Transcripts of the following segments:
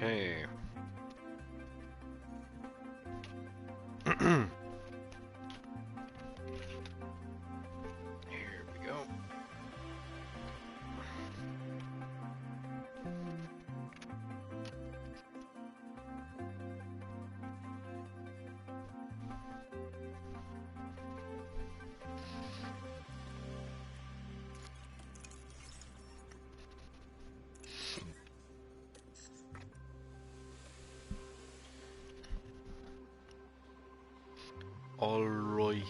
Okay. Here we go. All right.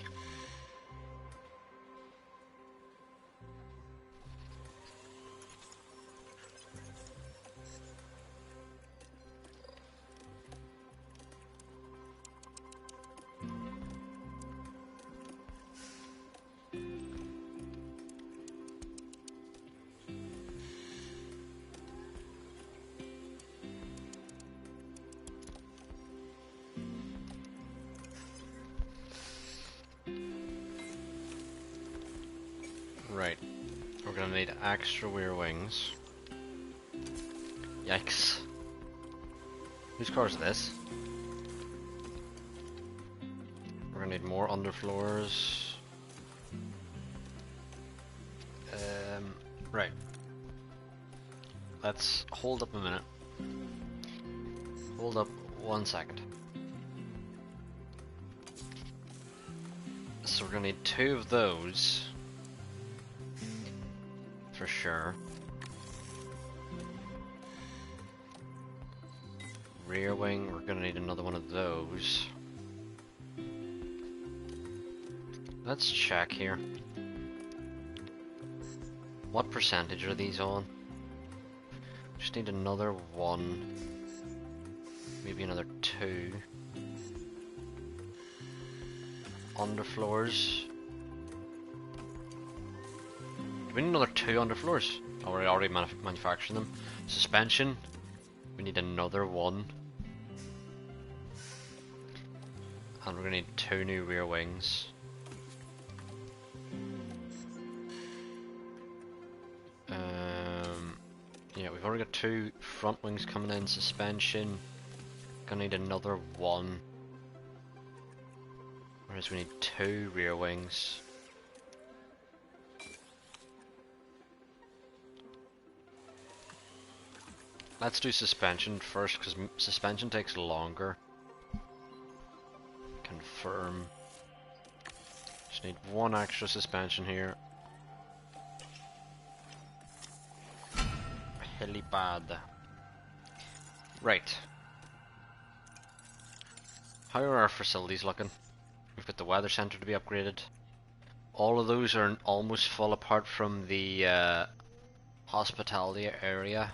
Right. We're gonna need extra rear wings. Yikes. Whose car is this? We're gonna need more underfloors. Right. Let's hold up a minute. Hold up 1 second. So we're gonna need 2 of those. For sure. Rear wing, we're gonna need another one of those. Let's check here. What percentage are these on? Just need another 1. Maybe another 2. Underfloors. We need another 2 underfloors. Oh, we're already manufacturing them. Suspension. We need another 1. And we're gonna need 2 new rear wings. Yeah, we've already got 2 front wings coming in. Suspension. Gonna need another 1. Whereas we need 2 rear wings. Let's do suspension first, because suspension takes longer. Confirm. Just need 1 extra suspension here. Helipad. Right. How are our facilities looking? We've got the weather center to be upgraded. All of those are almost full apart from the hospitality area.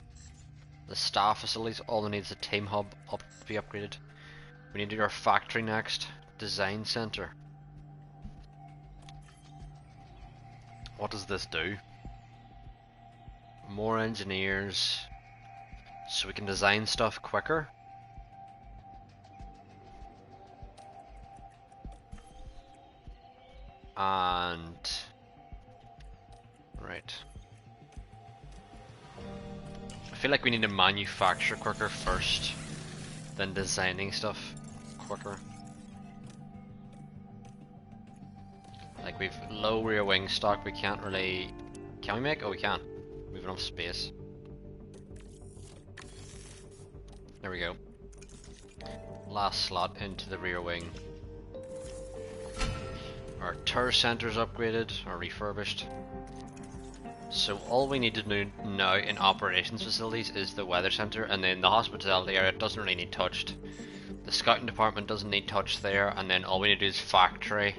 The staff facilities, all it needs is a team hub to be upgraded. We need to do our factory next. Design center. What does this do? More engineers, so we can design stuff quicker. And right. I feel like we need to manufacture quicker first, then designing stuff quicker. Like we've low rear wing stock, we can't really... Can we make? Oh, we can. We have enough space. There we go. Last slot into the rear wing. Our tour center's upgraded, or refurbished. So all we need to do now in operations facilities is the weather center, and then the hospitality area doesn't really need touched. The scouting department doesn't need touched there, and then all we need to do is factory.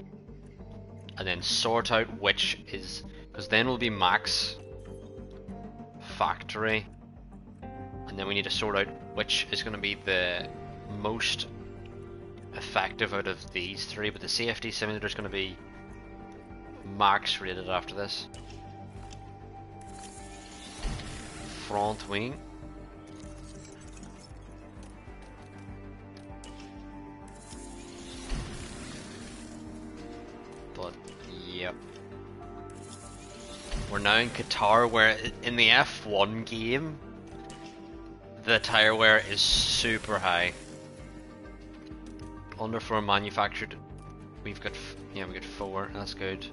And then sort out which is, because then will be max factory, and then we need to sort out which is going to be the most effective out of these 3, but the CFD simulator is going to be max rated after this. Front wing. But yep. We're now in Qatar, where in the F1 game The tire wear is super high. Underfloor manufactured. We've got, we got 4. That's good.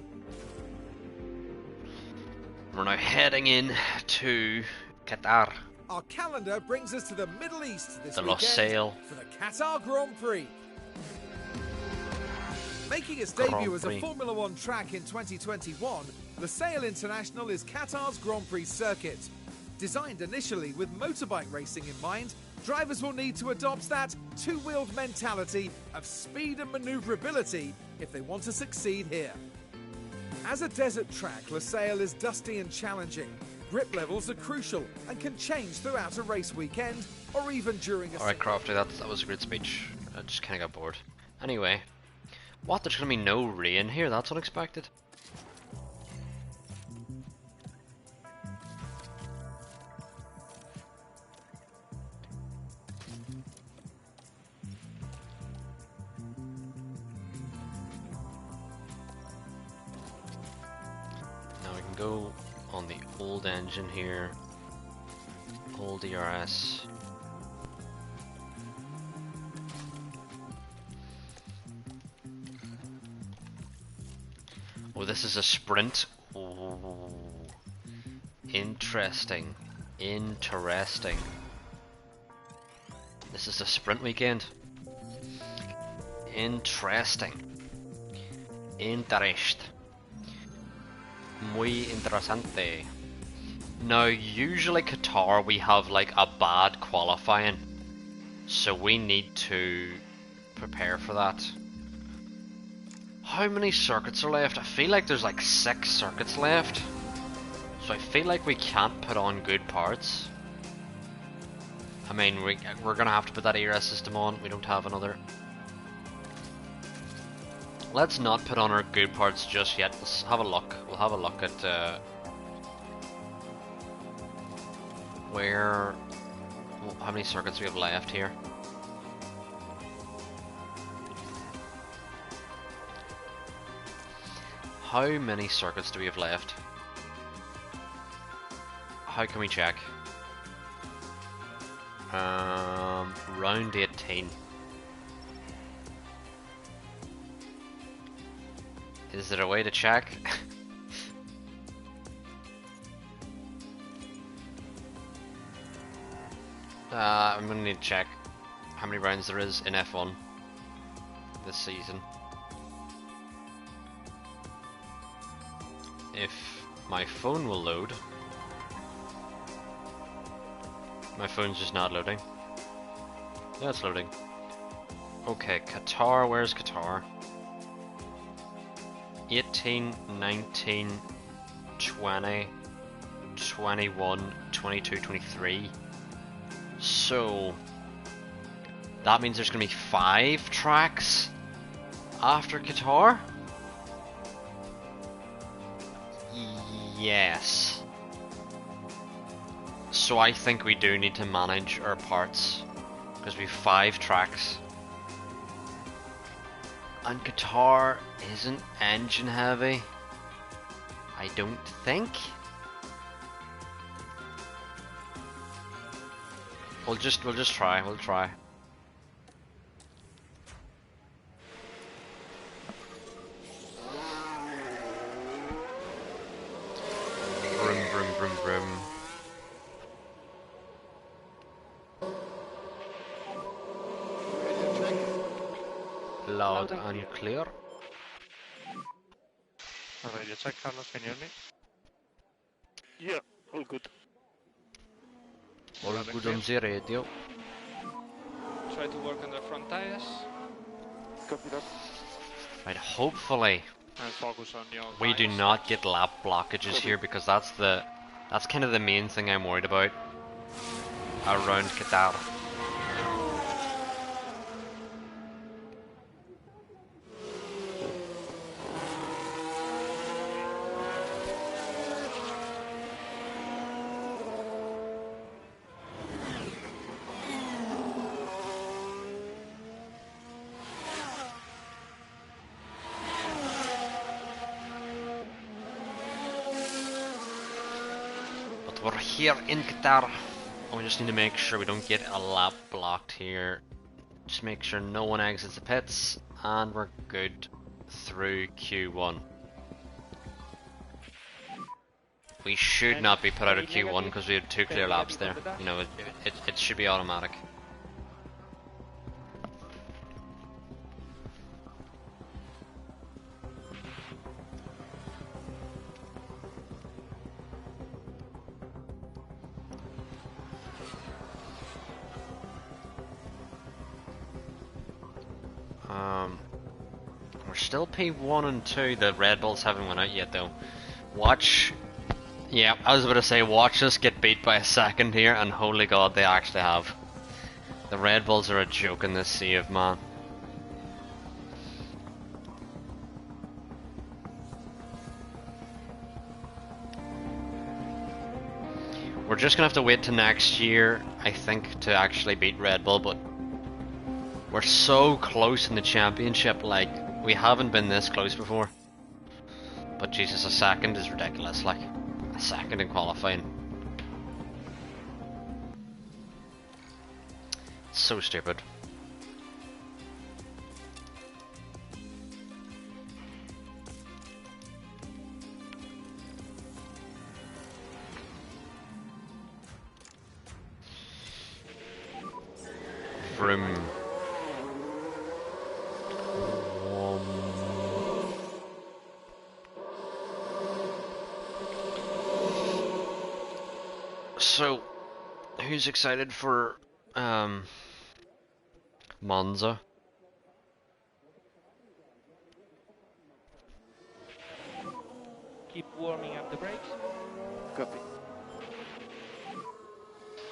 We're now heading in to Qatar. Our calendar brings us to the Middle East this The weekend Losail for the Qatar Grand Prix. Making its debut as a Formula One track in 2021, Losail International is Qatar's Grand Prix circuit. Designed initially with motorbike racing in mind, drivers will need to adopt that two-wheeled mentality of speed and manoeuvrability if they want to succeed here. As a desert track, Losail is dusty and challenging. Grip levels are crucial and can change throughout a race weekend or even during a... Alright, Crofty, that was a great speech. I just kind of got bored. Anyway, what? There's going to be no rain here? That's unexpected. Now we can go on the old engine here. Old ERS. Oh, this is a sprint. Ooh. Interesting. Interesting. This is a sprint weekend. Interesting. Interest. Muy interesante. Now, usually Qatar we have like a bad qualifying, so we need to prepare for that. How many circuits are left? I feel like there's like 6 circuits left, so I feel like we can't put on good parts. I mean, we're gonna have to put that ERS system on. We don't have another. Let's not put on our good parts just yet. Let's have a look. We'll have a look at how many circuits we have left here. How many circuits do we have left? How can we check? Round 18. Is there a way to check? I'm gonna need to check how many rounds there is in F1 this season. If my phone will load. My phone's just not loading. Yeah, it's loading. Okay, Qatar, where's Qatar? 18, 19, 20, 21, 22, 23. So that means there's gonna be 5 tracks after Qatar? Yes. So I think we do need to manage our parts, because we have 5 tracks. And Qatar isn't engine heavy, I don't think. We'll just try. We'll try. Vroom vroom vroom vroom. Loud and clear. Radio check, Carlos, can you hear me? Yeah, all good. All good on the radio. Try to work on the front tires. Copy that. Right, hopefully And focus on your we do lines. not get lap blockages here, because that's kind of the main thing I'm worried about around Qatar. We're here in Qatar We just need to make sure we don't get a lap blocked here. Just make sure no one exits the pits, and we're good through Q1. We should not be put out of Q1 because we had 2 clear laps there. You know, it should be automatic. We're still P1 and 2. The Red Bulls haven't went out yet though. Watch. Yeah, I was about to say, watch us get beat by a second here, and holy god, they actually have. The Red Bulls are a joke in this save, man. We're just gonna have to wait to next year, I think, to actually beat Red Bull, but we're so close in the championship, like, we haven't been this close before. But Jesus, a second is ridiculous, like, a second in qualifying. It's so stupid. Vroom. So, who's excited for Monza? Keep warming up the brakes. Copy.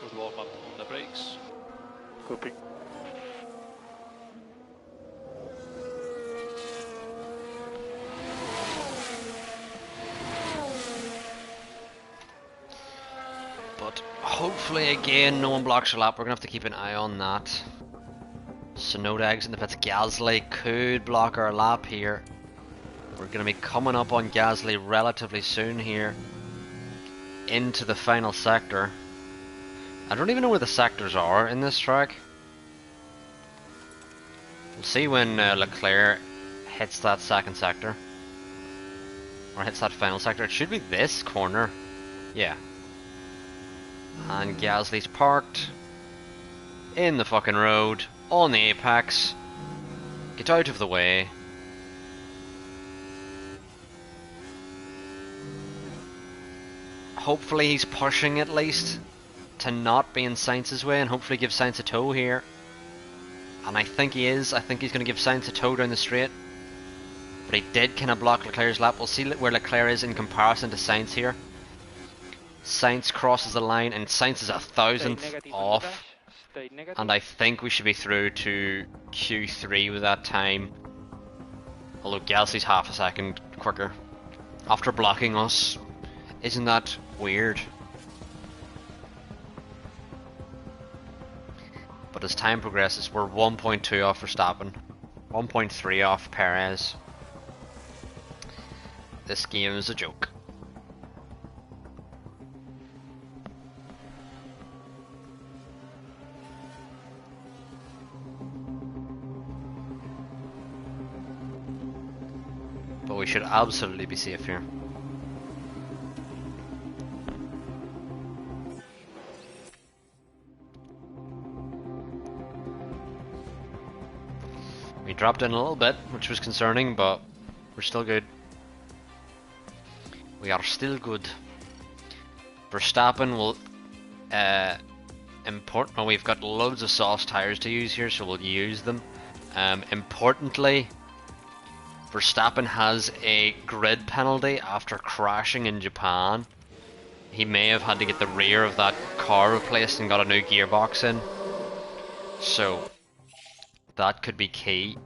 Good warm up on the brakes. Copy. But hopefully again no one blocks your lap. We're gonna have to keep an eye on that. Sonodags in the pits. Gasly could block our lap here. We're gonna be coming up on Gasly relatively soon here into the final sector. I don't even know where the sectors are in this track. We'll see when Leclerc hits that second sector. Or hits that final sector. It should be this corner. Yeah. And Gasly's parked in the fucking road on the apex. Get out of the way. Hopefully he's pushing at least to not be in Sainz's way, and hopefully give Sainz a tow here. And I think he is. I think he's going to give Sainz a tow down the straight. But he did kind of block Leclerc's lap. We'll see where Leclerc is in comparison to Sainz here. Sainz crosses the line, and Sainz is 1,000th off. And I think we should be through to Q3 with that time. Although Gasly's half a second quicker after blocking us. Isn't that weird? But as time progresses, we're 1.2 off Verstappen, 1.3 off Perez. This game is a joke. But we should absolutely be safe here. We dropped in a little bit, which was concerning, but we're still good. We are still good. Verstappen will well, we've got loads of soft tires to use here, so we'll use them. Importantly, Verstappen has a grid penalty after crashing in Japan. He may have had to get the rear of that car replaced and got a new gearbox in. So that could be key.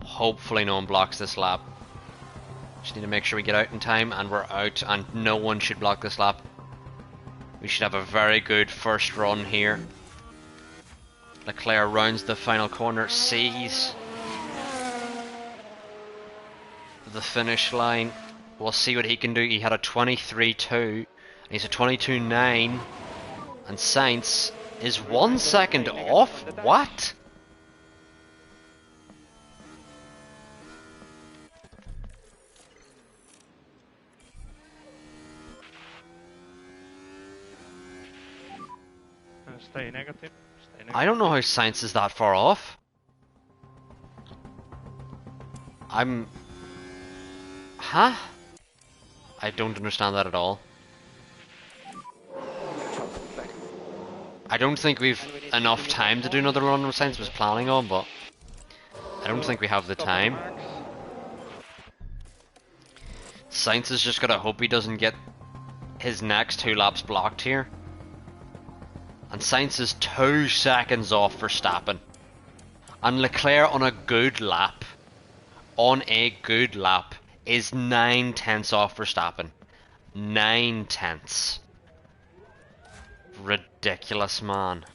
Hopefully no one blocks this lap. Just need to make sure we get out in time, and we're out, and no one should block this lap. We should have a very good first run here. Leclerc rounds the final corner, sees the finish line. We'll see what he can do. He had a 23.2, and he's a 22.9, And Sainz is 1 second off? What? Stay negative. Stay negative. I don't know how Sainz is that far off. Huh? I don't understand that at all. I don't think we've enough time to do another run with Sainz was planning on, but I don't think we have the time. Sainz has just gotta hope he doesn't get his next 2 laps blocked here. And Sainz is 2 seconds off Verstappen. And Leclerc on a good lap, is 9/10 off Verstappen. 9/10. Ridiculous, man.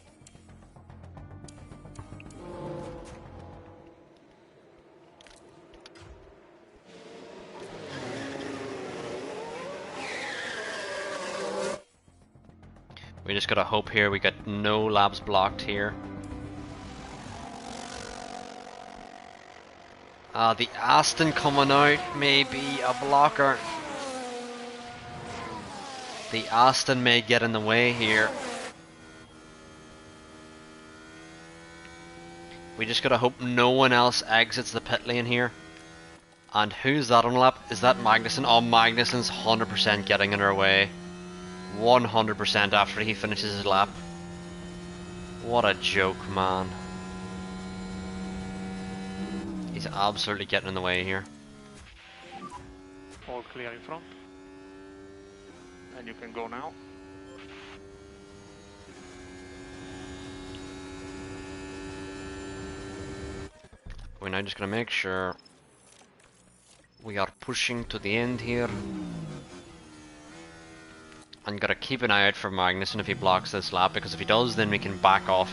We just gotta hope here we get no laps blocked here. The Aston coming out may be a blocker. The Aston may get in the way here. We just gotta hope no one else exits the pit lane here. And who's that on lap? Is that Magnussen? Oh, Magnussen's 100% getting in our way. 100% after he finishes his lap. What a joke, man. He's absolutely getting in the way here. All clear in front. And you can go now. We're now just gonna make sure we are pushing to the end here. And gotta keep an eye out for Magnussen if he blocks this lap, because if he does, then we can back off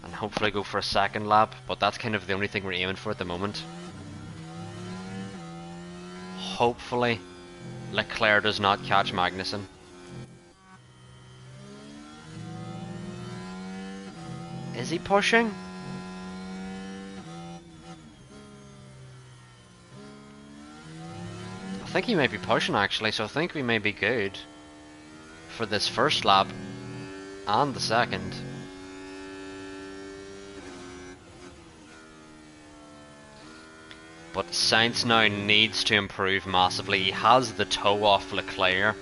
and hopefully go for a second lap, but that's kind of the only thing we're aiming for at the moment. Hopefully Leclerc does not catch Magnussen. Is he pushing? I think he may be pushing actually, so I think we may be good for this first lap and the second. But Sainz now needs to improve massively. He has the toe off Leclerc.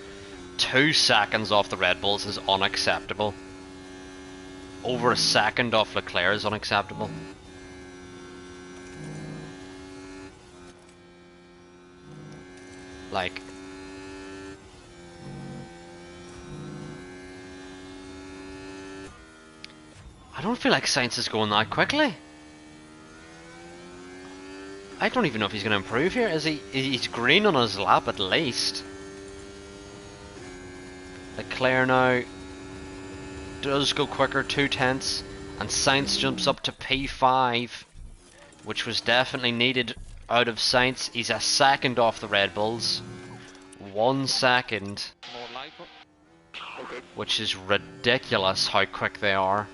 2 seconds off the Red Bulls is unacceptable. Over a second off Leclerc is unacceptable. Like, I don't feel like Sainz is going that quickly. I don't even know if he's going to improve here. Is he? He's green on his lap at least. Leclerc now does go quicker, 2/10, and Sainz jumps up to P5, which was definitely needed out of Sainz. He's a second off the Red Bulls. 1 second. More light. Okay. Which is ridiculous how quick they are.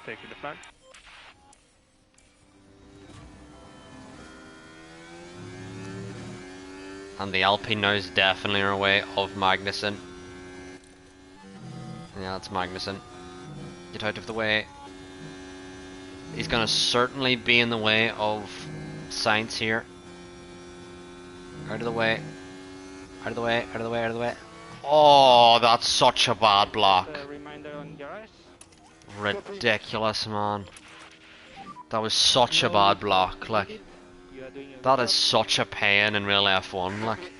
Taking the flag. And the Alpine now is definitely in our way of Magnussen. Yeah, that's Magnussen. Get out of the way. He's going to certainly be in the way of Sainz here. Out of the way. Out of the way, out of the way, out of the way. Oh, that's such a bad block. Reminder on your eyes. Ridiculous, man. That was such a bad block, like. That is such a pain in real F1, like.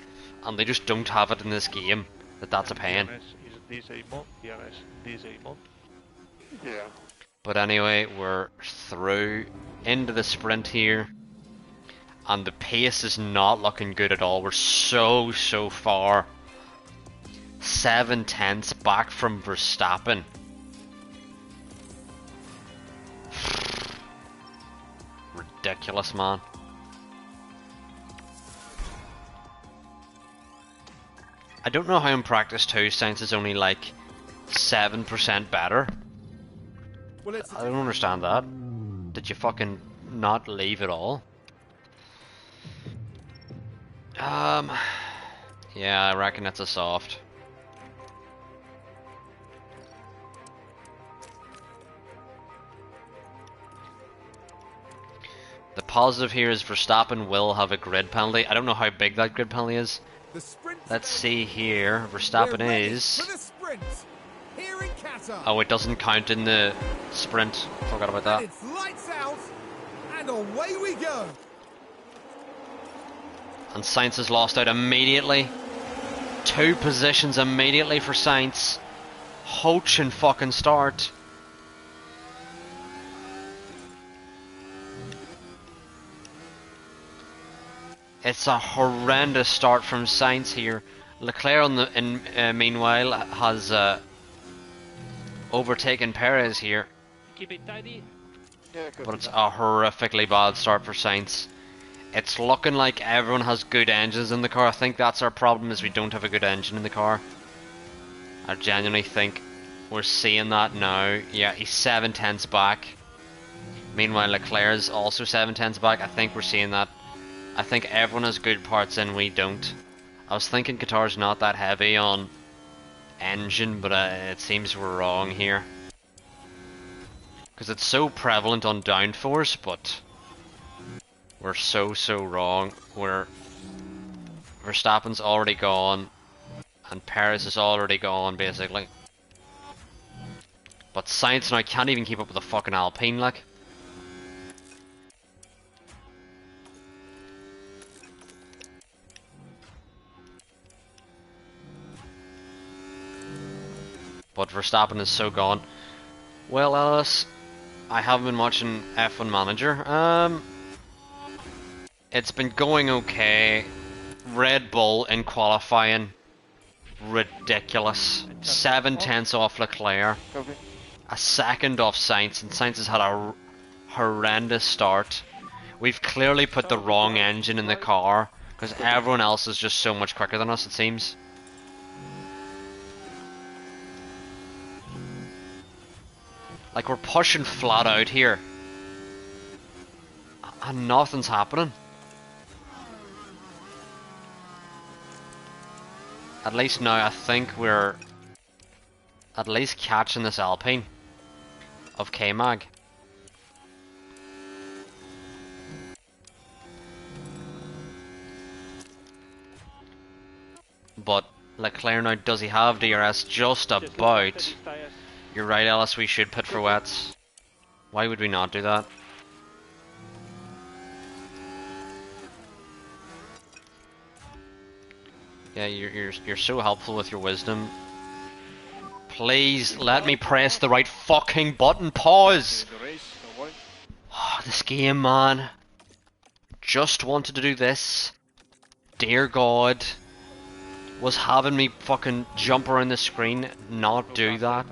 And they just don't have it in this game, that's a pain. Yeah. But anyway, we're through into the sprint here. And the pace is not looking good at all. We're so far. 7/10 back from Verstappen. Ridiculous, man. I don't know how in practice too, Sainz is only like 7% better. Well, it's I don't understand that. Did you fucking not leave at all? Yeah, I reckon it's a soft. The positive here is Verstappen will have a grid penalty. I don't know how big that grid penalty is. the sprint. Let's see here. We're Verstappen ready is... for the sprint here in Qatar. Oh, it doesn't count in the sprint. Forgot about that. And it's lights out, and away we go. And Sainz has lost out immediately. 2 positions immediately for Sainz. Hoach and fucking start. It's a horrendous start from Sainz here. Leclerc on the meanwhile has overtaken Perez here. Keep it tidy. Yeah, But it's a horrifically bad start for Sainz. It's looking like everyone has good engines in the car. I think that's our problem, is we don't have a good engine in the car. I genuinely think we're seeing that now. Yeah, he's 7/10ths back. Meanwhile, Leclerc is also 7/10ths back. I think we're seeing that. I think everyone has good parts and we don't. I was thinking Qatar's not that heavy on engine, but it seems we're wrong here. Because it's so prevalent on downforce, but we're so wrong. Verstappen's already gone, and Perez is already gone, basically. But Sainz now can't even keep up with the fucking Alpine, like. But Verstappen is so gone. Well, Alice, I haven't been watching F1 Manager. It's been going okay. Red Bull in qualifying, ridiculous. 7/10ths off Leclerc, a second off Sainz, and Sainz has had a horrendous start. We've clearly put the wrong engine in the car, because everyone else is just so much quicker than us, it seems. Like, we're pushing flat out here, and nothing's happening. At least now I think we're at least catching this Alpine of K-Mag. But Leclerc now, does he have DRS? Just about. You're right, Alice, we should pit for wets. Why would we not do that? Yeah, you're so helpful with your wisdom. Please let me press the right fucking button. Pause. Oh, this game, man. Just wanted to do this. Dear God. Was having me fucking jump around the screen, not do that.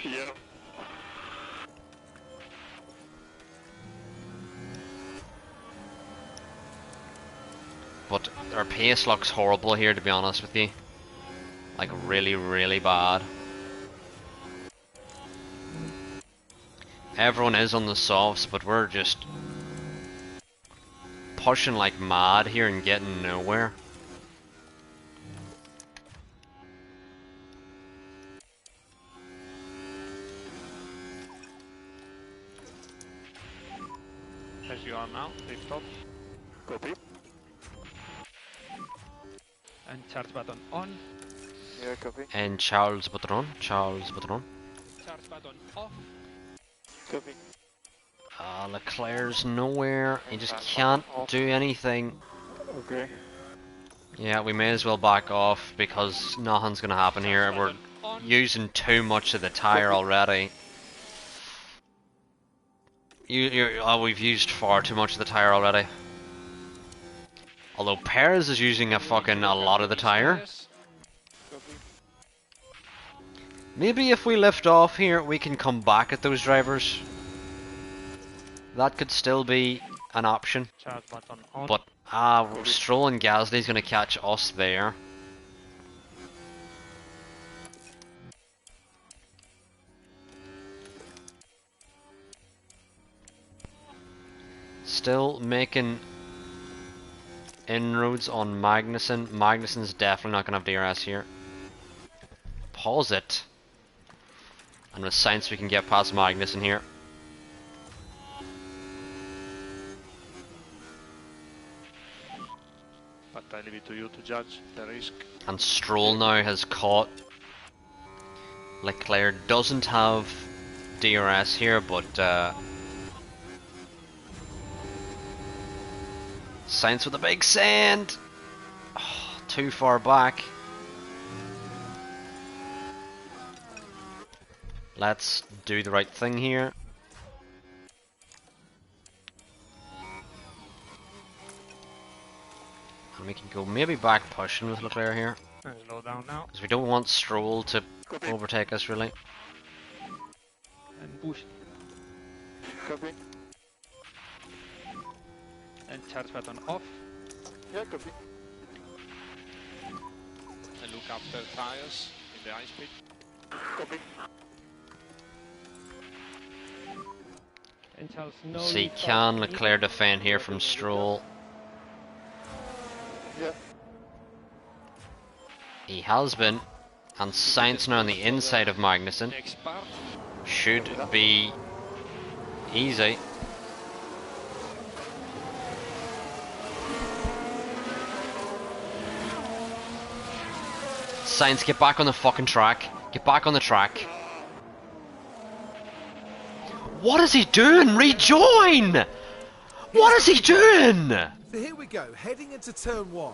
Yeah. But our pace looks horrible here, to be honest with you. Like, really bad. Everyone is on the softs, but we're just pushing like mad here and getting nowhere. As you are now, lift off. Copy. And charge button on. Yeah, copy. And Charles Butron. Charge button off. Copy. Leclerc's nowhere. He just can't do anything. Okay. Yeah, we may as well back off because nothing's gonna happen here. We're using too much of the tyre already. We've used far too much of the tyre already. Although Perez is using a lot of the tyre. Maybe if we lift off here, we can come back at those drivers. That could still be an option. Charge button on. But Stroll and Gasly's gonna catch us there. still making inroads on Magnussen. Magnussen's definitely not going to have DRS here. Pause it. And with Sainz we can get past Magnussen here. But I leave it to you to judge the risk. And Stroll now has caught Leclerc. Doesn't have DRS here, but Sainz with a big send. Oh, too far back. Let's do the right thing here. And we can go maybe back pushing with Leclerc here. Slow down now. Because we don't want Stroll to overtake us really. And push. Copy. And charge button off. Yeah, copy. And look after tires in the ice pit. Copy. And Charles, no See, can Leclerc defend here from Stroll? Yeah. He has been. And Sainz now on the inside of Magnussen. next part. Should be easy. Sainz, get back on the fucking track. Get back on the track. What is he doing? Rejoin! What is he doing? So here we go, heading into turn 1.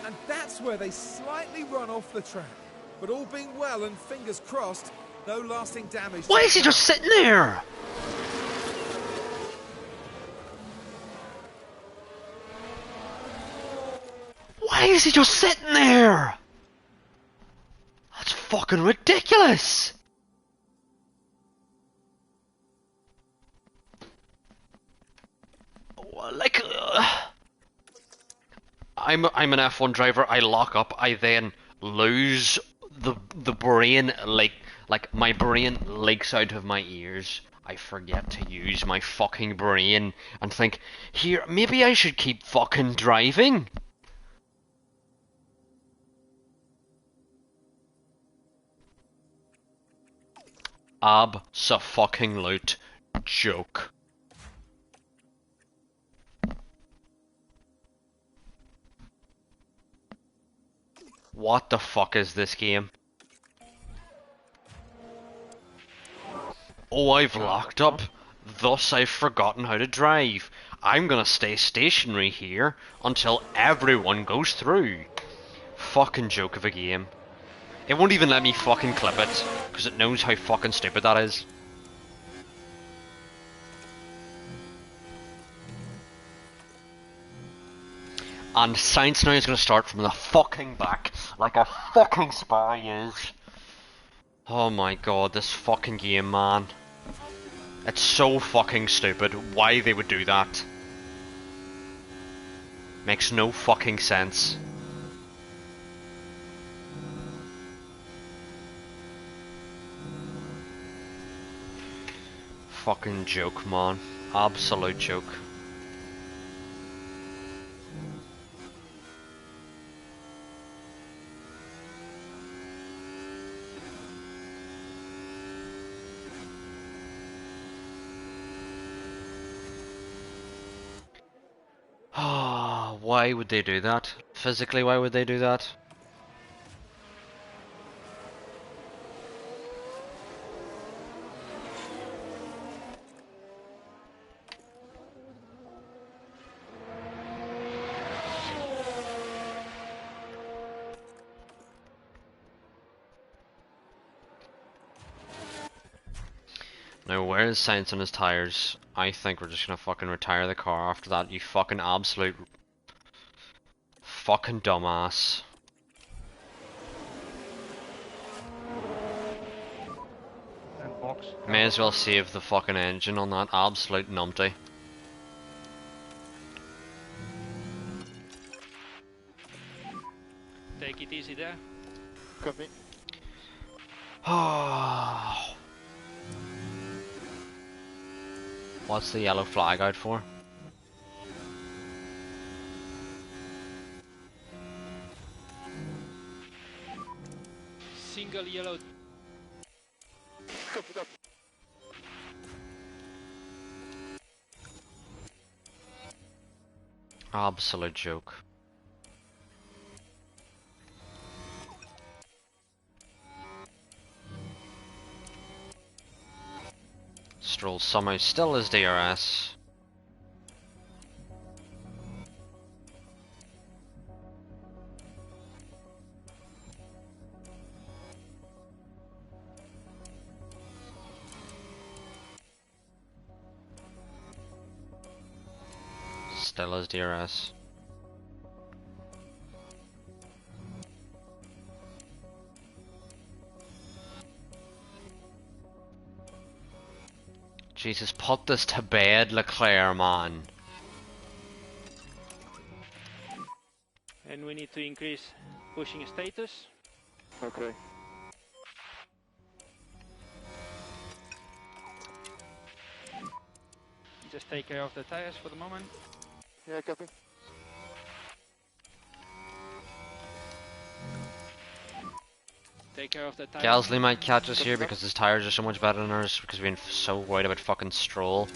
And that's where they slightly run off the track. But all being well and fingers crossed, no lasting damage. Why is he just sitting there? Why is he just sitting there? That's fucking ridiculous. Like, I'm an F1 driver. I lock up. I then lose the brain. Like my brain leaks out of my ears. I forget to use my fucking brain and think, here, maybe I should keep fucking driving. Abso-fucking-lute joke. What the fuck is this game? Oh, I've locked up. Thus I've forgotten how to drive. I'm gonna stay stationary here until everyone goes through. Fucking joke of a game. It won't even let me fucking clip it, because it knows how fucking stupid that is. And Sainz now is going to start from the fucking back, like a fucking spy is. Oh my god, this fucking game, man. It's so fucking stupid why they would do that. Makes no fucking sense. Fucking joke, man. Absolute joke. Why would they do that? Physically, why would they do that? Now, where is Sainz on his tires? I think we're just gonna fucking retire the car after that, you fucking absolute fucking dumbass. And box. May as well save the fucking engine on that absolute numpty. Take it easy there. Copy. What's the yellow flag out for? single yellow. Copy that. Absolute joke. Stroll somehow still is DRS. Still is DRS. Jesus, put this to bed, Leclerc, man. And we need to increase pushing status. Okay. Just take care of the tires for the moment. Yeah, copy. Take care of the tires. Gasly might catch us here because his tires are so much better than ours because we've been so worried about fucking Stroll.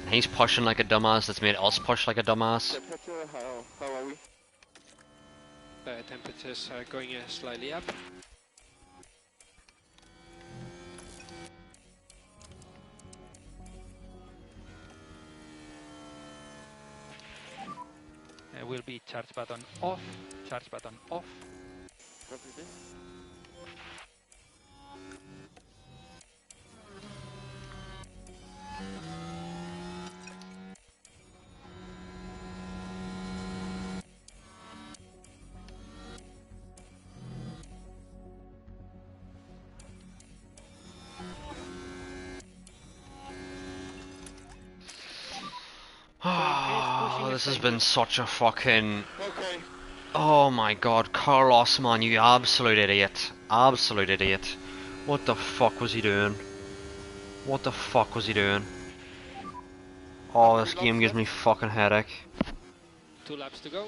And he's pushing like a dumbass, that's made us push like a dumbass. Temperature, how are we? The temperatures are going slightly up. Will be charge button off, charge button off. Copy this. Oh, this has been such a fucking... Okay. Oh my god, Carlos, man, you absolute idiot. Absolute idiot. What the fuck was he doing? What the fuck was he doing? Oh, this game gives me fucking headache. 2 laps to go.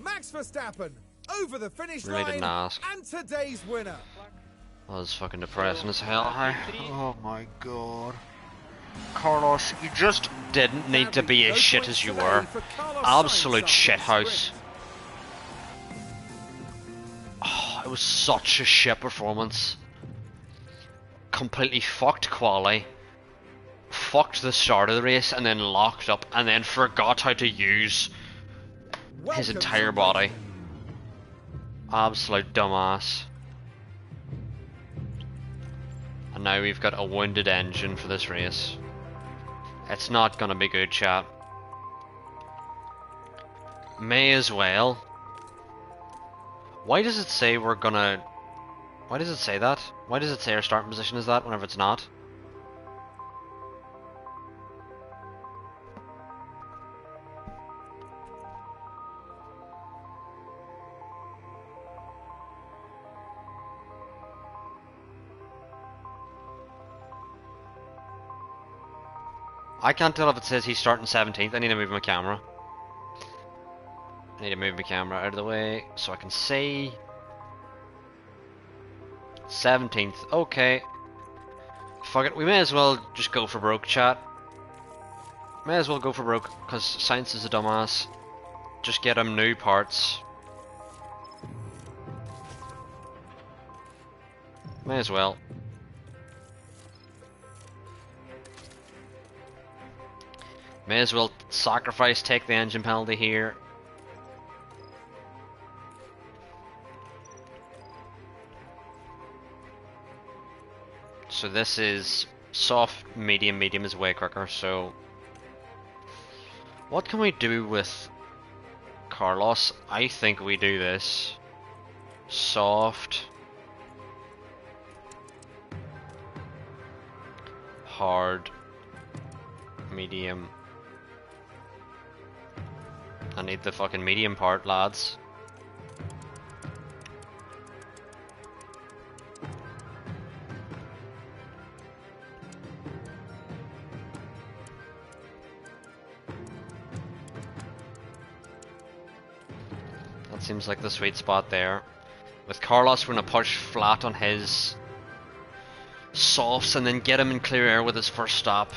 Max Verstappen over the finish Really line didn't ask. and today's winner. That was fucking depressing as hell. Oh my god. Carlos, you just didn't need to be as shit as you were. Absolute shithouse. Oh, it was such a shit performance. Completely fucked quali. Fucked the start of the race and then locked up and then forgot how to use his entire body. Absolute dumbass. And now we've got a wounded engine for this race. It's not gonna be good, chat. May as well. Why does it say we're gonna... Why does it say that? Why does it say our starting position is that whenever it's not? I can't tell if it says he's starting 17th. I need to move my camera. I need to move my camera out of the way so I can see. 17th. Okay. Fuck it. We may as well just go for broke, chat. May as well go for broke because Science is a dumbass. Just get him new parts. May as well. May as well sacrifice, take the engine penalty here. So this is soft, medium, medium is way quicker, so... What can we do with Carlos? I think we do this. Soft. hard, medium. I need the fucking medium part, lads. That seems like the sweet spot there. With Carlos, we're gonna push flat on his softs and then get him in clear air with his first stop.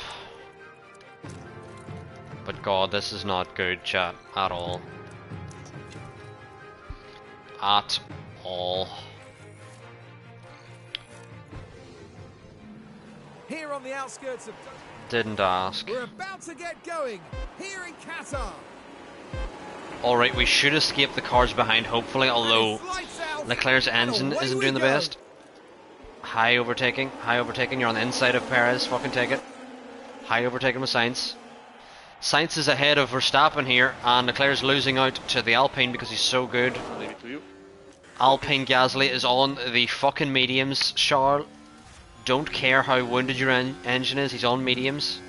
But god, this is not good, chat, at all. At all. Here on the outskirts of... Didn't ask. We're about to get going, here in Qatar. Alright, we should escape the cars behind, hopefully, although Leclerc's engine isn't doing the best. High overtaking, you're on the inside of Perez, fucking take it. High overtaking with Sainz. Sainz is ahead of Verstappen here, and Leclerc's losing out to the Alpine because he's so good. Leave it to you. Alpine Gasly is on the fucking mediums, Charles. Don't care how wounded your engine is, he's on mediums.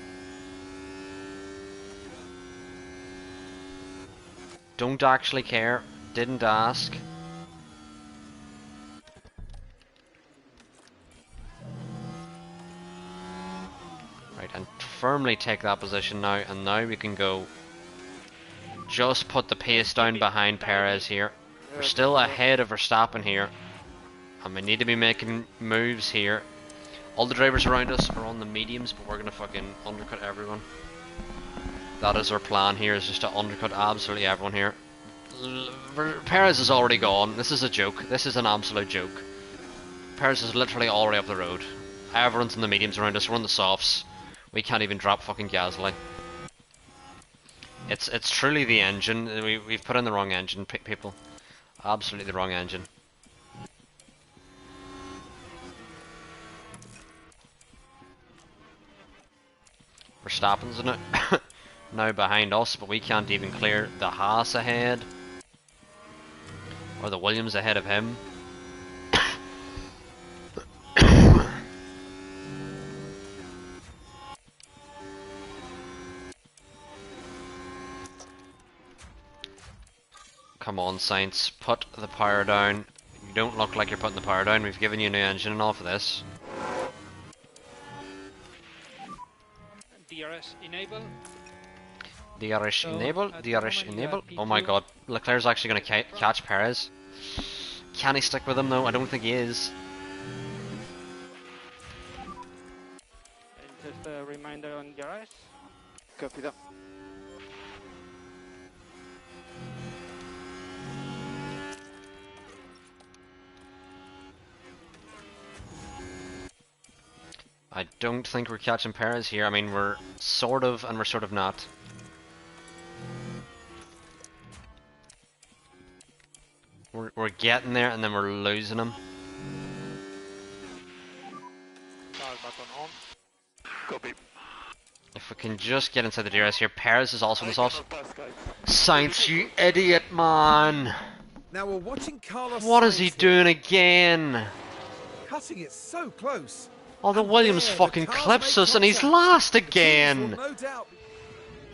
Don't actually care, didn't ask. Right, and firmly take that position now, and now we can go. Just put the pace down behind Perez here. We're still ahead of Verstappen here, and we need to be making moves here. All the drivers around us are on the mediums, but we're gonna fucking undercut everyone. That is our plan here, is just to undercut absolutely everyone here. Perez is already gone. This is a joke. This is an absolute joke. Perez is literally already up the road. Everyone's in the mediums around us. We're on the softs. We can't even drop fucking Gasly. It's truly the engine. We've put in the wrong engine, people. Absolutely the wrong engine. Verstappen's now behind us, but we can't even clear the Haas ahead. Or the Williams ahead of him. Come on, Sainz, put the power down. You don't look like you're putting the power down. We've given you a new engine and all for this. DRS enable. DRS enable, DRS enable. Oh my god, Leclerc's actually going to catch Perez. Can he stick with him though? I don't think he is. And just a reminder on DRS. Copy that. I don't think we're catching Perez here. I mean, we're sort of and we're sort of not. We're getting there and then we're losing him. Start button on. Copy. If we can just get inside the DRS here. Perez is also in the softs. Pass, guys. Sainz, you idiot, man! Now we're watching Carlos. What is he Sainz doing again? cutting it so close. Oh, the Williams there, fucking the cars clips make us and he's contact. last The teams again! will no doubt be-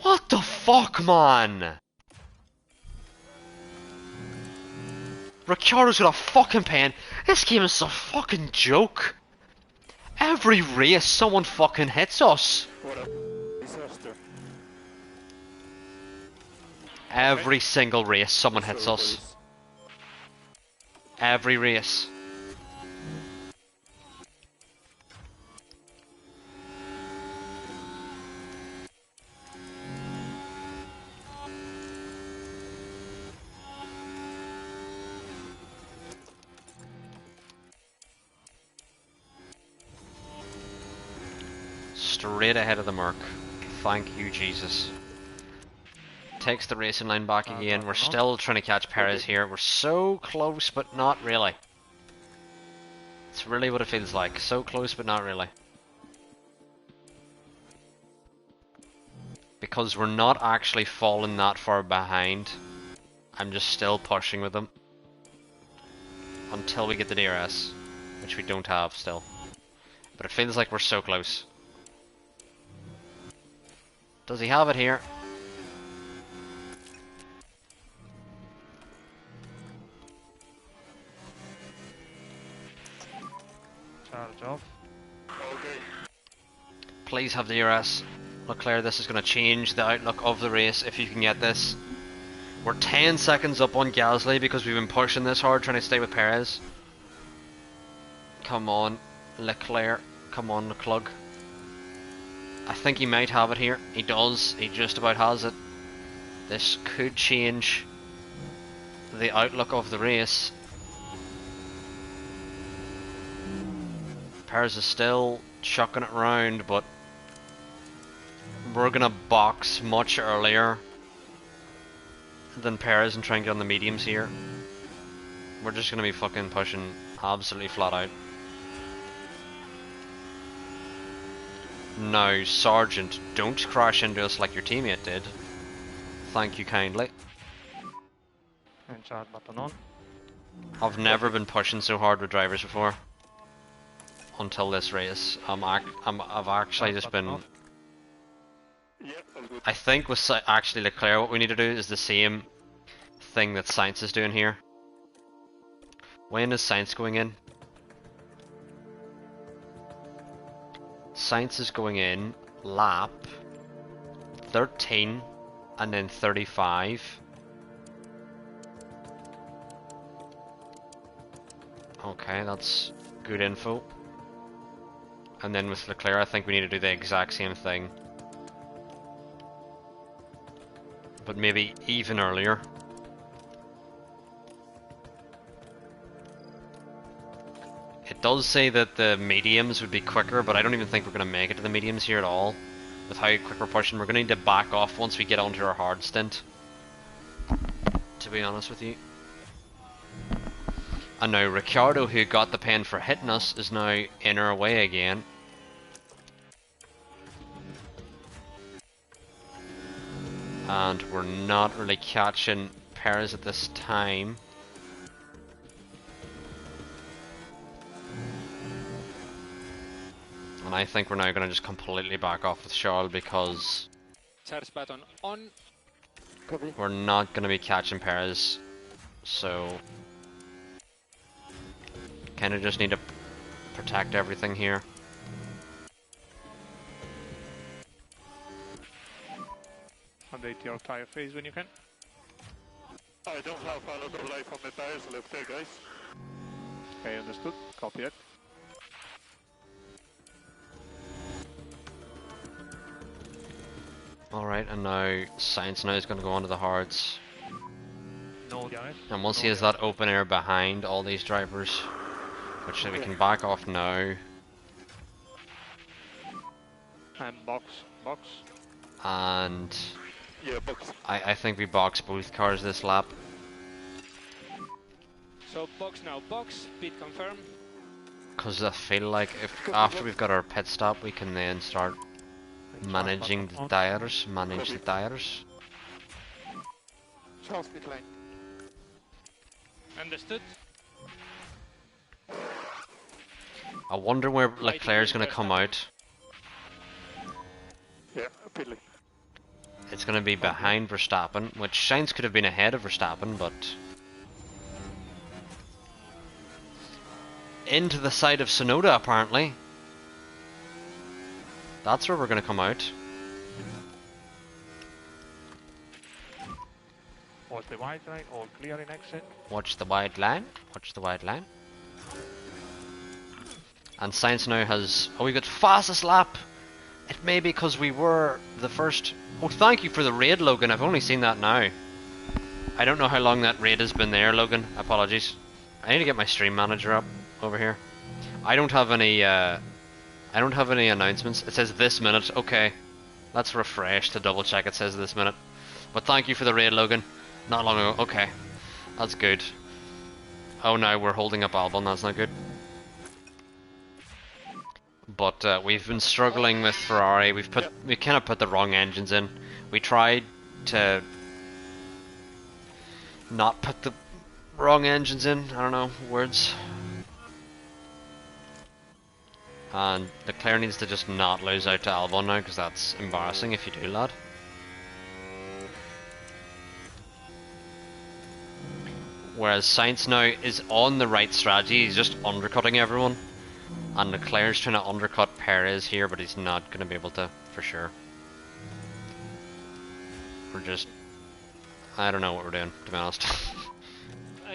What the fuck, man? Ricciardo's got a fucking pen. This game is a fucking joke. Every race, someone fucking hits us. What a disaster. Every single race, someone hits us. Every race. Straight ahead of the Merc. Thank you, Jesus. Takes the racing line back again. We're still trying to catch Perez here. We're so close, but not really. It's really what it feels like. So close, but not really. Because we're not actually falling that far behind. I'm just still pushing with them. Until we get the DRS. Which we don't have still. But it feels like we're so close. Does he have it here? Charge off. Okay. Please have the DRS. Leclerc, this is going to change the outlook of the race if you can get this. We're 10 seconds up on Gasly because we've been pushing this hard trying to stay with Perez. Come on, Leclerc. Come on, Leclerc. I think he might have it here. He does. He just about has it. This could change the outlook of the race. Perez is still chucking it around, but we're gonna box much earlier than Perez and try and get on the mediums here. We're just gonna be fucking pushing absolutely flat out. Now, Sergeant, don't crash into us like your teammate did. Thank you kindly. And charge button on. I've never been pushing so hard with drivers before. Until this race. I've actually just been... Yeah, all good. I think with actually Leclerc, what we need to do is the same thing that Sainz is doing here. When is Sainz going in? Sainz is going in lap 13 and then 35. Okay, that's good info. And then with Leclerc, I think we need to do the exact same thing. But maybe even earlier. It does say that the mediums would be quicker, but I don't even think we're going to make it to the mediums here at all. With how quick we're pushing, we're going to need to back off once we get onto our hard stint. To be honest with you. And now Ricciardo, who got the pen for hitting us, is now in our way again. And we're not really catching Perez at this time. And I think we're now going to just completely back off with Charles because Charge button on. Copy. we're not going to be catching Perez. So kind of just need to protect everything here. Update your tire phase when you can. I don't have a lot of life on the tires left there, guys. Okay, understood. Copy it. Alright, and now Sainz now is going to go onto the hards. No damage. And once he has that open air behind all these drivers, which we can back off now, And box. and Yeah, box. I think we box both cars this lap. So box now, box, pit confirm. Because I feel like if after we've got our pit stop, we can then start managing the tires, manage the tires. Charles pit lane. Understood. I wonder where Leclerc's going to come out. Yeah, pit lane. It's going to be behind Verstappen, which Sainz could have been ahead of Verstappen, but into the side of Sonoda apparently. That's where we're going to come out. Watch the white line, all clear in exit. Watch the wide line. Watch the wide line. And Sainz now has... Oh, we got fastest lap! It may be because we were the first... Oh, thank you for the raid, Logan. I've only seen that now. I don't know how long that raid has been there, Logan. Apologies. I need to get my stream manager up over here. I don't have any... I don't have any announcements. It says this minute. Okay. Let's refresh to double check it says this minute. But thank you for the raid, Logan. Not long ago. Okay. That's good. Oh, now we're holding up Albon. That's not good. But we've been struggling with Ferrari. We kind of put the wrong engines in. We tried to not put the wrong engines in. I don't know, words. And Leclerc needs to just not lose out to Albon now, because that's embarrassing if you do, lad. Whereas Sainz now is on the right strategy, he's just undercutting everyone. And Leclerc's trying to undercut Perez here, but he's not going to be able to, for sure. We're just... I don't know what we're doing, to be honest.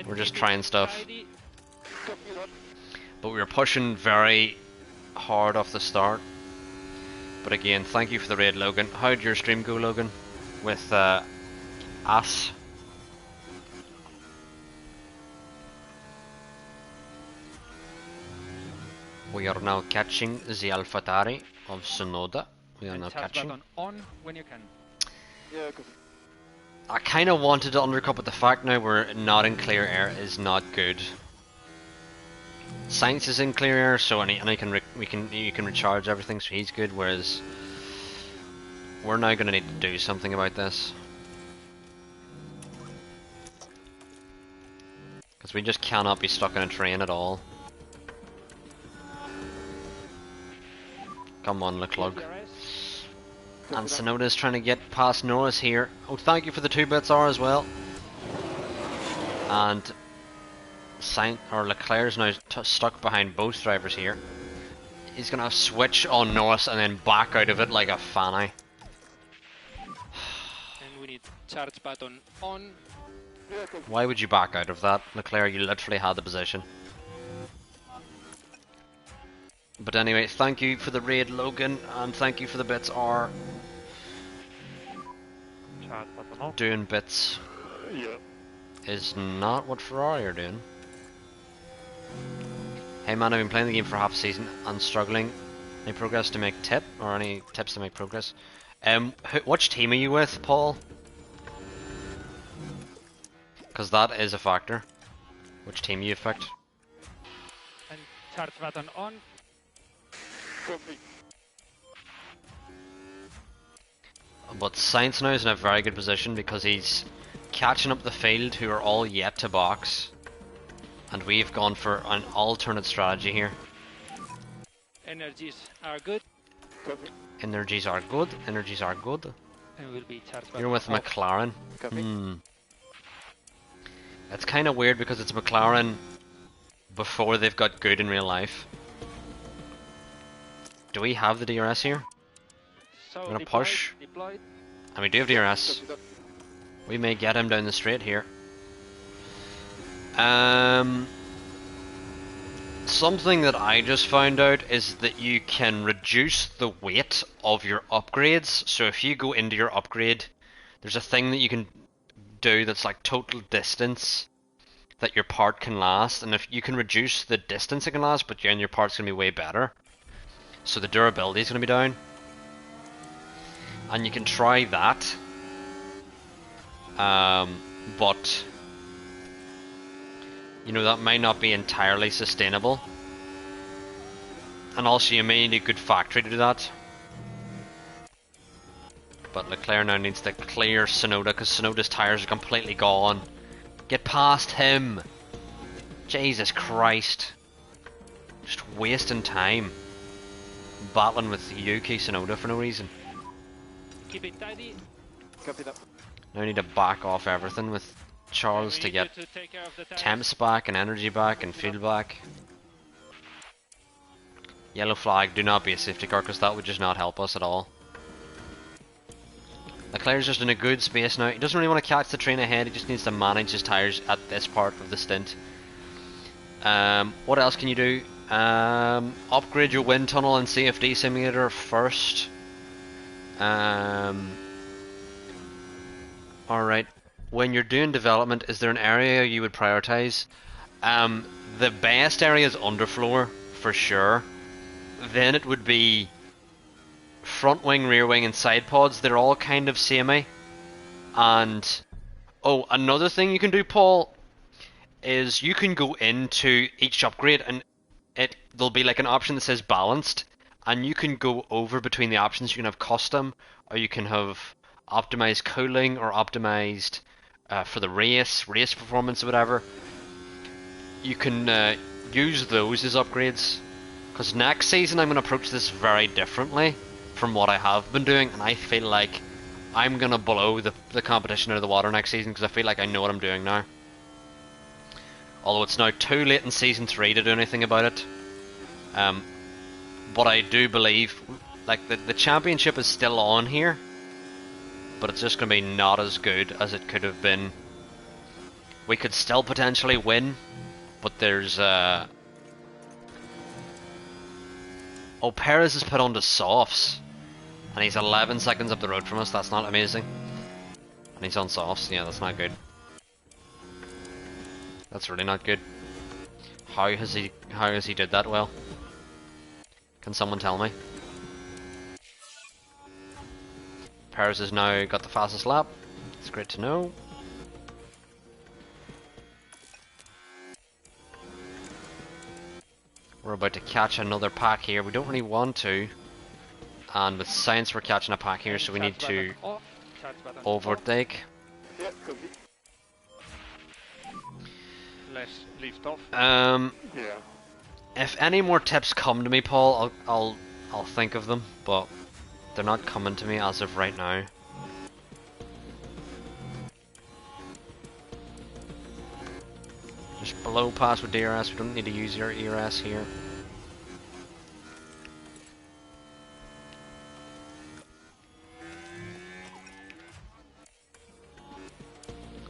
We're just trying stuff. But we were pushing very hard off the start. But again, thank you for the raid, Logan. How'd your stream go, Logan? With us? We are now catching the AlphaTauri of Sonoda. We are now catching. Button on when you can. Yeah, good. I kind of wanted to undercut, but the fact now we're not in clear air is not good. Sainz is in clear air, so you can recharge everything, so he's good. Whereas we're now going to need to do something about this, because we just cannot be stuck in a train at all. Come on, Leclerc. And Sonoda's trying to get past Norris here. Oh, thank you for the 2 bits R as well. And Leclerc's now stuck behind both drivers here. He's gonna switch on Norris and then back out of it like a fanny. And we need charge button on. Why would you back out of that, Leclerc? You literally had the position. But anyway, thank you for the raid, Logan, and thank you for the bits R. Chat button on. Doing bits Yeah. is not what Ferrari are doing. Hey man, I've been playing the game for half a season and struggling. Any progress to make tip, or any tips to make progress? Which team are you with, Paul? Because that is a factor. Which team you affect. And charge button on. Copy. But Sainz now is in a very good position because he's catching up the field who are all yet to box. And we've gone for an alternate strategy here. Energies are good. Copy. Energies are good, energies are good. And will be charge button You're with off. McLaren. Copy. It's kind of weird because it's McLaren before they've got good in real life. Do we have the DRS here? So I'm gonna deployed, push. Deployed. And we do have DRS. Copy that. We may get him down the straight here. Something that I just found out is that you can reduce the weight of your upgrades. So if you go into your upgrade, there's a thing that you can do that's like total distance that your part can last, and if you can reduce the distance it can last, but then your part's gonna be way better. So the durability is gonna be down. And you can try that. But you know, that might not be entirely sustainable. And also you may need a good factory to do that. But Leclerc now needs to clear Sonoda because Sonoda's tyres are completely gone. Get past him! Jesus Christ. Just wasting time. Battling with Yuki Tsunoda for no reason. Keep it tidy. Copy that. Now I need to back off everything with Charles We to need get you to take care of the tires. temps back and energy back and fuel back. Yellow flag, do not be a safety car because that would just not help us at all. Leclerc's just in a good space now. He doesn't really want to catch the train ahead, he just needs to manage his tyres at this part of the stint. What else can you do? Upgrade your wind tunnel and CFD simulator first. Alright, when you're doing development, is there an area you would prioritize? The best area is underfloor, for sure. Then it would be front wing, rear wing, and side pods. They're all kind of samey. And oh, another thing you can do, Paul, is you can go into each upgrade and there'll be like an option that says balanced, and you can go over between the options. You can have custom, or you can have optimized cooling, or optimized for the race performance or whatever. You can use those as upgrades, Because next season I'm going to approach this very differently from what I have been doing, and I feel like I'm going to blow the competition out of the water next season because I feel like I know what I'm doing now. Although it's now too late in Season 3 to do anything about it. But I do believe, like, the championship is still on here, but it's just going to be not as good as it could have been. We could still potentially win, but there's... Oh, Perez is put onto softs, and he's 11 seconds up the road from us. That's not amazing. And he's on softs. Yeah, that's not good. That's really not good. How has he did that well? Can someone tell me? Perez has now got the fastest lap. It's great to know. We're about to catch another pack here. We don't really want to. And with science we're catching a pack here, so we need to overtake. Yeah, copy. Let's lift off. Yeah. If any more tips come to me, Paul, I'll think of them, but they're not coming to me as of right now. Just below pass with DRS, we don't need to use your ERS here.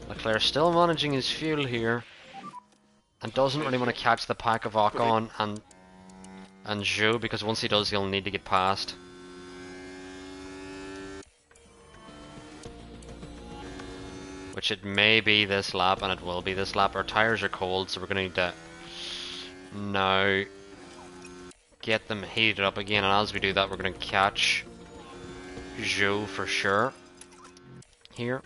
Leclerc still managing his fuel here, and doesn't really want to catch the pack of Ocon and Zhou, because once he does he'll need to get past. Which it may be this lap, and it will be this lap. Our tyres are cold, so we're going to need to now get them heated up again, and as we do that we're going to catch Zhou for sure here.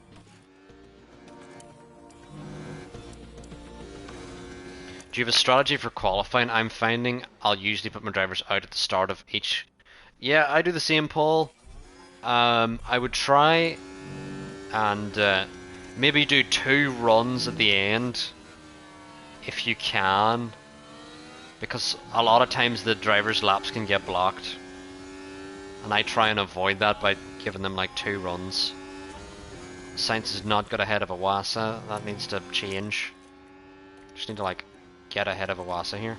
Do you have a strategy for qualifying? I'm finding I'll usually put my drivers out at the start of each... Yeah, I do the same, Paul. I would try and maybe do 2 runs at the end, if you can. Because a lot of times the drivers' laps can get blocked. And I try and avoid that by giving them like 2 runs. Sainz has not got ahead of Iwasa. That needs to change. Just need to like get ahead of Iwasa here.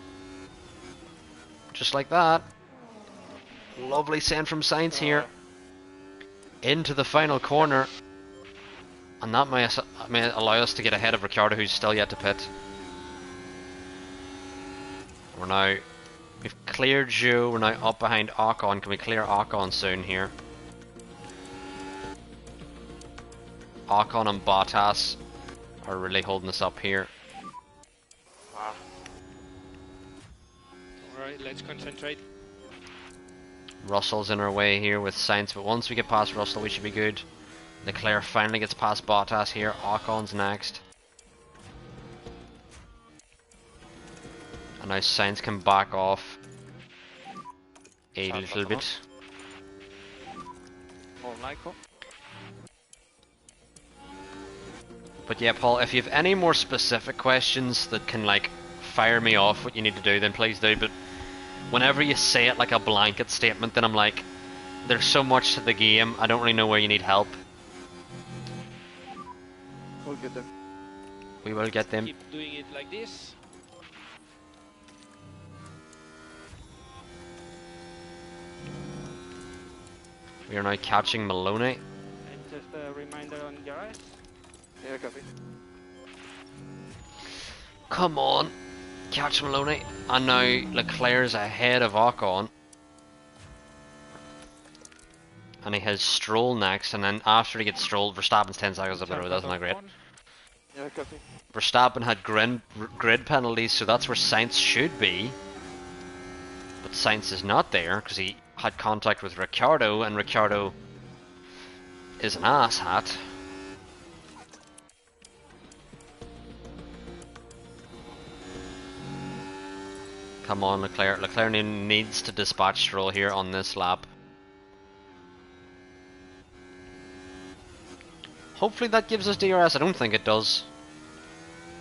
Just like that. Lovely send from Sainz here. Into the final corner. And that may allow us to get ahead of Ricciardo, who's still yet to pit. We've cleared Zhou, we're now up behind Ocon. Can we clear Ocon soon here? Ocon and Bottas are really holding us up here. Alright, let's concentrate. Russell's in our way here with Sainz, but once we get past Russell we should be good. Leclerc finally gets past Bottas here. Ocon's next. And now Sainz can back off a little bit. But yeah, Paul, if you have any more specific questions that can like fire me off what you need to do, then please do. But whenever you say it like a blanket statement, then I'm like, there's so much to the game, I don't really know where you need help. We'll get them. We will get them. Keep doing it like this. We are now catching Maloney. And just a reminder on your eyes. Yeah, copy. Come on, catch Maloney. And now Leclerc's ahead of Ocon. And he has Stroll next, and then after he gets Stroll, Verstappen's 10 seconds up the road. That's not great. Yeah, copy. Verstappen had grid penalties, so that's where Sainz should be. But Sainz is not there because he had contact with Ricciardo, and Ricciardo is an asshat. Come on, Leclerc. Leclerc needs to dispatch Stroll here on this lap. Hopefully that gives us DRS. I don't think it does.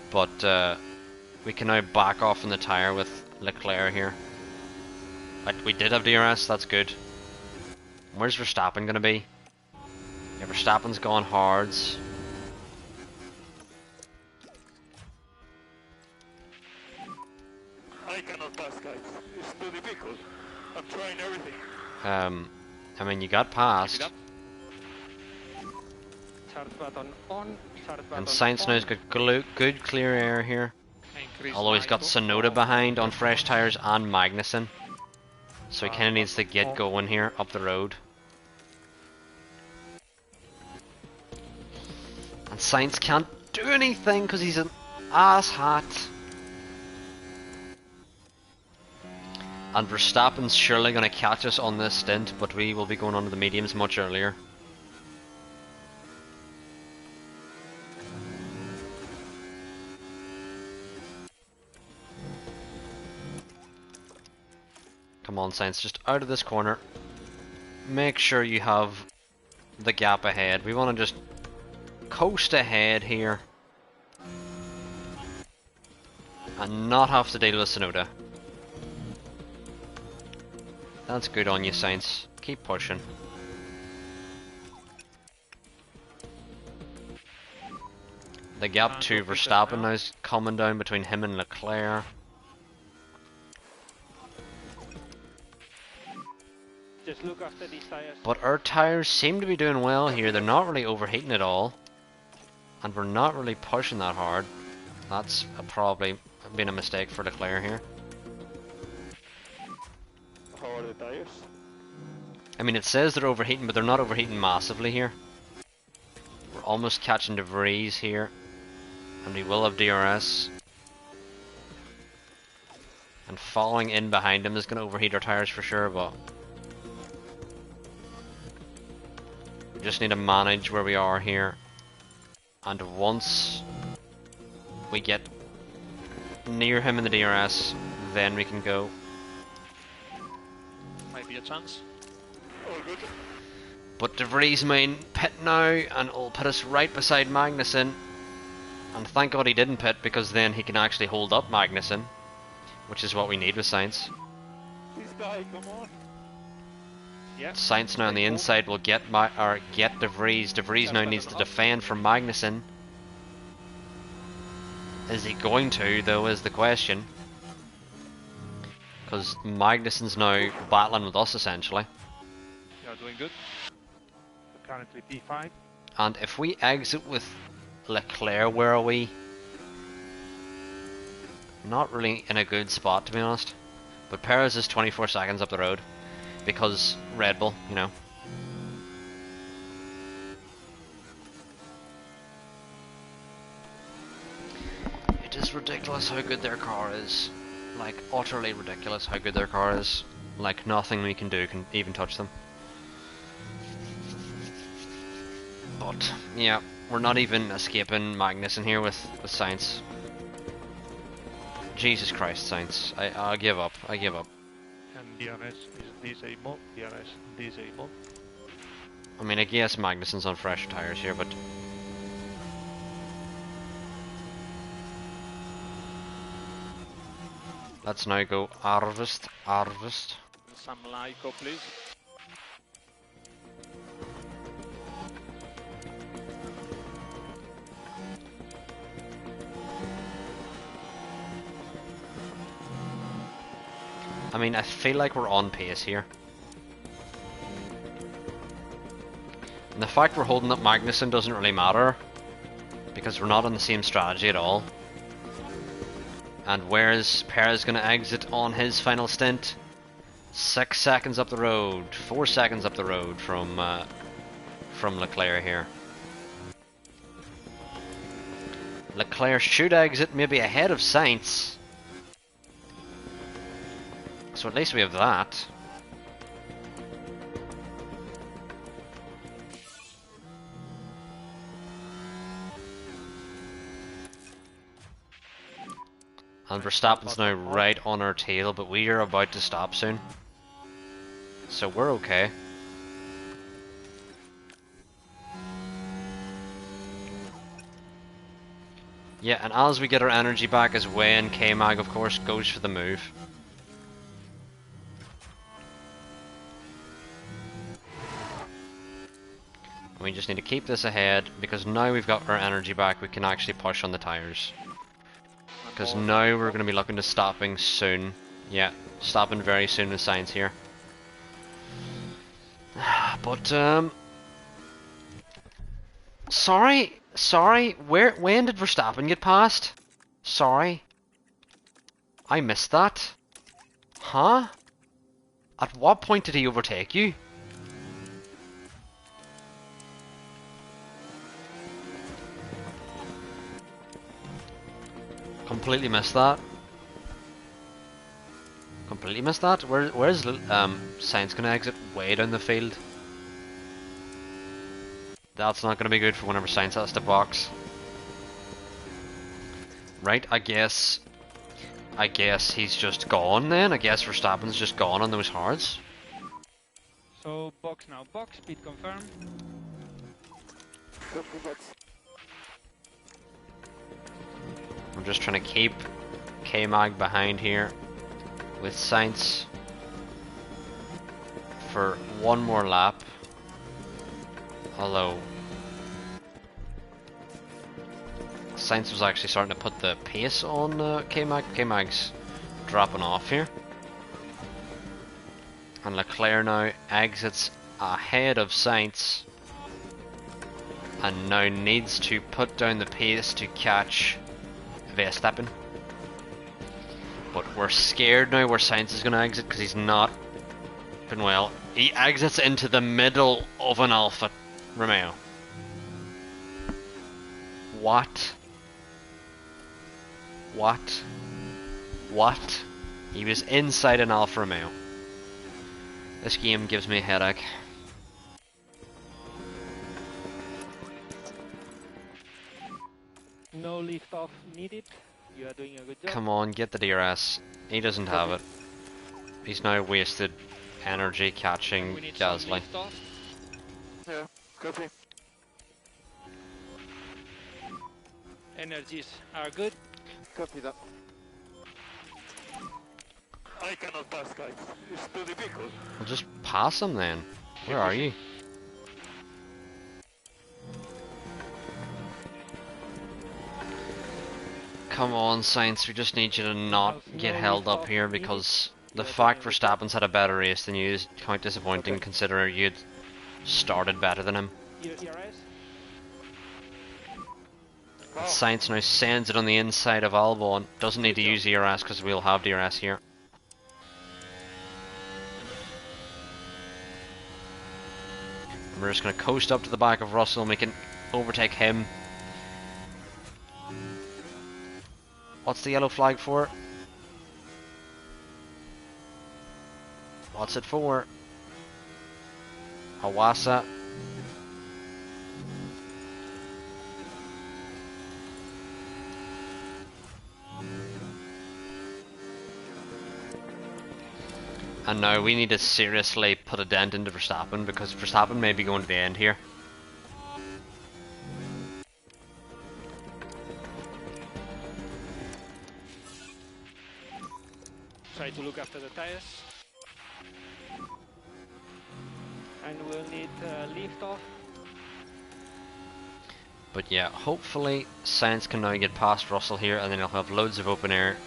But we can now back off in the tyre with Leclerc here. We did have DRS, that's good. Where's Verstappen gonna be? Yeah, Verstappen's gone hards. I cannot pass, guys. It's too difficult. I'm trying everything. I mean, you got past. Keep it up. Start button on. Start button And Sainz now's got good clear air here. Increase Although he's got Michael. Sonoda behind on fresh tyres and Magnussen. So he Start kind of needs to button get on. going here up the road. And Sainz can't do anything because he's an ass hat. And Verstappen's surely going to catch us on this stint, but we will be going on to the mediums much earlier. Come on, Sainz, just out of this corner. Make sure you have the gap ahead. We want to just coast ahead here. And not have to deal with Sonoda. That's good on you, Sainz. Keep pushing. The gap to Verstappen now is coming down between him and Leclerc. Just look after these tires. But our tyres seem to be doing well here. They're not really overheating at all. And we're not really pushing that hard. That's probably been a mistake for Leclerc here. How are the tires? I mean, it says they're overheating, but they're not overheating massively here. We're almost catching De Vries here. And we will have DRS. And following in behind him is going to overheat our tyres for sure, but we just need to manage where we are here. And once we get near him in the DRS, then we can go. Might be a chance. All good. But De Vries main pit now, and it'll put us right beside Magnussen. And thank God he didn't pit, because then he can actually hold up Magnussen, which is what we need with Sainz. This guy, come on. Yeah. Sainz now on the inside will get De Vries. De Vries now needs to defend from Magnussen. Is he going to, though, is the question. Because Magnussen's now battling with us, essentially. You are doing good. Currently P5. And if we exit with Leclerc, where are we? Not really in a good spot, to be honest. But Perez is 24 seconds up the road. Because Red Bull, you know. It is ridiculous how good their car is. Like, utterly ridiculous how good their car is. Like, nothing we can do can even touch them. But, yeah, we're not even escaping Magnussen here with Sainz. Jesus Christ, Sainz. I give up. I give up. And DRS is disabled. DRS disabled. I mean, I guess Magnussen's on fresher tires here, but let's now go harvest. Some Lyco, please. I mean, I feel like we're on pace here. And the fact we're holding up Magnussen doesn't really matter, because we're not on the same strategy at all. And where is Perez going to exit on his final stint? 6 seconds up the road, 4 seconds up the road from Leclerc here. Leclerc should exit maybe ahead of Sainz. So at least we have that. And Verstappen's now right on our tail, but we are about to stop soon. So we're okay. Yeah, and as we get our energy back is when K-Mag, of course, goes for the move. We just need to keep this ahead, because now we've got our energy back, we can actually push on the tyres. Because now we're going to be looking to stopping soon. Yeah, stopping very soon with Sainz here. But, sorry, when did Verstappen get past? Sorry. I missed that. Huh? At what point did he overtake you? Completely missed that. Completely missed that. Where's Sainz gonna exit? Way down the field. That's not gonna be good for whenever Sainz has to box. Right, I guess he's just gone then. I guess Verstappen's just gone on those hards. So box now, box, speed confirmed. I'm just trying to keep K-Mag behind here with Sainz for one more lap. Although Sainz was actually starting to put the pace on K-Mag. K-Mag's dropping off here. And Leclerc now exits ahead of Sainz and now needs to put down the pace to catch Verstappen. But we're scared now where Sainz is going to exit because he's not been well. He exits into the middle of an Alfa Romeo. What? What? What? He was inside an Alfa Romeo. This game gives me a headache. No lift off needed. You are doing a good job. Come on, get the DRS. He doesn't have it. He's now wasted energy catching We need some Gasly. lift off. Yeah, copy. Energies are good. Copy that. I cannot pass, guys. It's too difficult. Well, just pass him then. Where are you? Come on, Sainz, we just need you to not get held up here because the fact Verstappen's had a better race than you is quite disappointing considering you'd started better than him. ERS. Sainz now sends it on the inside of Albon. Doesn't need to use DRS because we'll have DRS here. We're just going to coast up to the back of Russell and we can overtake him. What's the yellow flag for? What's it for? Hawassa. And now we need to seriously put a dent into Verstappen because Verstappen may be going to the end here. Try to look after the tires. And we'll need lift off. But yeah, hopefully Sainz can now get past Russell here and then he'll have loads of open air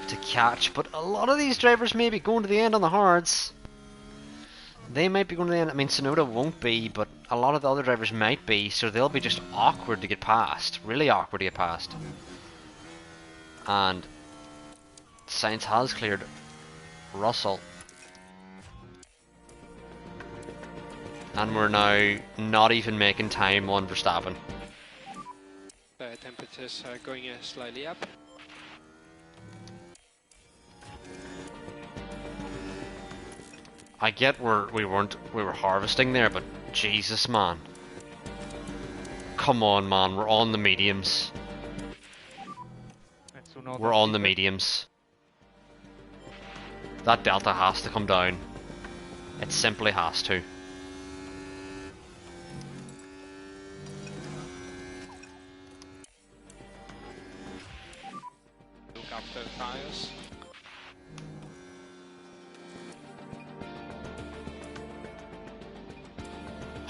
to catch. But a lot of these drivers may be going to the end on the hards. They might be going to the end. I mean, Tsunoda won't be, but a lot of the other drivers might be, so they'll be just awkward to get past. Really awkward to get past. And Sainz has cleared Russell. And we're now not even making time on Verstappen. The temperatures are going slightly up. I get we were harvesting there, but Jesus, man. Come on, man, we're on the mediums. We're on the mediums. That delta has to come down. It simply has to. Look after the tires.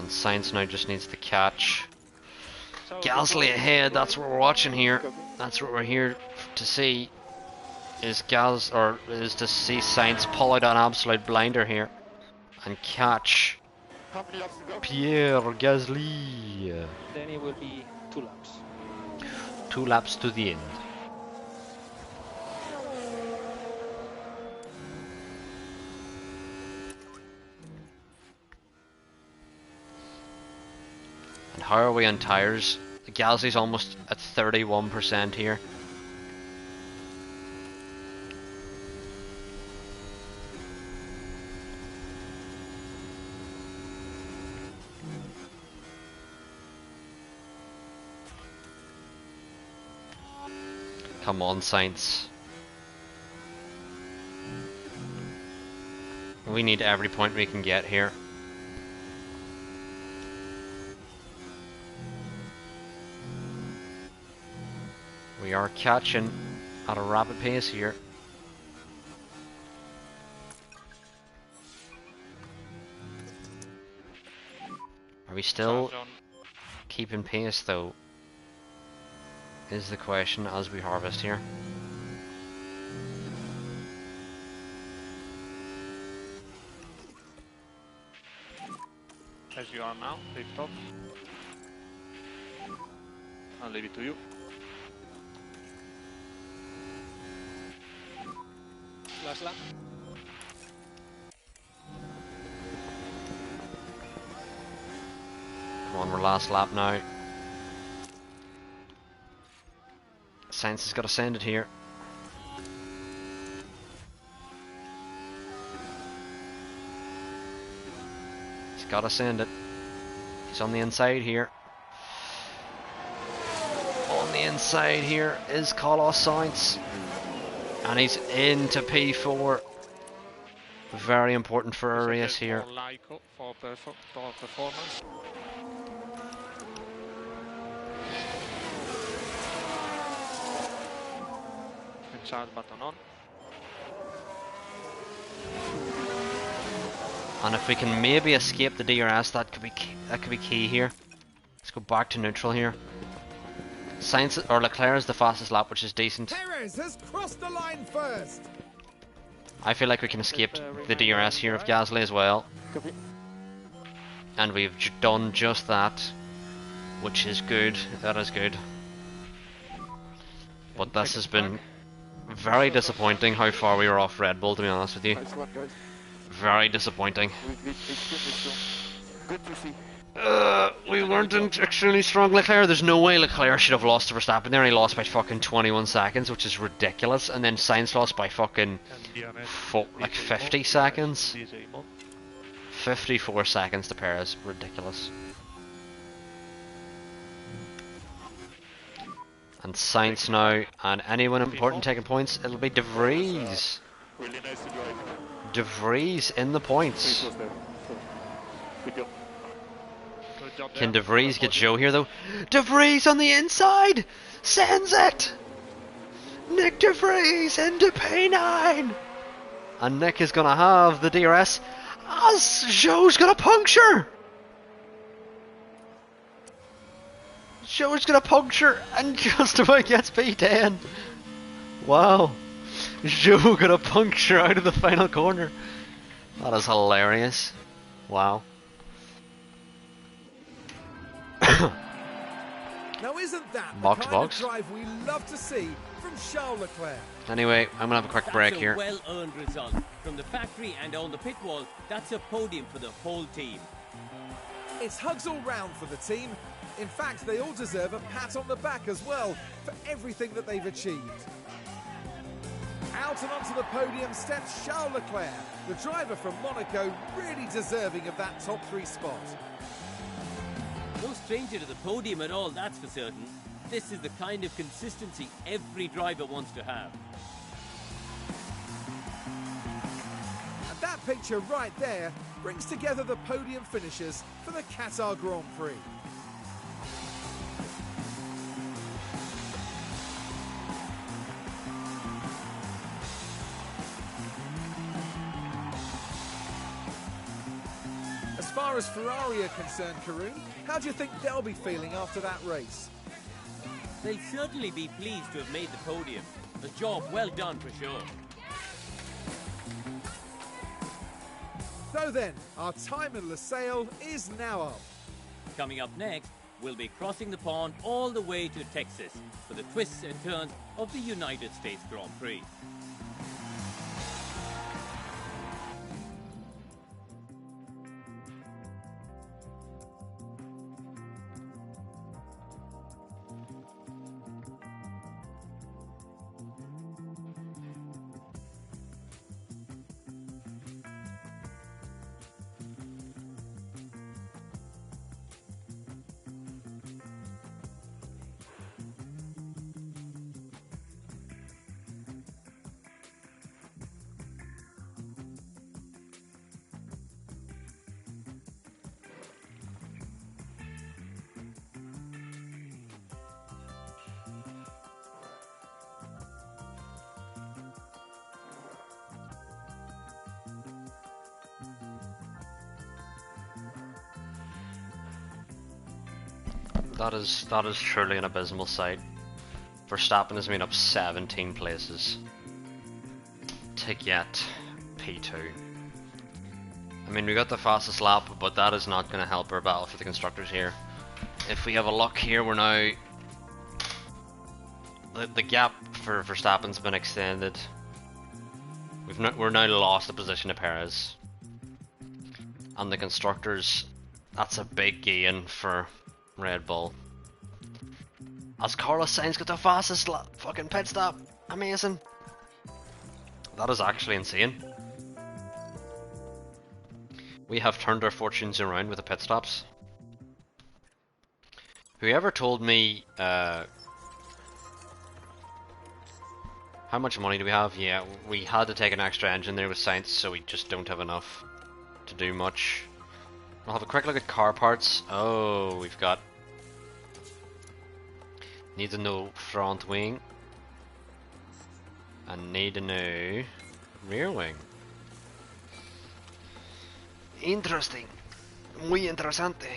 And Sainz now just needs to catch. So Gasly ahead, that's what we're watching here. That's what we're here to see. Is to see Sainz pull out an absolute blinder here and catch How many laps to go? Pierre Gasly. then it will be 2 laps. 2 laps to the end. And how are we on tyres? The Gasly's almost at 31% here. Come on, Sainz. We need every point we can get here. We are catching at a rapid pace here. Are we still keeping pace though? Is the question as we harvest here. As you are now, lift off. I'll leave it to you. Last lap. Come on, we're last lap now. Sainz has got to send it here. He's got to send it. He's on the inside here. On the inside here is Carlos Sainz. And he's into P4. Very important for a race here. For performance. And charge button on. And if we can maybe escape the DRS, that could be key here. Let's go back to neutral here. Sainz or Leclerc is the fastest lap, which is decent. Perez has crossed the line first. I feel like we can escape the DRS here of Gasly as well. Copy. And we've done just that, which is good. That is good. But this has been very disappointing how far we were off Red Bull, to be honest with you. Nice one, guys. Very disappointing. Extremely strong. Good to see. We weren't extremely strong. Leclerc, there's no way Leclerc should have lost to Verstappen there. He lost by fucking 21 seconds, which is ridiculous. And then Sainz lost by fucking like 50 seconds. 54 seconds to Perez. Ridiculous. And Sainz now, and anyone important taking points, it'll be De Vries. Really nice to drive. De Vries in the points. Good job. Good job Can there. De Vries get Joe here though? De Vries on the inside! Sends it! Nick De Vries into P9! And Nick is gonna have the DRS as Joe's gonna puncture! Joe's gonna puncture and just about gets P10. Wow. Joe gonna puncture out of the final corner. That is hilarious. Wow. Now isn't that Box, the kind box. of drive we love to see from Charles Leclerc? Anyway, I'm gonna have a quick break here. That's a well-earned result. From the factory and on the pit wall, that's a podium for the whole team. It's hugs all round for the team. In fact, they all deserve a pat on the back as well for everything that they've achieved. Out and onto the podium steps Charles Leclerc, the driver from Monaco, really deserving of that top 3 spot. No stranger to the podium at all, that's for certain. This is the kind of consistency every driver wants to have. And that picture right there brings together the podium finishers for the Qatar Grand Prix. As far far as Ferrari are concerned, Karun, how do you think they'll be feeling after that race? They'll certainly be pleased to have made the podium. A job well done for sure. So then, our time in Losail is now up. Coming up next, we'll be crossing the pond all the way to Texas for the twists and turns of the United States Grand Prix. That is truly an abysmal sight. Verstappen has been up 17 places to get P2. I mean, we got the fastest lap, but that is not going to help our battle for the constructors here. If we have a luck here, we're now... The gap for Verstappen's been extended. We're now lost a position to Perez. And the constructors, that's a big gain for Red Bull. As Carlos Sainz got the fastest fucking pit stop. Amazing. That is actually insane. We have turned our fortunes around with the pit stops. Whoever told me how much money do we have? Yeah, we had to take an extra engine there with Sainz, so we just don't have enough to do much. We'll have a quick look at car parts. Oh, we've got... Need a new front wing. And need a new rear wing. Interesting. Muy interesante.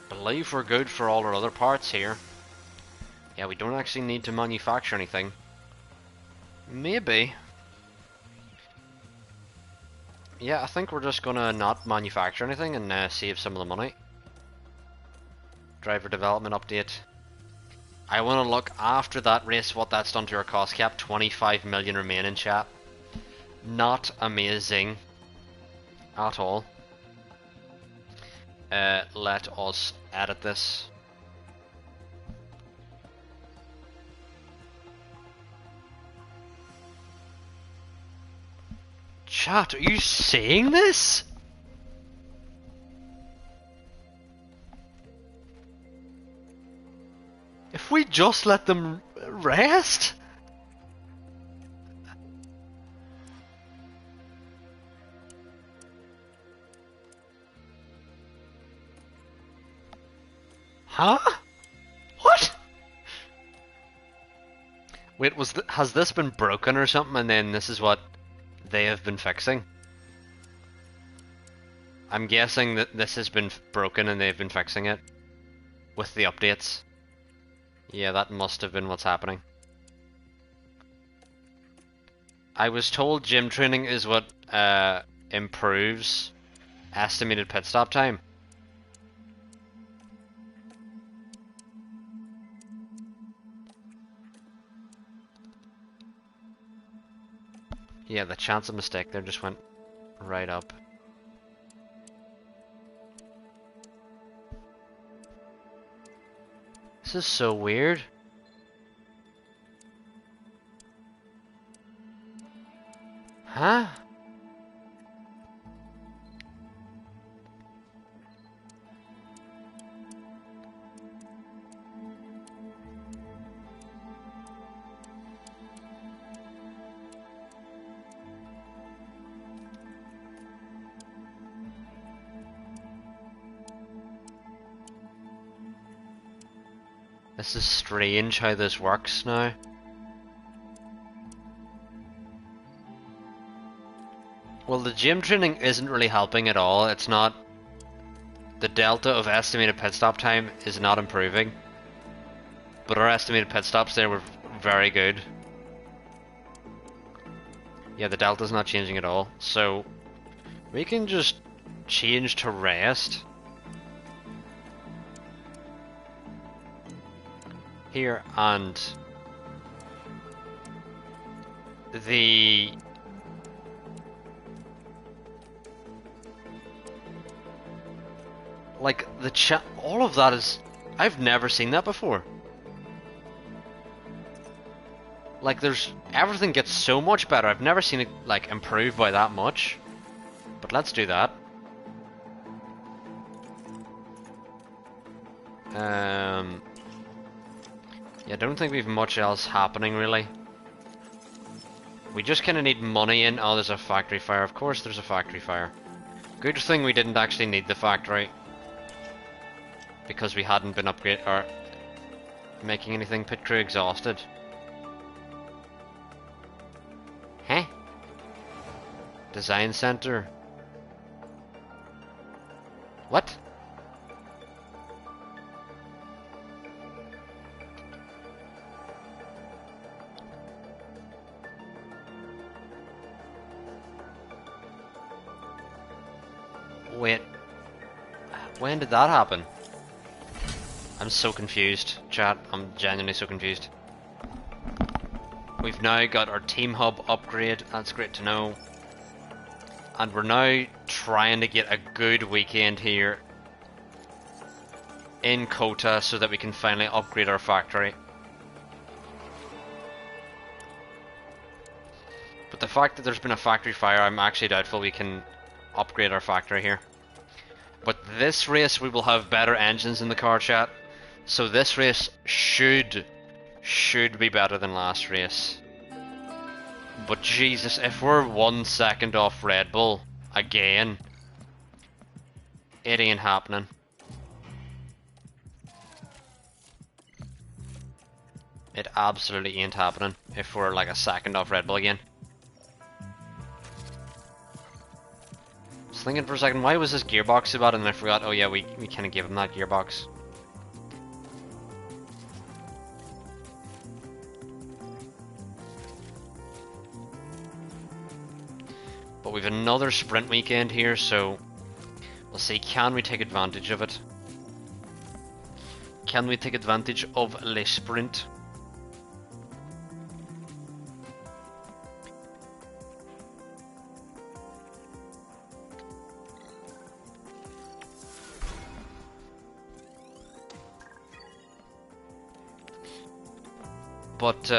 Believe we're good for all our other parts here. Yeah, we don't actually need to manufacture anything. Maybe. Yeah, I think we're just gonna not manufacture anything and save some of the money. Driver development update. I want to look after that race what that's done to our cost cap. 25 million remaining, chat. Not amazing at all. Let us edit this. Chat, are you seeing this? If we just let them rest? Huh? What? Wait, has this been broken or something, and then this is what they have been fixing? I'm guessing that this has been broken and they've been fixing it with the updates. Yeah, that must have been what's happening. I was told gym training is what improves estimated pit stop time. Yeah, the chance of mistake there just went right up. This is so weird. Huh? This is strange how this works now. Well, the gym training isn't really helping at all. It's not... The delta of estimated pit stop time is not improving. But our estimated pit stops there were very good. Yeah, the delta's not changing at all. So, we can just change to rest. Here, and the like the all of that is, I've never seen that before. Like there's everything gets so much better. I've never seen it like improve by that much. But let's do that. Yeah, I don't think we've much else happening really. We just kind of need money in. Oh, there's a factory fire. Of course there's a factory fire. Good thing we didn't actually need the factory. Because we hadn't been or making anything. Pit crew exhausted. Huh? Design center. What? Wait, when did that happen? I'm so confused, chat. I'm genuinely so confused. We've now got our team hub upgrade. That's great to know. And we're now trying to get a good weekend here in Kota so that we can finally upgrade our factory. But the fact that there's been a factory fire, I'm actually doubtful we can upgrade our factory here. But this race we will have better engines in the car, chat. So this race should be better than last race. But Jesus, if we're 1 second off Red Bull again, it ain't happening. It absolutely ain't happening if we're like a second off Red Bull again. I was thinking for a second, why was this gearbox so bad? And then I forgot, oh yeah, we kind of gave him that gearbox. But we've another sprint weekend here, so we'll see, can we take advantage of it? Can we take advantage of Le Sprint? But,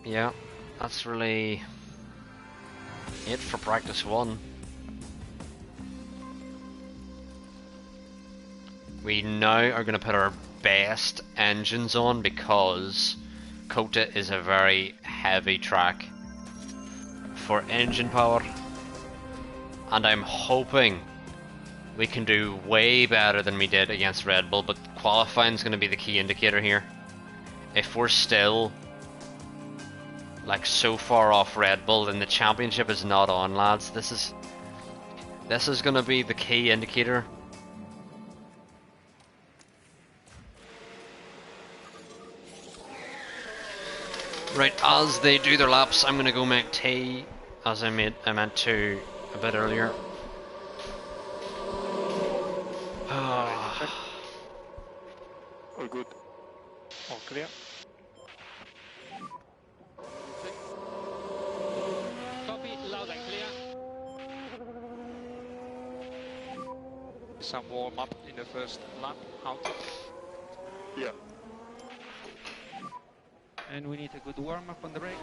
yeah, that's really it for practice 1. We now are going to put our best engines on because Kota is a very heavy track for engine power. And I'm hoping we can do way better than we did against Red Bull, but qualifying is going to be the key indicator here. If we're still like so far off Red Bull, then the championship is not on, lads. This is going to be the key indicator. Right, as they do their laps, I'm going to go make tea, as I meant to a bit earlier. All good. All clear. Copy, loud and clear. Some warm up in the first lap. Out. Yeah. And we need a good warm up on the brakes.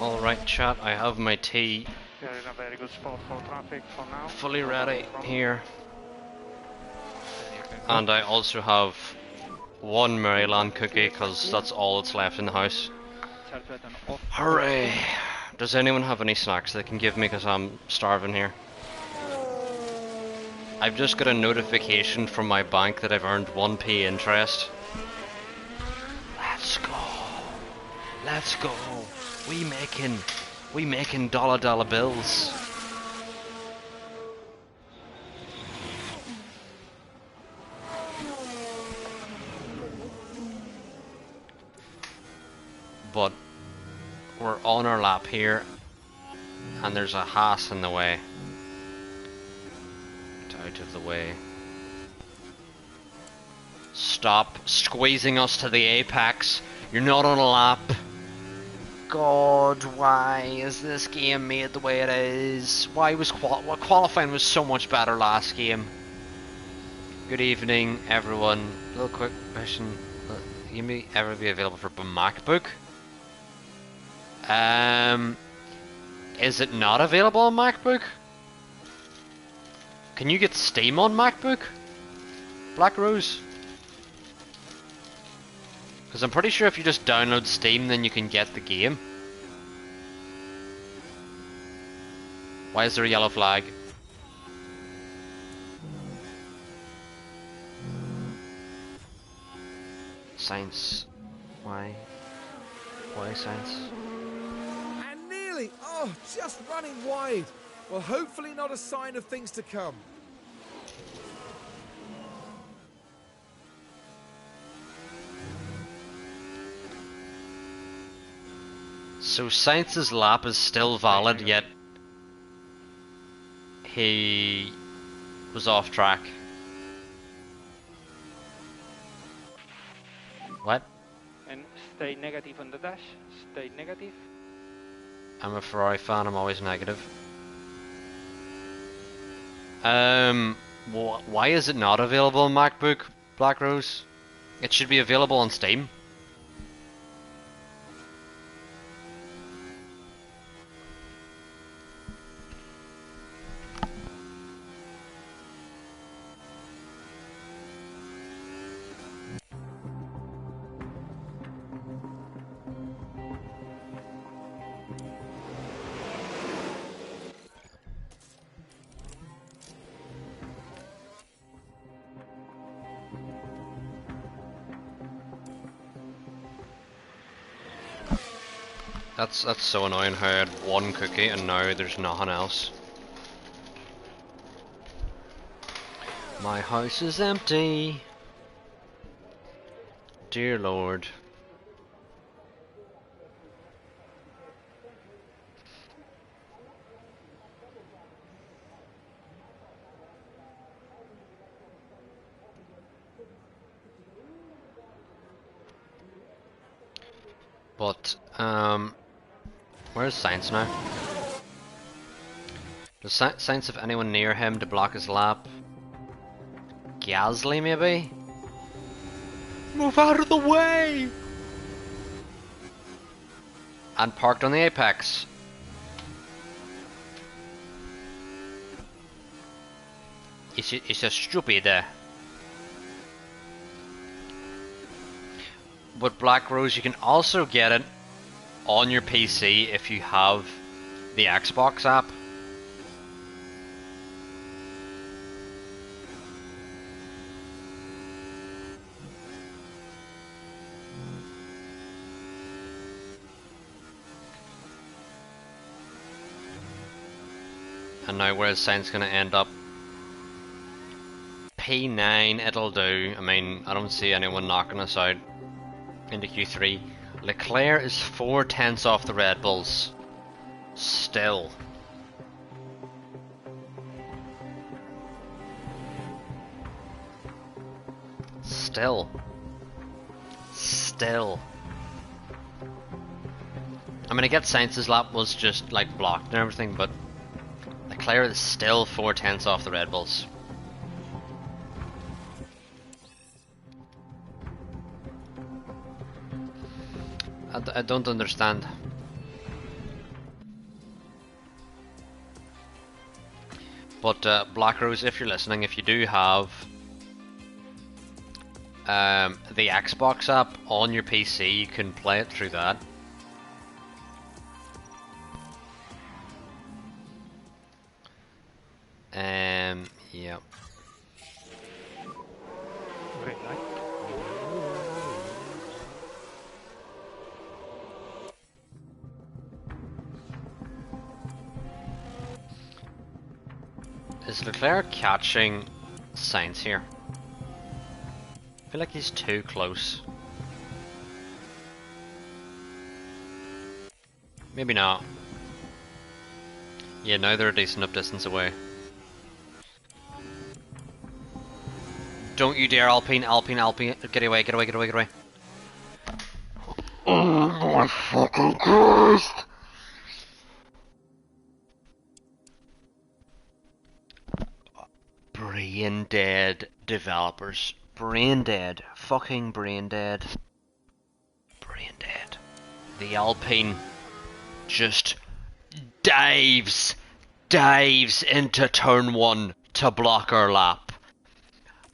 Alright chat, I have my tea We are in a very good spot for traffic for now. fully No ready problem. here. Then you can go. And I also have one Maryland cookie because that's all that's left in the house. Start button off. Hooray! Does anyone have any snacks they can give me because I'm starving here? I've just got a notification from my bank that I've earned 1p interest. Let's go! Let's go! We making dollar bills. But we're on our lap here, and there's a Haas in the way. Get out of the way. Stop squeezing us to the apex. You're not on a lap. God, why is this game made the way it is? Why was qualifying was so much better last game? Good evening, everyone. Little quick question: you may ever be available for MacBook? Is it not available on MacBook? Can you get Steam on MacBook? Black Rose? Because I'm pretty sure if you just download Steam, then you can get the game. Why is there a yellow flag? Science. Why? Why science? And nearly, oh, just running wide. Well, hopefully not a sign of things to come. So Science's lap is still valid, yet he was off track. What? And stay negative on the dash. Stay negative. I'm a Ferrari fan, I'm always negative. Why is it not available on MacBook, Black Rose? It should be available on Steam. That's so annoying how I had one cookie and now there's nothing else. My house is empty. Dear Lord. But, where's Science now? Does Science have anyone near him to block his lap? Gasly, maybe? Move out of the way! And parked on the apex. It's a stupid. But Black Rose, you can also get it on your PC if you have the Xbox app. And now where's Science gonna end up? P9, it'll do. I mean, I don't see anyone knocking us out into Q3. Leclerc is 4/10 off the Red Bulls. Still. I mean, I get Sainz's lap was just like blocked and everything, but Leclerc is still 4/10 off the Red Bulls. I don't understand. But Black Rose, if you're listening, if you do have the Xbox app on your PC, you can play it through that. Yeah. Green light. Is Leclerc catching Sainz here? I feel like he's too close. Maybe not. Yeah, now they're a decent enough distance away. Don't you dare, Alpine, Alpine, Alpine. Get away, get away, get away, get away. Oh my fucking Christ! Brain dead developers. Brain dead. Fucking brain dead. Brain dead. The Alpine just dives into turn 1 to block our lap.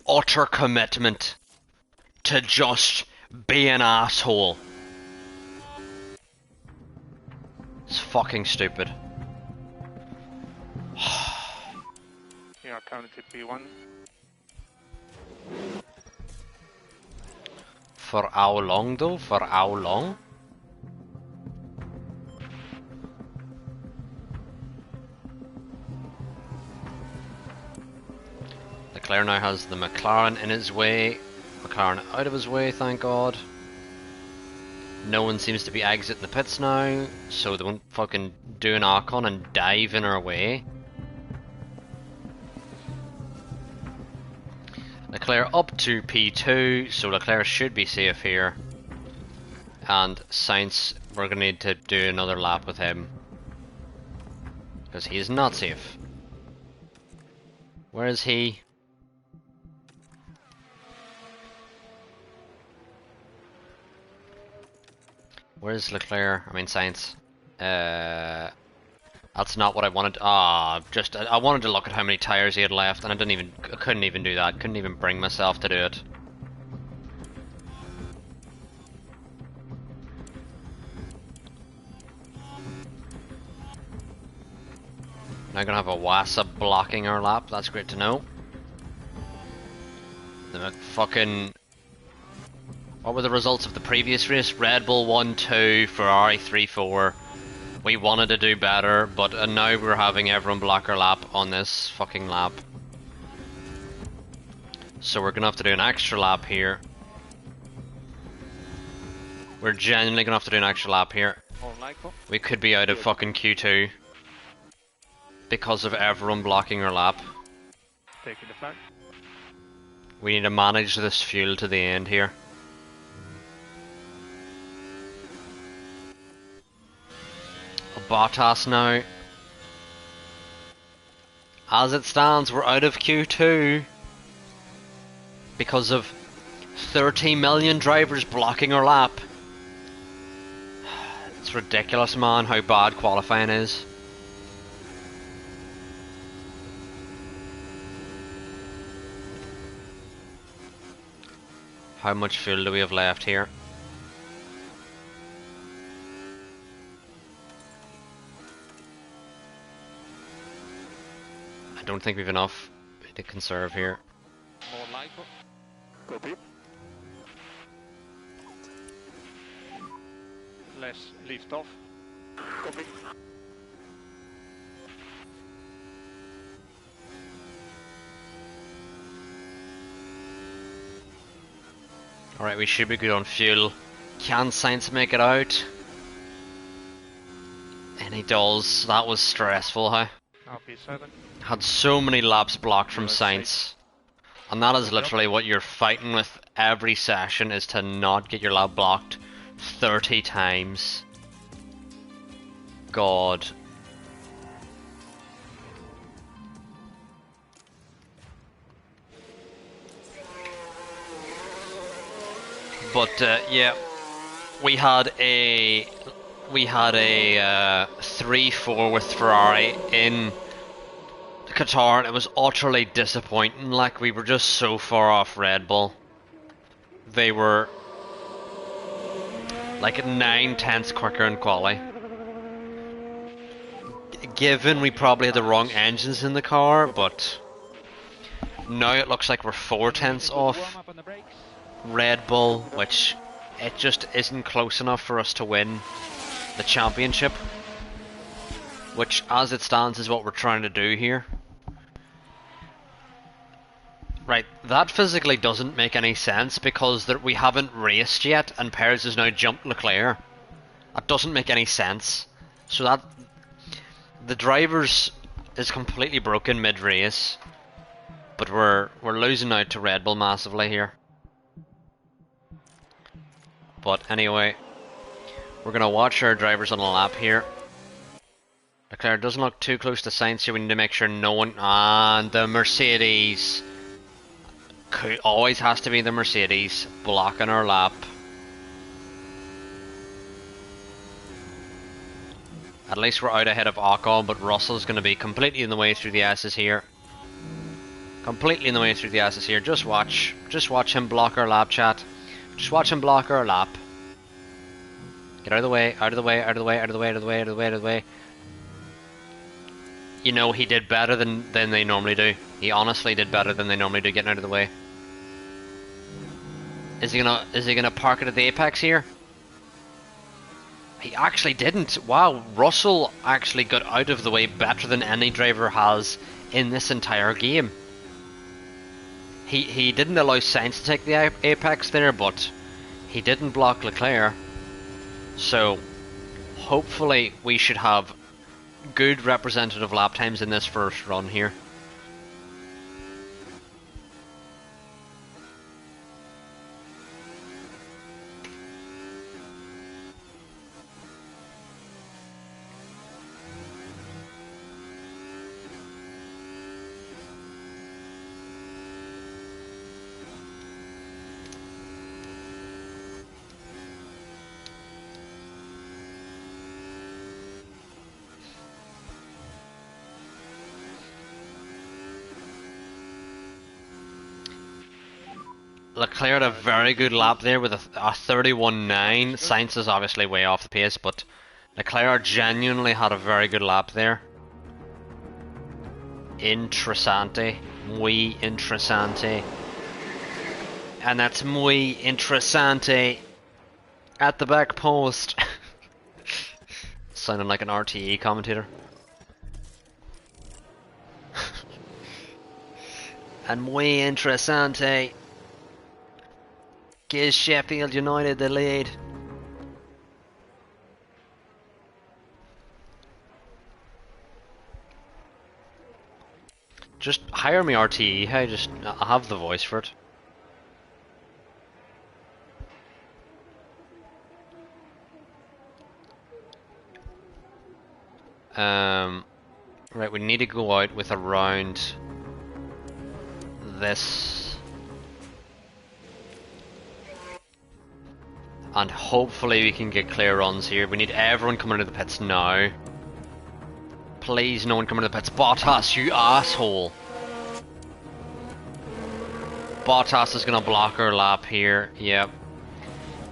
Utter commitment to just be an asshole. It's fucking stupid. Yeah, counted P1. For how long though? For how long? Leclerc now has the McLaren in his way. McLaren out of his way, thank God. No one seems to be exiting the pits now, so they won't fucking do an Ocon and dive in our way. Leclerc up to P2, so Leclerc should be safe here. And Sainz, we're going to need to do another lap with him. Because he is not safe. Where is he? Where's Leclerc? I mean Sainz. That's not what I wanted. I wanted to look at how many tires he had left, and I couldn't even do that. Couldn't even bring myself to do it. Now gonna have a Wassa blocking our lap. That's great to know. The fucking. What were the results of the previous race? Red Bull 1-2, Ferrari 3-4. We wanted to do better, but now we're having everyone block our lap on this fucking lap. So we're gonna have to do an extra lap here. We're genuinely gonna have to do an extra lap here. We could be out of fucking Q2 because of everyone blocking our lap. Taking the flag. We need to manage this fuel to the end here. Bottas now. As it stands, we're out of Q2 because of 30 million drivers blocking our lap. It's ridiculous, man, how bad qualifying is. How much fuel do we have left here? I don't think we've enough to conserve here. More lipo. Copy. Less lift off. Copy. Alright, we should be good on fuel. Can Sainz make it out? And he does. That was stressful, huh? Now P7. Had so many laps blocked from Sainz. And that is literally what you're fighting with every session, is to not get your lap blocked 30 times. God. But yeah, we had a 3-4 with Ferrari in Qatar, and it was utterly disappointing. Like, we were just so far off Red Bull. They were like 9/10 quicker in quali. Given we probably had the wrong engines in the car, but now it looks like we're 4/10 off Red Bull, which it just isn't close enough for us to win the championship, which as it stands is what we're trying to do here. Right, that physically doesn't make any sense because we haven't raced yet and Perez has now jumped Leclerc. That doesn't make any sense. So that the drivers is completely broken mid-race, but we're losing out to Red Bull massively here. But anyway, we're gonna watch our drivers on a lap here. Leclerc doesn't look too close to Sainz here. We need to make sure no one, and the Mercedes always has to be the Mercedes blocking our lap. At least we're out ahead of Ocon, but Russell's going to be completely in the way through the S's here. Completely in the way through the S's here. Just watch him block our lap, chat. Just watch him block our lap. Get out of the way, out of the way, out of the way, out of the way, out of the way, out of the way, out of the way. You know, he did better than they normally do. He honestly did better than they normally do, getting out of the way. Is he gonna park it at the apex here? He actually didn't. Wow, Russell actually got out of the way better than any driver has in this entire game. He didn't allow Sainz to take the apex there, but he didn't block Leclerc. So hopefully we should have good representative lap times in this first run here. Leclerc had a very good lap there with a 31.9. Sainz is obviously way off the pace, but Leclerc genuinely had a very good lap there. Interessante. Muy interessante. And that's muy interessante at the back post. Sounding like an RTE commentator. And muy interessante. Gives Sheffield United the lead. Just hire me RTE. I have the voice for it. Right, we need to go out with around this. And hopefully we can get clear runs here. We need everyone coming into the pits now. Please, no one coming into the pits. Bottas, you asshole. Bottas is going to block our lap here. Yep.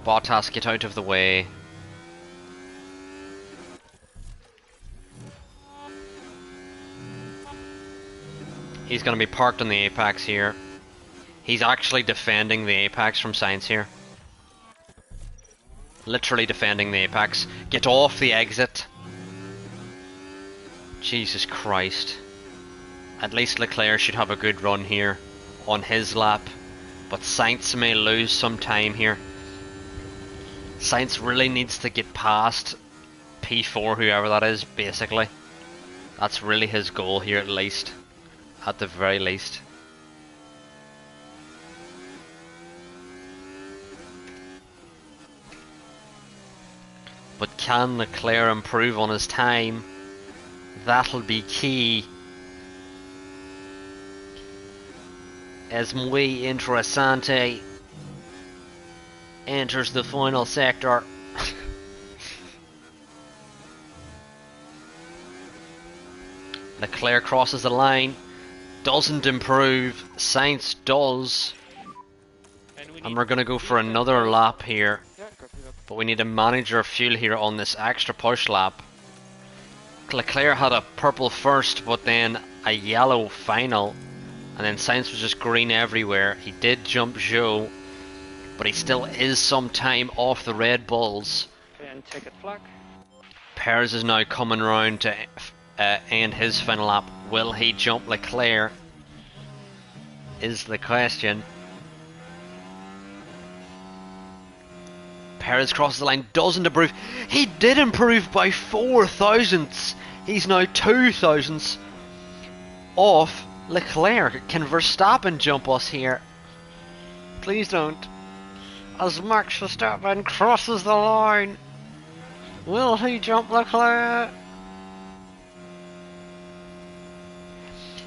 Bottas, get out of the way. He's going to be parked on the apex here. He's actually defending the apex from Sainz here. Literally defending the apex. Get off the exit. Jesus Christ. At least Leclerc should have a good run here on his lap. But Sainz may lose some time here. Sainz really needs to get past P4, whoever that is, basically. That's really his goal here at least. At the very least. But can Leclerc improve on his time? That'll be key. As muy interessante enters the final sector. Leclerc crosses the line, doesn't improve. Sainz does. And we're going to go for another lap here. But we need to manage our fuel here on this extra push lap. Leclerc had a purple first, but then a yellow final. And then Sainz was just green everywhere. He did jump Zhou, but he still is some time off the Red Bulls. And checkered flag. Perez is now coming round to end his final lap. Will he jump Leclerc? Is the question. Perez crosses the line, doesn't improve. He did improve by 4 thousandths. He's now 2 thousandths off Leclerc. Can Verstappen jump us here? Please don't. As Max Verstappen crosses the line, will he jump Leclerc?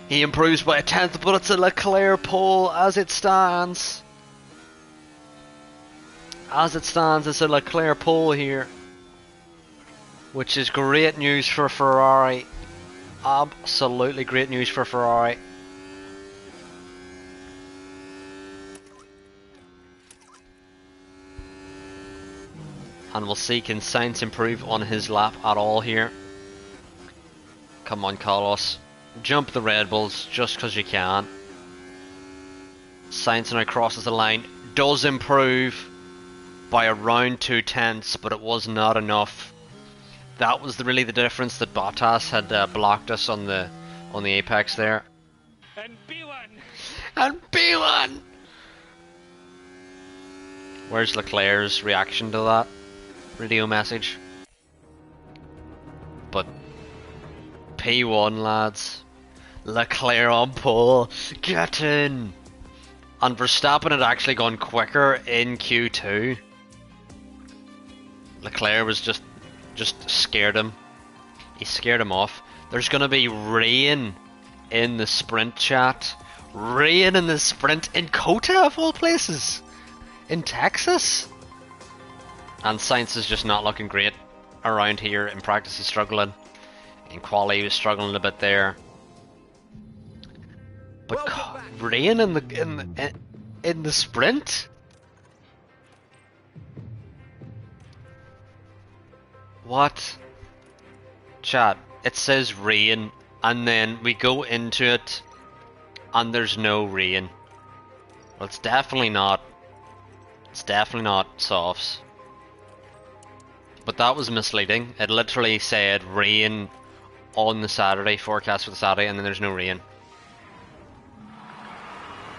He improves by a tenth, but it's a Leclerc pole as it stands. As it stands, it's a Leclerc pole here, which is great news for Ferrari. Absolutely great news for Ferrari. And we'll see, can Sainz improve on his lap at all here? Come on, Carlos. Jump the Red Bulls just because you can. Sainz now crosses the line. Does improve by around 2 tenths, but it was not enough. That was really the difference, that Bottas had blocked us on the apex there. And P1! And P1! Where's Leclerc's reaction to that radio message? But P1, lads. Leclerc on pole. Get in! And Verstappen had actually gone quicker in Q2. Leclerc was just scared him. He scared him off. There's gonna be rain in the sprint, chat. Rain in the sprint in Kota of all places. In Texas. And Sainz is just not looking great around here. In practice he's struggling. In quali he was struggling a bit there. But rain in the sprint? What? Chat, it says rain, and then we go into it, and there's no rain. Well, it's definitely not. It's definitely not softs. But that was misleading. It literally said rain on the Saturday, forecast for the Saturday, and then there's no rain.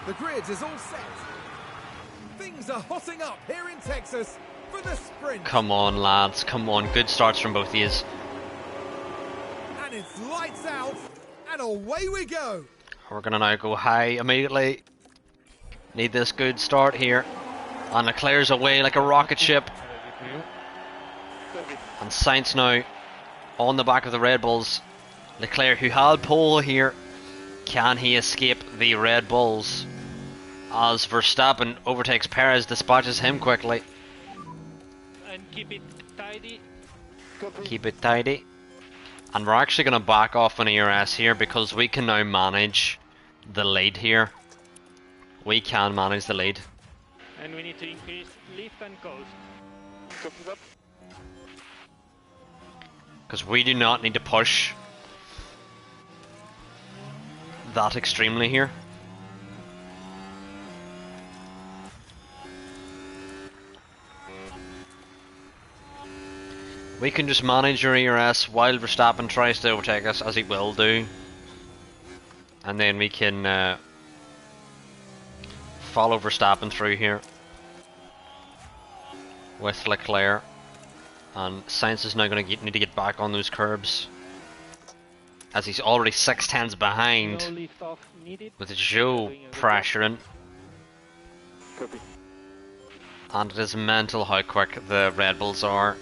The grid is all set. Things are hotting up here in Texas for the sprint. Come on, lads. Come on. Good starts from both of yous. And it's lights out, and away we go. We're going to now go high immediately. Need this good start here. And Leclerc's away like a rocket ship. And Sainz now on the back of the Red Bulls. Leclerc, who had pole here, can he escape the Red Bulls? As Verstappen overtakes Perez, dispatches him quickly. And keep it tidy. Keep it tidy. And we're actually going to back off an ERS here because we can now manage the lead here. We can manage the lead. And we need to increase lift and coast. Because we do not need to push that extremely here. We can just manage our ERS while Verstappen tries to overtake us, as he will do. And then we can follow Verstappen through here with Leclerc. And Sainz is now going to need to get back on those curbs, as he's already 6 tenths behind, No lift off needed. with Zhou pressuring. And it is mental how quick the Red Bulls are,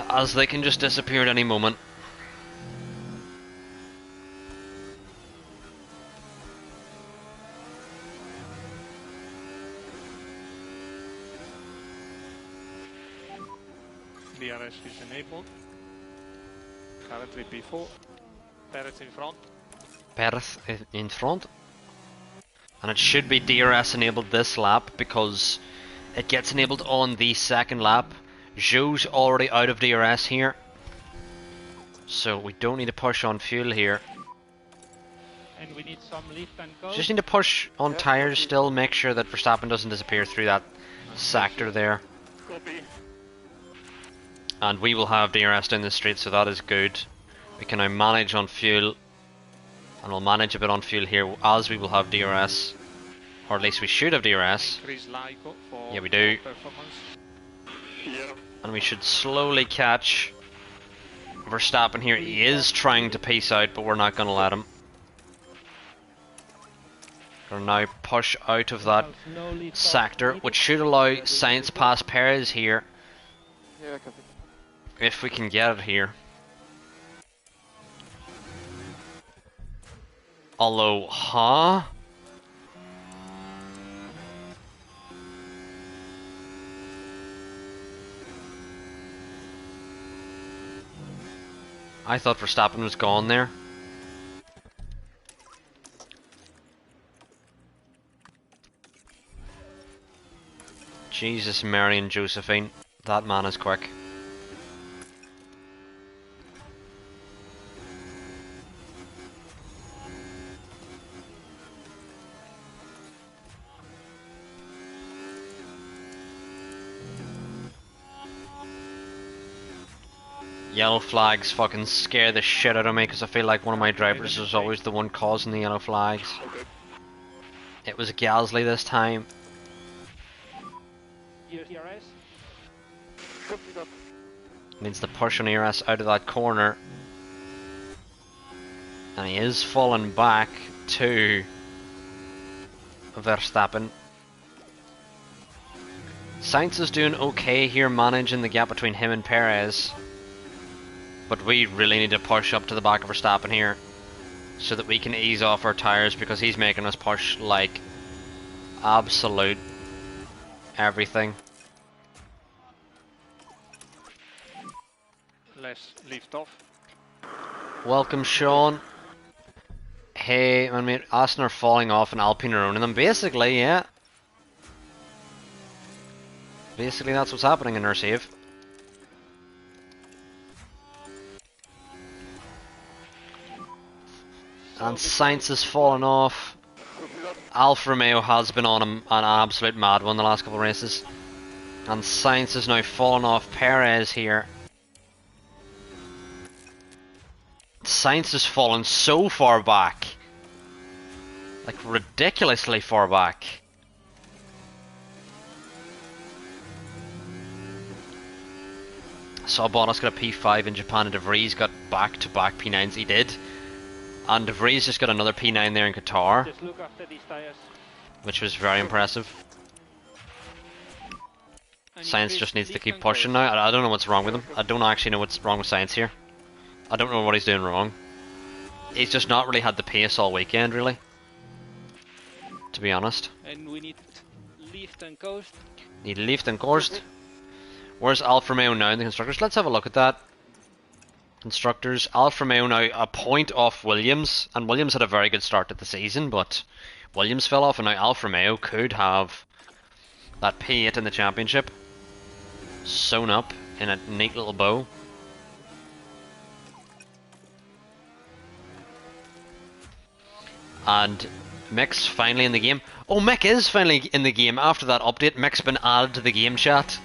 as they can just disappear at any moment. DRS is enabled. Currently P4. Perez in front. Perez in front. And it should be DRS enabled this lap because it gets enabled on the second lap. Zhou's already out of DRS here. So we don't need to push on fuel here. And we need some lift and coast. Just need to push on tyres still, make sure that Verstappen doesn't disappear through that sector there. Copy. And we will have DRS down the straight, so that is good. We can now manage on fuel. And we'll manage a bit on fuel here as we will have DRS. Or at least we should have DRS. Yeah, we do. Yeah. And we should slowly catch Verstappen here. He is trying to peace out, but we're not going to let him. We'll now push out of that sector, which should allow Sainz past Perez here. Yeah, copy. If we can get it here. Although, huh? I thought Verstappen was gone there. Jesus, Mary and Josephine. That man is quick. Yellow flags fucking scare the shit out of me because I feel like one of my drivers is always the one causing the yellow flags. It was Gasly this time. DRS. Needs to push on ERS out of that corner. And he is falling back to Verstappen. Sainz is doing okay here, managing the gap between him and Perez. But we really need to push up to the back of Verstappen here so that we can ease off our tyres because he's making us push like absolute everything. Let's lift off. Welcome, Sean. Hey, I mean, Aston are falling off and Alpine are owning them. Basically, yeah. Basically, that's what's happening in our save. And Sainz has fallen off. Alfa Romeo has been on an absolute mad one the last couple of races. And Sainz has now fallen off Perez here. Sainz has fallen so far back. Like ridiculously far back. Saw Bottas got a P5 in Japan and De Vries got back-to-back P9s. He did. And De Vries just got another P9 there in Qatar. Just look after these tires. Which was very impressive. Sainz just needs to keep pushing now. I don't know what's wrong with him. I don't actually know what's wrong with Sainz here. I don't know what he's doing wrong. He's just not really had the pace all weekend, really. To be honest. And we need lift and coast. Need lift and coast. Where's Alfa Romeo now in the constructors? Let's have a look at that. Constructors. Alfa Romeo now a point off Williams. And Williams had a very good start to the season, but Williams fell off and now Alfa Romeo could have that P8 in the championship sewn up in a neat little bow. And Mick's finally in the game. Oh, Mick is finally in the game after that update. Mick's been added to the game chat.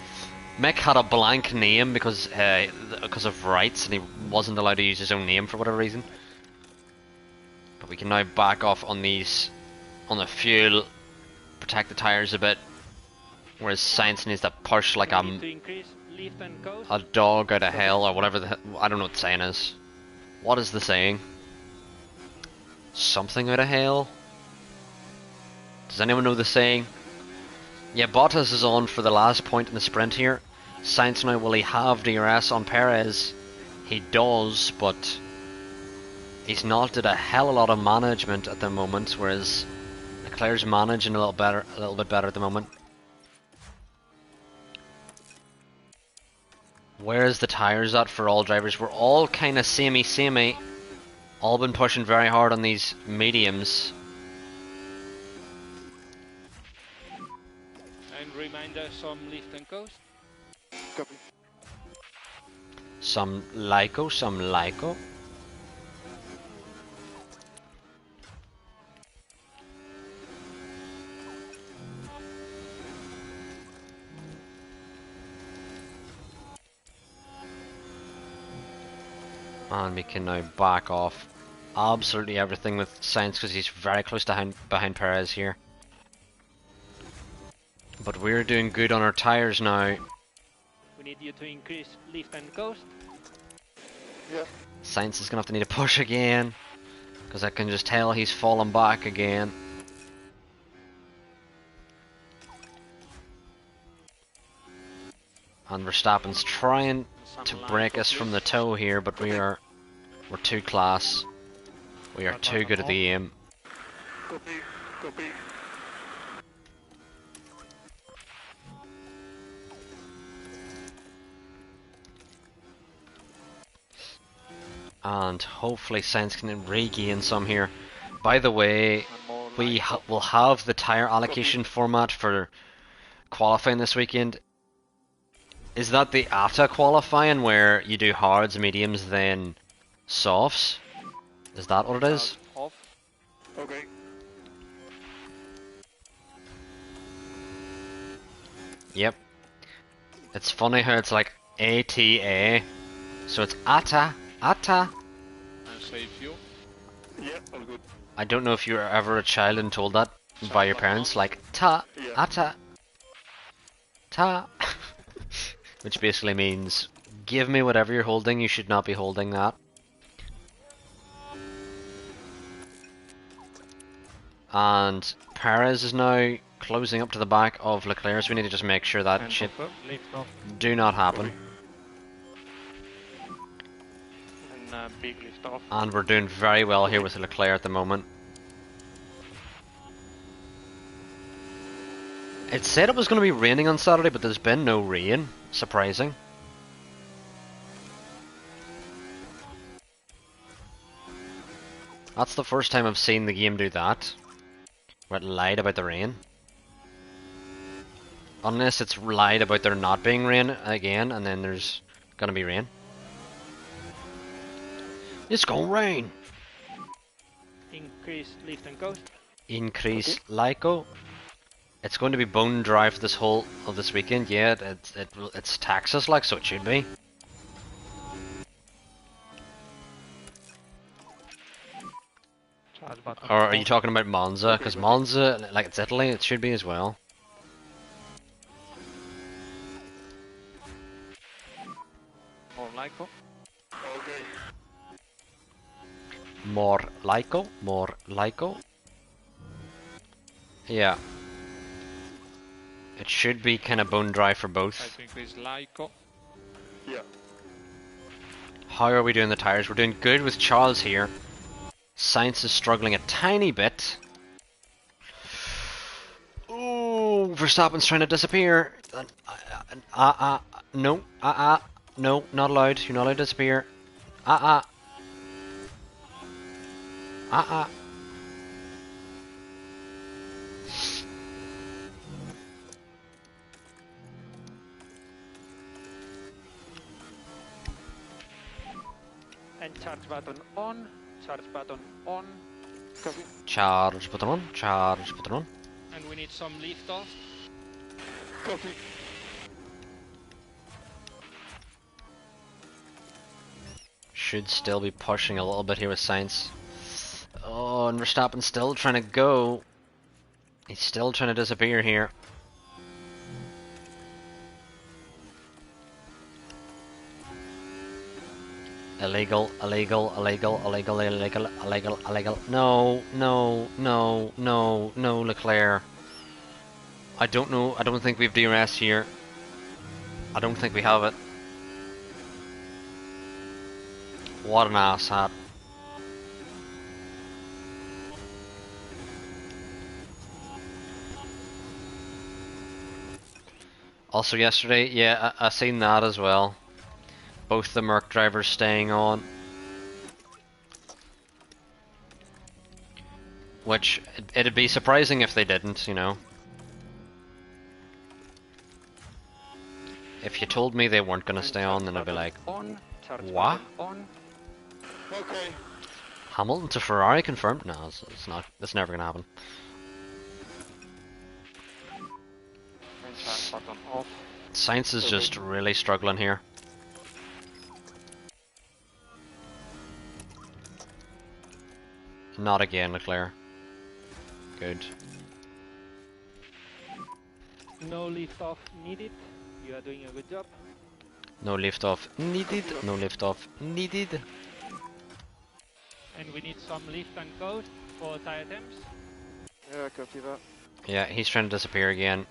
Mick had a blank name because of rights and he wasn't allowed to use his own name for whatever reason. But we can now back off on these, on the fuel, protect the tyres a bit. Whereas Sainz needs to push like a dog out of hell or whatever the I don't know what the saying is. What is the saying? Something out of hell? Does anyone know the saying? Yeah, Bottas is on for the last point in the sprint here. Sainz now, will he have DRS on Perez? He does, but he's not did a hell of a lot of management at the moment, whereas Leclerc's managing a little bit better at the moment. Where's the tires at for all drivers? We're all kind of samey. All been pushing very hard on these mediums. And reminder, some lift and coast. Copy. Some Lyco. And we can now back off absolutely everything with Sainz because he's very close to behind Perez here. But we're doing good on our tires now. We need you to increase lift and coast. Yeah. Sainz is going to need a push again because I can just tell he's fallen back again. And Verstappen's trying to break us from the toe here, but we're too class. We are too good at the aim. Copy. Copy. And hopefully Sainz can regain some here. By the way, we will have the tyre allocation format for qualifying this weekend. Is that the ATA qualifying where you do hards, mediums, then softs? Is that what it is? Off. Okay. Yep. It's funny how it's like ATA. So it's ATA. And save fuel. Yeah, all good. I don't know if you were ever a child and told that by your parents, like ta, Yeah. ATA, ta. Which basically means, give me whatever you're holding, you should not be holding that. And Perez is now closing up to the back of Leclerc, so we need to just make sure that shit Lift off. do not happen. And big lift off. And we're doing very well here with Leclerc at the moment. It said it was going to be raining on Saturday, but there's been no rain. Surprising. That's the first time I've seen the game do that, where it lied about the rain. Unless it's lied about there not being rain again, and then there's going to be rain. It's gonna rain! Increase lift and coast. Increase Lyco. It's going to be bone dry for this whole of this weekend. Yeah, it's Texas like, so it should be. Charge button. Or are you talking about Monza? Because Monza, like it's Italy, it should be as well. More Lyco. Okay. More Lyco. Yeah. It should be kind of bone dry for Try both. to increase Lyco. Yeah. How are we doing the tires? We're doing good with Charles here. Sainz is struggling a tiny bit. Ooh, Verstappen's trying to disappear. No, no, not allowed. You're not allowed to disappear. And charge button on. Charge button on. Copy. Charge button on, charge button on. And we need some lift off. Copy. Should still be pushing a little bit here with Sainz. Oh, and Verstappen's still trying to go. He's still trying to disappear here. Illegal. No, Leclerc. I don't know. I don't think we've DRS here. I don't think we have it. What an asshat. Also yesterday, yeah, I seen that as well. both the Merc drivers staying on. Which, it'd be surprising if they didn't, you know. If you told me they weren't gonna stay on, then I'd be like, what? Okay. Hamilton to Ferrari confirmed? No, it's not. It's never gonna happen. Main start button off. Science is just really struggling here. Not again, Leclerc. Good. No lift off needed. You are doing a good job. No lift off needed. No lift off needed. And we need some lift and coast for tire temps. Yeah, copy that. Yeah, he's trying to disappear again.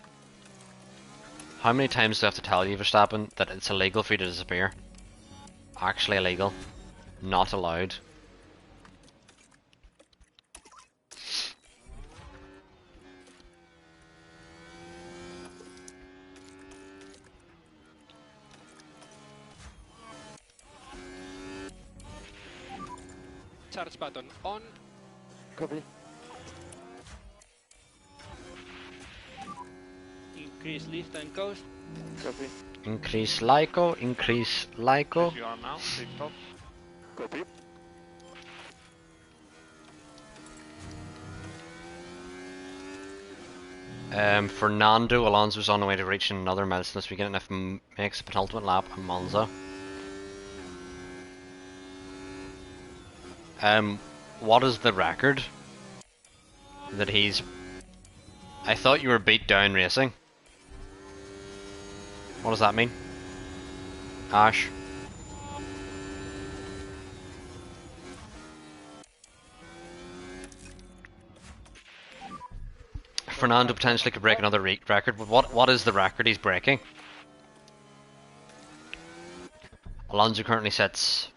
How many times do I have to tell you, Verstappen, that it's illegal for you to disappear? Actually illegal. Not allowed. Charge button on. Copy. Increase lift and coast. Copy. Increase LICO, increase LICO. As you are now, lift off. Copy. Fernando Alonso's on the way to reaching another milestone this weekend if he makes a penultimate lap at Monza. What is the record that he's... I thought you were beat down racing. What does that mean? Ash. Fernando potentially could break another record, but what is the record he's breaking? Alonso currently sets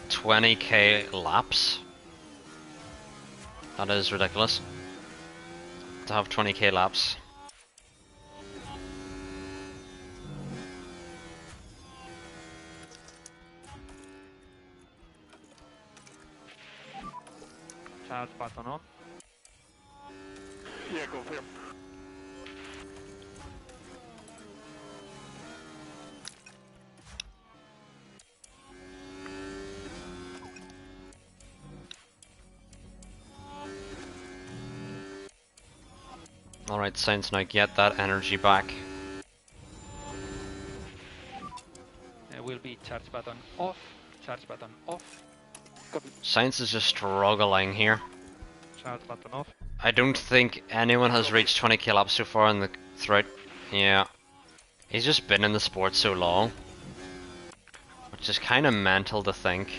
20k laps. That is ridiculous. To have 20k laps. Charge button on. Yeah, confirm. Alright, Sainz, now get that energy back. There will be charge button off. Charge button off. Sainz is just struggling here. Charge button off. I don't think anyone has reached 20k laps so far in the throughout. Yeah. He's just been in the sport so long. Which is kind of mental to think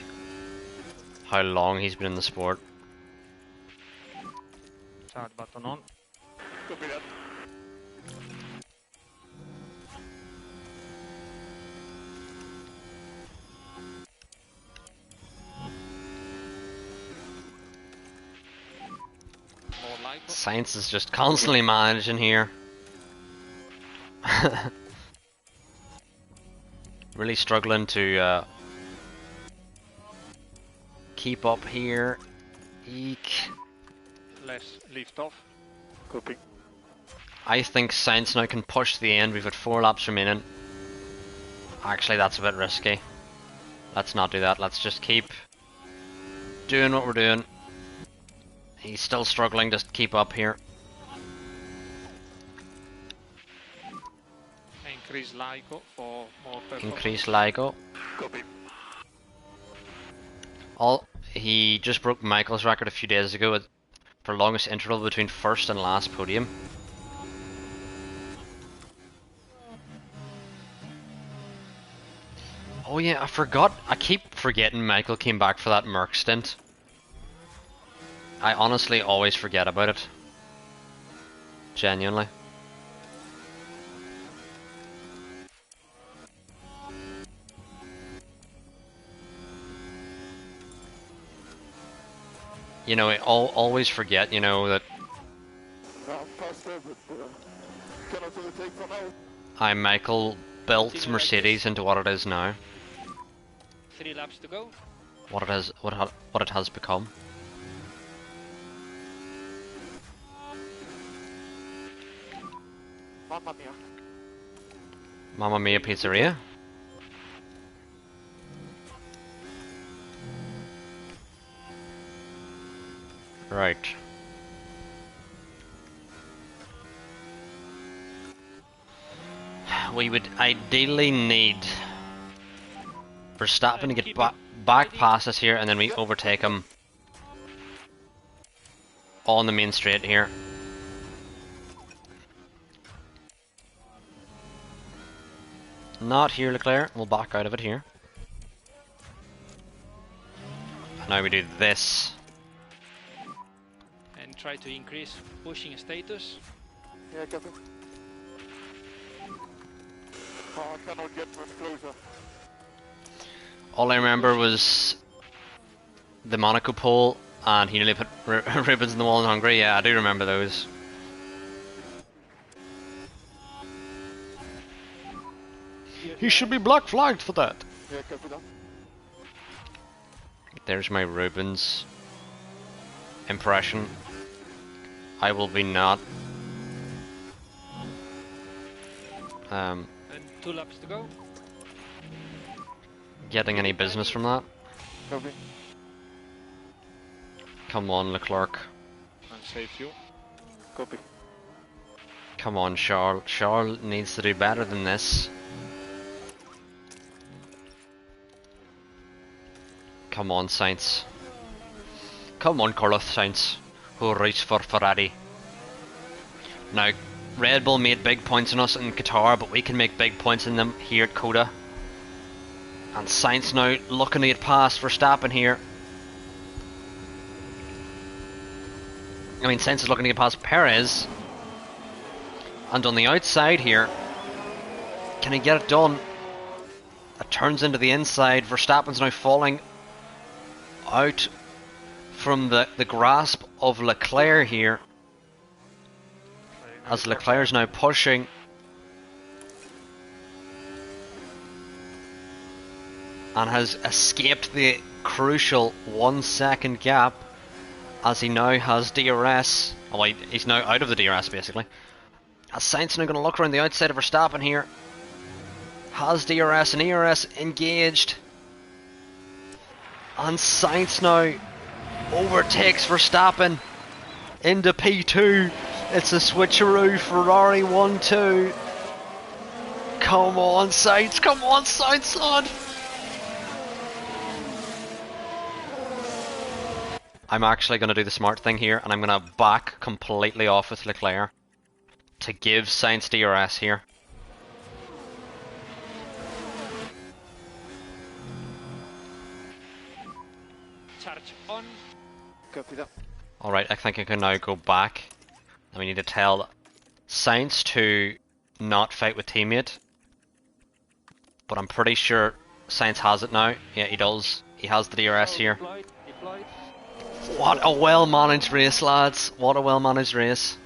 how long he's been in the sport. Charge button on. Copy that. More light. Science is just constantly managing here. Really struggling to keep up here. Eek. Less lift off. Copy. I think Sainz now can push the end. We've got 4 laps remaining. Actually, that's a bit risky. Let's not do that. Let's just keep doing what we're doing. He's still struggling to keep up here. Increase LICO for more performance. Increase LIGO. Copy. He just broke Michael's record a few days ago for longest interval between first and last podium. Oh yeah, I forgot. I keep forgetting Michael came back for that Merc stint. I honestly always forget about it. Genuinely. You know, I always forget, you know, that Not faster, but cannot overtake for now. Michael built Continue like Mercedes this. into what it is now. 3 laps to go. What it has become. Mamma mia. Mamma Mia Pizzeria. Right. We would ideally need Verstappen to get back past us here, and then we overtake him on the main straight here. Not here, Leclerc. We'll back out of it here. And now we do this. And try to increase pushing status. Yeah, copy. Oh, I cannot get much closer. All I remember was the Monaco pole, and he nearly put ribbons in the wall in Hungary. Yeah, I do remember those. He should be black flagged for that. Yeah, copy that. There's my Rubens impression. I will be not And 2 laps to go. getting any business from that. Copy. Come on, Leclerc. And save you. Copy. Come on, Charles. Charles needs to do better than this. Come on, Sainz. Come on, Carlos Sainz, who raced for Ferrari. Now, Red Bull made big points on us in Qatar, but we can make big points in them here at Coda. And Sainz now looking to get past Verstappen here. I mean, Sainz is looking to get past Perez. And on the outside here, can he get it done? It turns into the inside. Verstappen's now falling out from the grasp of Leclerc here. As Leclerc's now pushing. And has escaped the crucial 1 second gap. As he now has DRS. Oh, he's now out of the DRS basically. As Sainz now going to look around the outside of Verstappen here. Has DRS and ERS engaged. And Sainz now overtakes Verstappen into P2. It's a switcheroo. Ferrari 1-2. Come on, Sainz. Come on, Sainz, lad. I'm actually going to do the smart thing here, and I'm going to back completely off with Leclerc to give Sainz DRS here. Charge on. Copy that. Alright, I think I can now go back. And we need to tell Sainz to not fight with teammate. But I'm pretty sure Sainz has it now. Yeah, he does. He has the DRS here. Deployed. What a well-managed race, lads. What a well-managed race.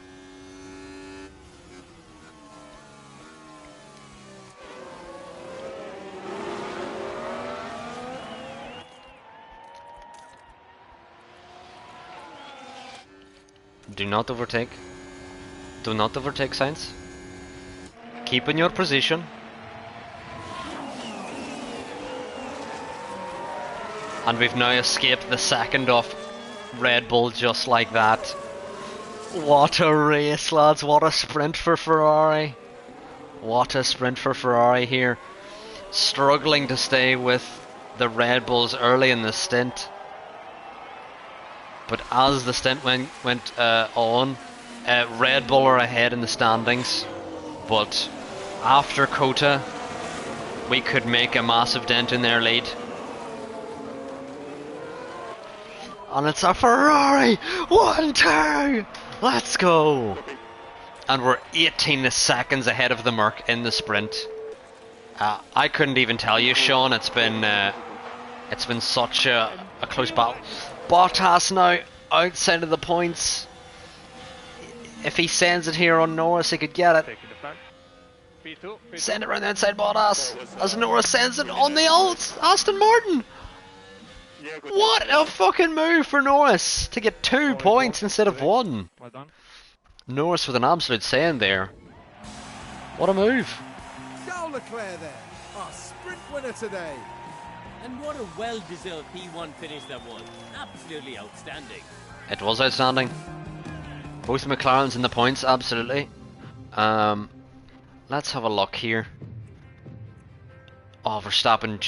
Do not overtake. Do not overtake, Sainz. Keep in your position. And we've now escaped the second of Red Bull just like that. What a race, lads. What a sprint for Ferrari. What a sprint for Ferrari here. Struggling to stay with the Red Bulls early in the stint. But as the stint went on, Red Bull are ahead in the standings. But after Kota, we could make a massive dent in their lead. And it's a Ferrari! 1-2! Let's go! And we're 18 seconds ahead of the Merc in the sprint. I couldn't even tell you, Sean. It's been such a close battle. Bottas now outside of the points. If he sends it here on Norris, he could get it. P2. Send it around the outside, Bottas. As Norris sends it on the old Aston Martin. Yeah, good. What a fucking move for Norris to get 2 points instead of 1. Well done. Norris with an absolute send there. What a move. Charles Leclerc there, our sprint winner today. And what a well-deserved P1 finish that was. Absolutely outstanding. It was outstanding. Both McLarens in the points, absolutely. Let's have a look here. Oh, Verstappen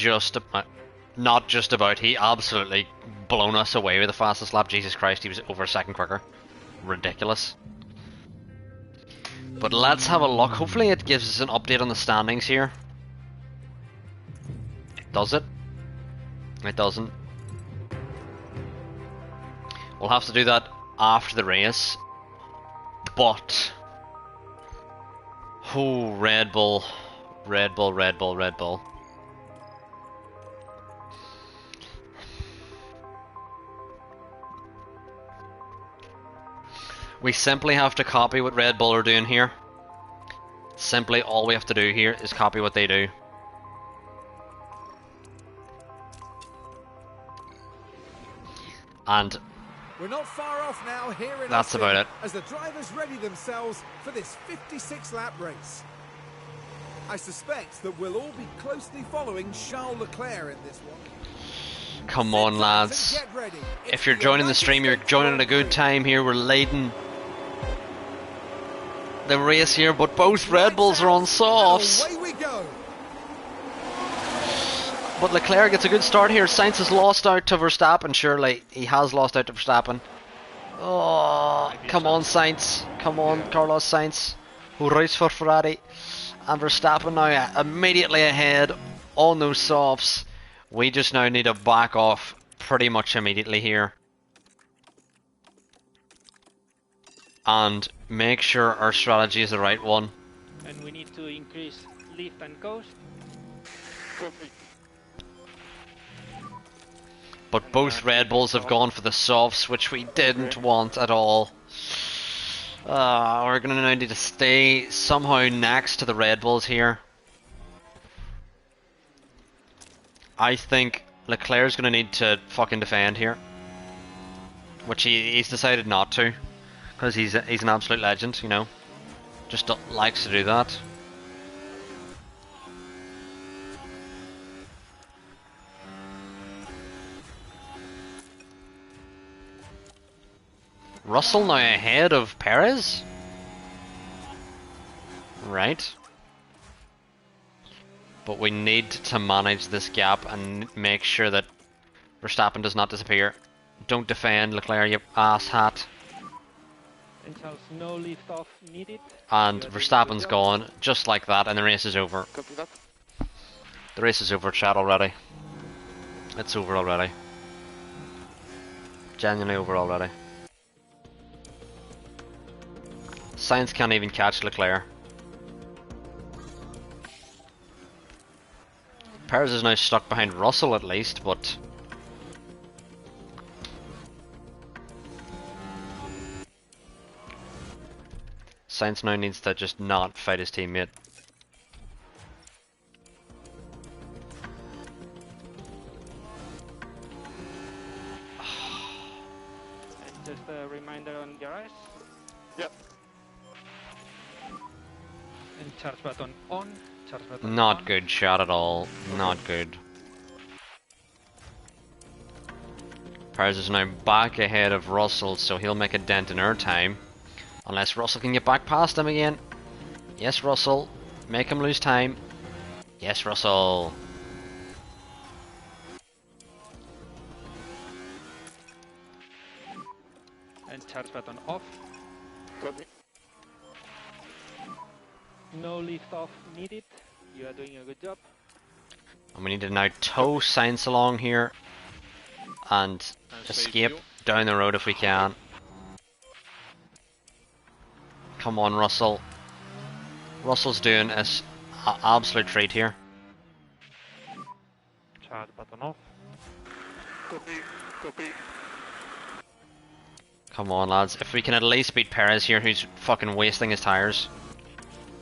not just about, he absolutely blown us away with the fastest lap. Jesus Christ, he was over a second quicker. Ridiculous. But let's have a look. Hopefully it gives us an update on the standings here. Does it? It doesn't. We'll have to do that after the race. But... oh, Red Bull. Red Bull, Red Bull, Red Bull. We simply have to copy what Red Bull are doing here. Simply all we have to do here is copy what they do. And we're not far off now here in that's Austin, about it. as the drivers ready themselves for this 56-lap race. I suspect that we'll all be closely following Charles Leclerc in this one. Come on, lads. If you're joining the stream, you're joining at a good time here. We're leading the race here, but both Red Bulls are on softs. Away we go. But Leclerc gets a good start here. Sainz has lost out to Verstappen, surely. He has lost out to Verstappen. Oh, come on, Sainz. Come on, Carlos Sainz, who races for Ferrari. And Verstappen now immediately ahead on those softs. We just now need to back off pretty much immediately here. And make sure our strategy is the right one. And we need to increase lift and coast. Copy. But both Red Bulls have gone for the softs, which we didn't want at all. We're going to now need to stay somehow next to the Red Bulls here. I think Leclerc's going to need to fucking defend here. Which he's decided not to. Because he's an absolute legend, you know. Just likes to do that. Russell now ahead of Perez? Right. But we need to manage this gap and make sure that Verstappen does not disappear. Don't defend, Leclerc, you ass hat. And so no lift off needed. And Verstappen's gone, just like that, and the race is over. Copy that. The race is over, chat, already. It's over already. Genuinely over already. Sainz can't even catch Leclerc. Perez is now stuck behind Russell at least, but... Sainz now needs to just not fight his teammate. And just a reminder on your eyes. Yep. And charge button on. Charge button Not on. good shot at all. Not good. Perez is now back ahead of Russell, so he'll make a dent in our time. Unless Russell can get back past him again. Yes, Russell. Make him lose time. Yes, Russell. And charge button off. Copy. No lift off needed. You are doing a good job. And we need to now tow Sainz along here. And escape down the road if we can. Come on, Russell. Russell's doing an absolute treat here. Charge button off. Copy. Copy. Come on, lads. If we can at least beat Perez here, who's fucking wasting his tires.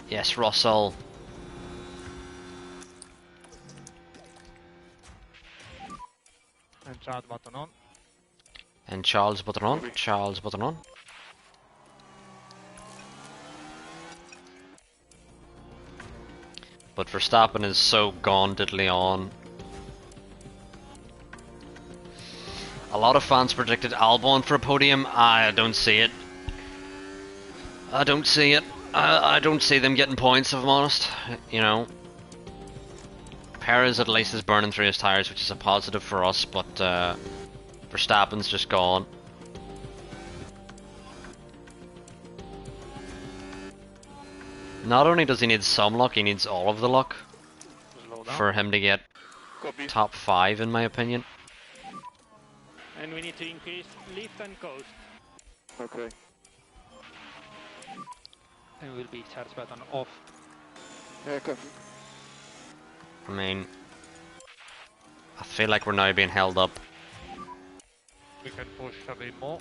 Yes, Russell. And Charles button on. And Charles button on. Charles button on. But Verstappen is so gauntedly on. A lot of fans predicted Albon for a podium. I don't see it. I don't see it. I don't see them getting points, if I'm honest. You know, Perez at least is burning through his tyres, which is a positive for us, but Verstappen's just gone. Not only does he need some luck, he needs all of the luck for him to get top 5, in my opinion. And we need to increase lift and coast. Okay. And will be charge button off. Yeah, copy. I mean, I feel like we're now being held up. We can push a bit more.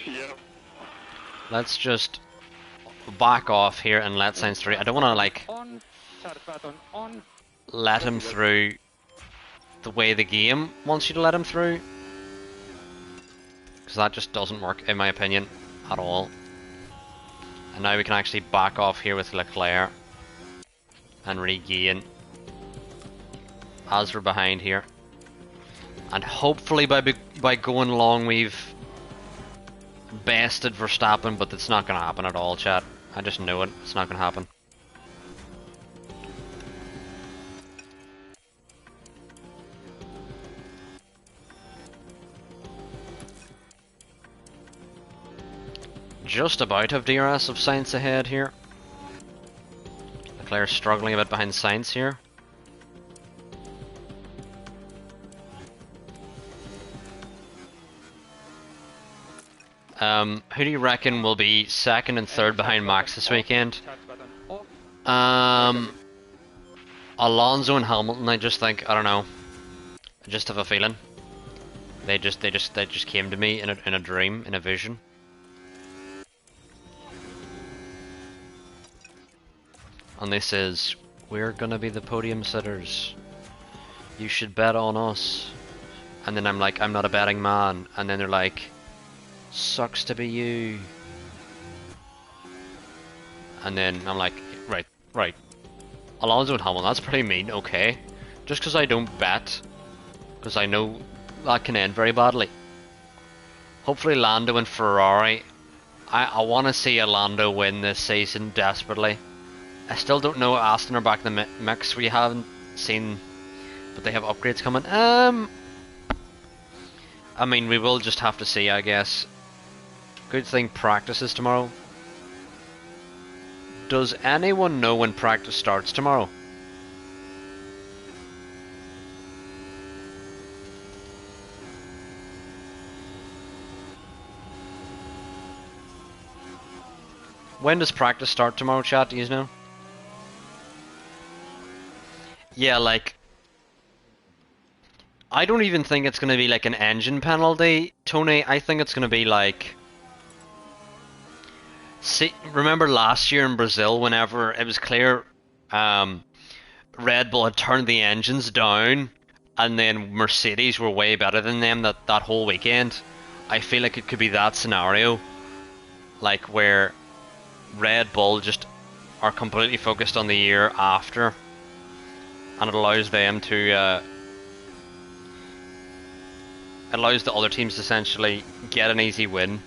Yeah. Let's just back off here and let Sainz through. I don't want to like On, charge button on. let him through the way the game wants you to let him through, because that just doesn't work in my opinion at all. And now we can actually back off here with Leclerc and regain as we're behind here, and hopefully by going long we've bested Verstappen, but it's not going to happen at all, chat. I just know it. It's not going to happen. Just about have DRS of Sainz ahead here. Leclerc struggling a bit behind Sainz here. Who do you reckon will be second and third behind Max this weekend? Alonso and Hamilton. I just think, I don't know. I just have a feeling. They just came to me in a dream, in a vision. And they says, we're gonna be the podium sitters. You should bet on us. And then I'm like, I'm not a betting man. And then they're like, sucks to be you. And then I'm like, right. Alonso and Hamilton, that's pretty mean, okay. Just because I don't bet, because I know that can end very badly. Hopefully Lando and Ferrari. I want to see a Lando win this season desperately. I still don't know Aston are back in the mix. We haven't seen, but they have upgrades coming. I mean, we will just have to see, I guess. Good thing practice is tomorrow. Does anyone know when practice starts tomorrow? When does practice start tomorrow, chat? Do you know? Yeah, like, I don't even think it's going to be like an engine penalty, Tony. I think it's going to be like, see, remember last year in Brazil, whenever it was clear Red Bull had turned the engines down and then Mercedes were way better than them that whole weekend? I feel like it could be that scenario, like where Red Bull just are completely focused on the year after, and it allows them to it allows the other teams to essentially get an easy win.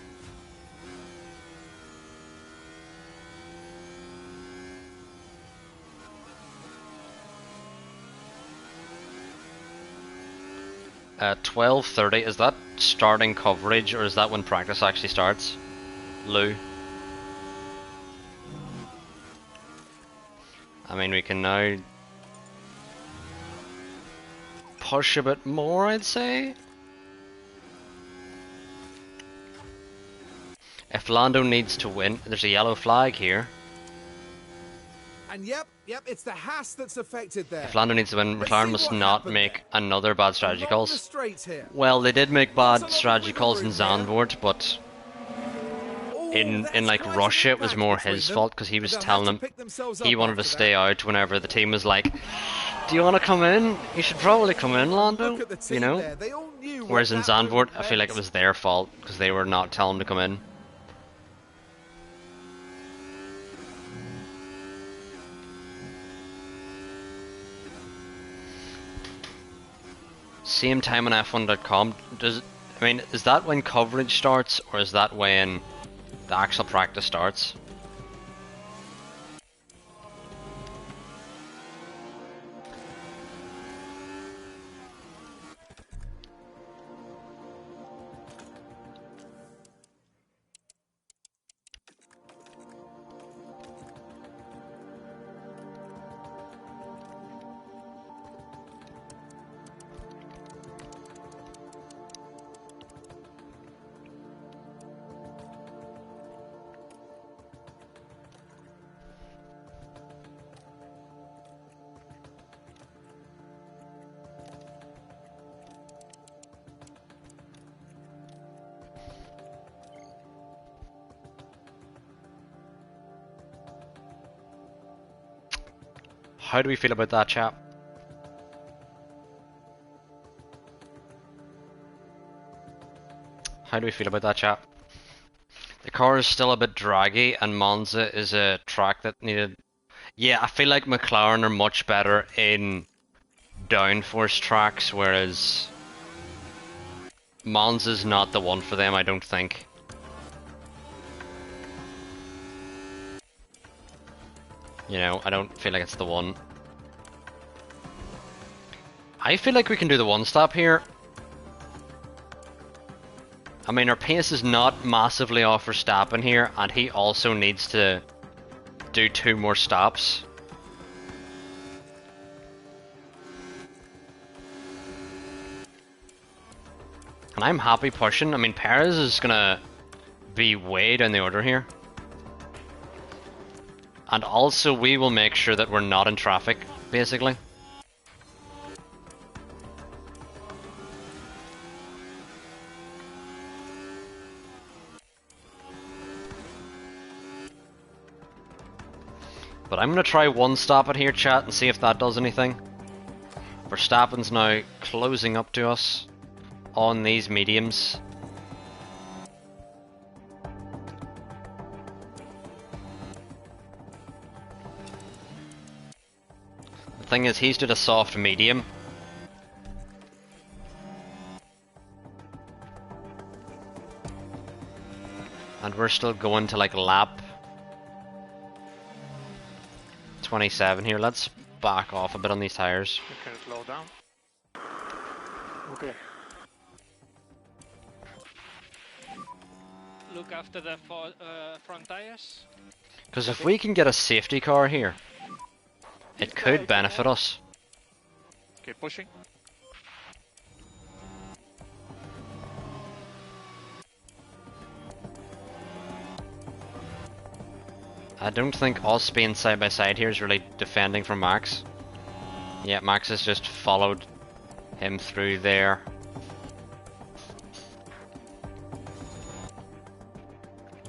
At 12:30, is that starting coverage or is that when practice actually starts? Lou. I mean, we can now push a bit more, I'd say. If Lando needs to win, there's a yellow flag here. And yep, it's the Haas that's affected there. If Lando needs to win, McLaren must not make another bad strategy calls. Here. Well, they did make bad strategy calls in Zandvoort, but in like Russia it was more his fault because he was telling them he wanted to stay out whenever the team was like, Do you want to come in? You should probably come in, Lando. Look at the team You know. there. They all knew what Whereas in that Zandvoort, moment I feel like it meant. was their fault because they were not telling him to come in. Same time on F1.com. I mean, is that when coverage starts, or is that when the actual practice starts? How do we feel about that, chap? How do we feel about that, chap? The car is still a bit draggy, and Monza is a track that needed... Yeah, I feel like McLaren are much better in downforce tracks, whereas Monza's not the one for them, I don't think. You know, I don't feel like it's the one. I feel like we can do the one stop here. I mean, our pace is not massively off Verstappen here, and he also needs to do 2 more stops. And I'm happy pushing. I mean, Perez is gonna be way down the order here. And also, we will make sure that we're not in traffic, basically. But I'm going to try one stop it here, chat, and see if that does anything. Verstappen's now closing up to us on these mediums. The thing is, he's did a soft medium. And we're still going to like lap 27 here. Let's back off a bit on these tires. You can slow down. Okay. Look after the front tires. Because if we can get a safety car here, it could benefit us. Keep pushing. I don't think us being side by side here is really defending from Max. Yeah, Max has just followed him through there.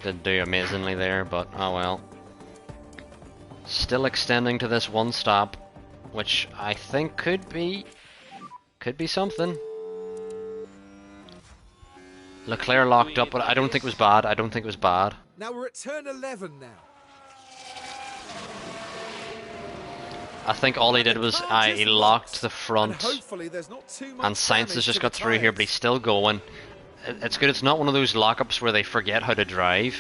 Did do amazingly there, but oh well. Still extending to this one stop, which I think could be something. Leclerc locked up, but I don't think it was bad. I don't think it was bad. Now we're at turn 11 now. I think all he did was he locked the front, And hopefully there's not too much and Sainz damage has just to got the through here, tyres. but he's still going. It's good. It's not one of those lockups where they forget how to drive.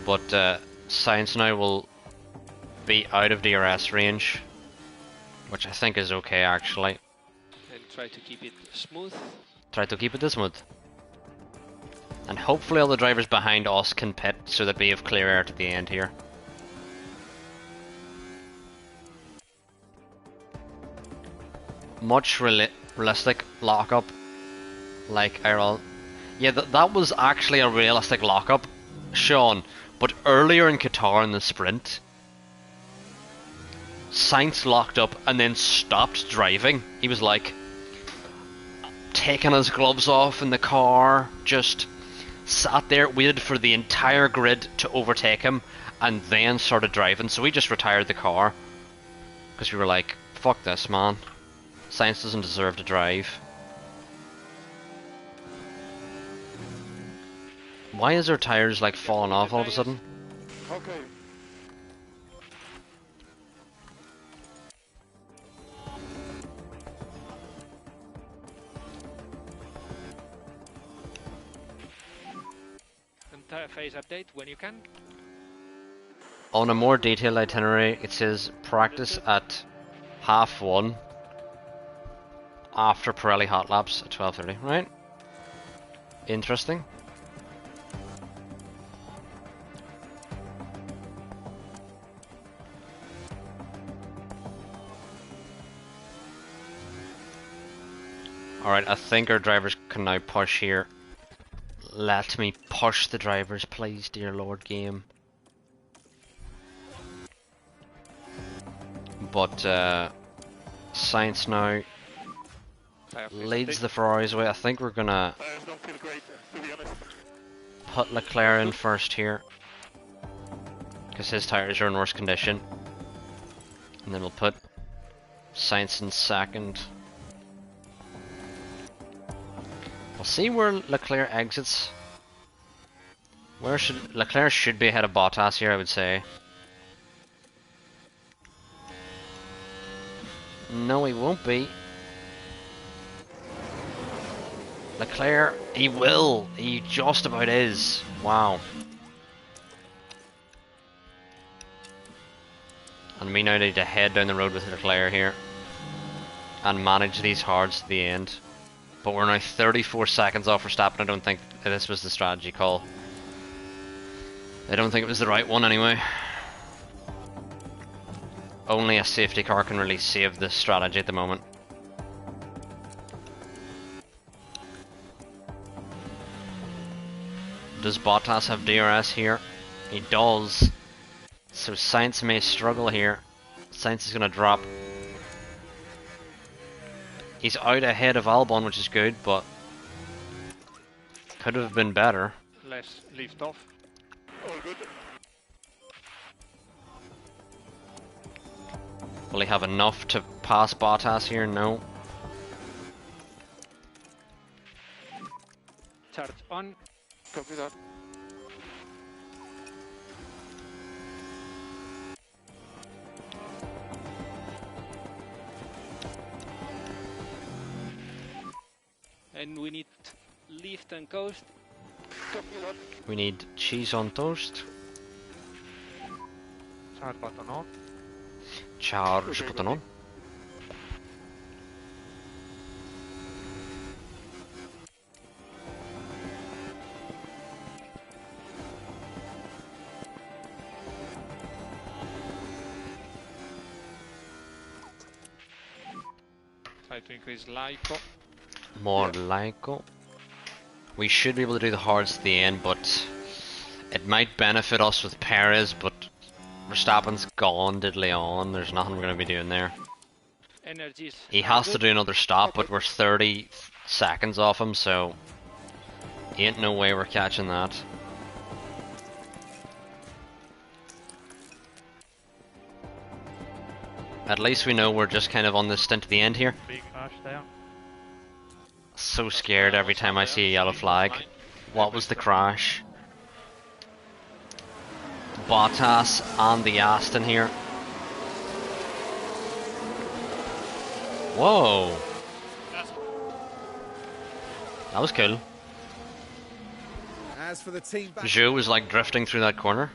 But Sainz now will be out of DRS range, which I think is okay actually. And try to keep it smooth. Try to keep it this smooth. And hopefully all the drivers behind us can pit so that we have clear air to the end here. Much realistic lockup, like Errol. Yeah, that was actually a realistic lockup, Sean. But earlier in Qatar in the sprint, Sainz locked up and then stopped driving. He was like taking his gloves off in the car, just sat there, waited for the entire grid to overtake him, and then started driving. So we just retired the car because we were like, fuck this, man. Science doesn't deserve to drive. Why is their tires like falling off all of a sudden? Okay. Entire phase update when you can. On a more detailed itinerary, it says practice at 1:30 after Pirelli hot laps at 12:30, right? Interesting. Alright, I think our drivers can now push here. Let me push the drivers, please, dear Lord game. But Science now leads the Ferraris away. I think we're gonna Tires don't feel great, to be honest. put Leclerc in first here, because his tires are in worse condition. And then we'll put Science in second. We'll see where Leclerc exits. Where should Leclerc should be ahead of Bottas here, I would say. No, he won't be. Leclerc, he will. He just about is. Wow. And we now need to head down the road with Leclerc here and manage these hards to the end. But we're now 34 seconds off Verstappen. I don't think this was the strategy call. I don't think it was the right one anyway. Only a safety car can really save this strategy at the moment. Does Bottas have DRS here? He does. So Sainz may struggle here. Sainz is going to drop. He's out ahead of Albon, which is good, but could have been better. Less lift off. All good. Will he have enough to pass Bottas here? No. Charge on. Copy that. And we need lift and coast. Copy that. We need cheese on toast. Start button on. Charge Okay, button on. Try to increase LICO. More LICO. We should be able to do the hards at the end, but it might benefit us with Perez, but Verstappen's gone diddly on. There's nothing we're going to be doing there. Energies. He has to do another stop, but we're 30 seconds off him, so ain't no way we're catching that. At least we know we're just kind of on this stint to the end here. Big crash there. So scared every time I see a yellow flag. What was the crash? Bottas and the Aston here. Whoa! That was cool. As for the team back, Zhou was like drifting through that corner.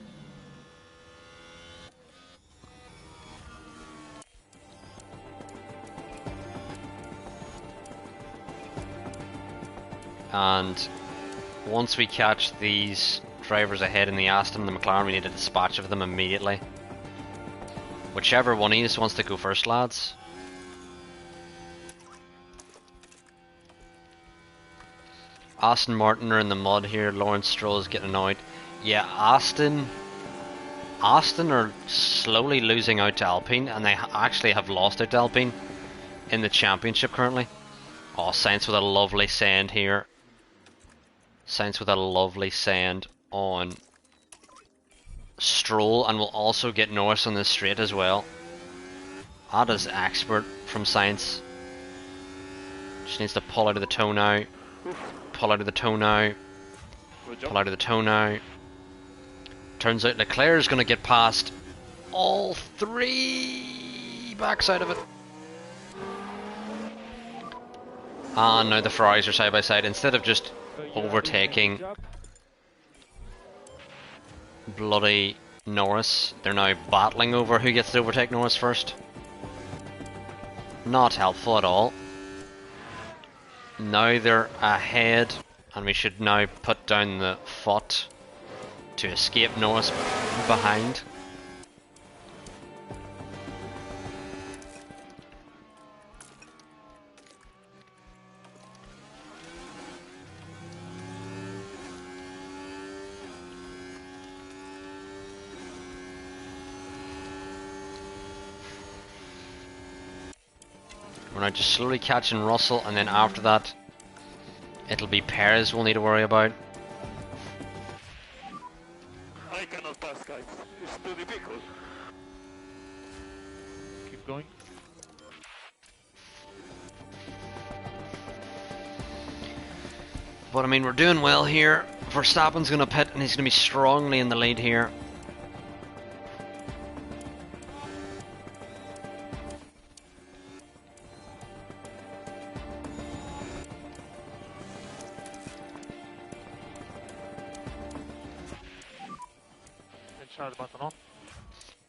And once we catch these drivers ahead in the Aston and the McLaren, we need a dispatch of them immediately. Whichever one of you wants to go first, lads. Aston Martin are in the mud here. Lawrence Stroll is getting annoyed. Yeah, Aston are slowly losing out to Alpine, and they actually have lost out to Alpine in the championship currently. Oh, Sainz with a lovely send here. Sainz with a lovely send on Stroll, and we'll also get Norris on this straight as well. That is expert from science. Just needs to pull out of the toe now. Pull out of the toe now. Pull out of the toe now. Turns out Leclerc is going to get past all three backside of it. And now the Ferraris are side by side. Instead of just overtaking bloody Norris, they're now battling over who gets to overtake Norris first. Not helpful at all. Now they're ahead, and we should now put down the foot to escape Norris behind. We're now just slowly catching Russell, and then after that it'll be Perez we'll need to worry about. I cannot pass, guys. It's too difficult. Keep going. But I mean, we're doing well here. Verstappen's going to pit, and he's going to be strongly in the lead here. Charles button on.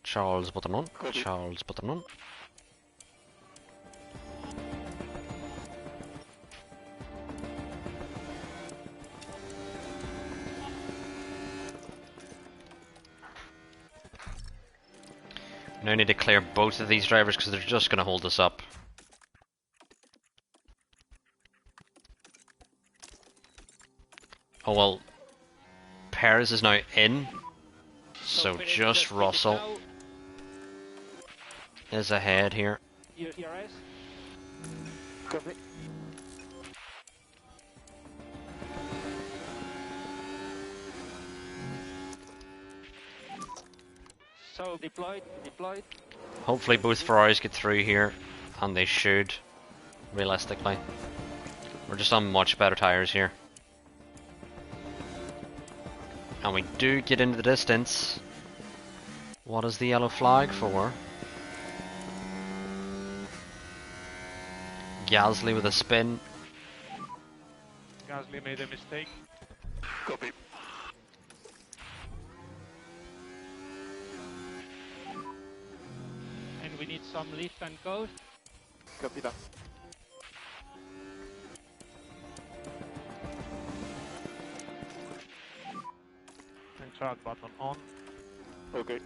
Charles button on. Charles button on. Now I need to clear both of these drivers because they're just going to hold us up. Oh well, Perez is now in, so just Russell is ahead here. ERS. Copy. So deployed. Hopefully both Ferraris get through here, and they should, realistically. We're just on much better tyres here. And we do get into the distance. What is the yellow flag for? Gasly with a spin. Gasly made a mistake. Copy. And we need some lift and coast. Copy that. And Charles button on. Okay.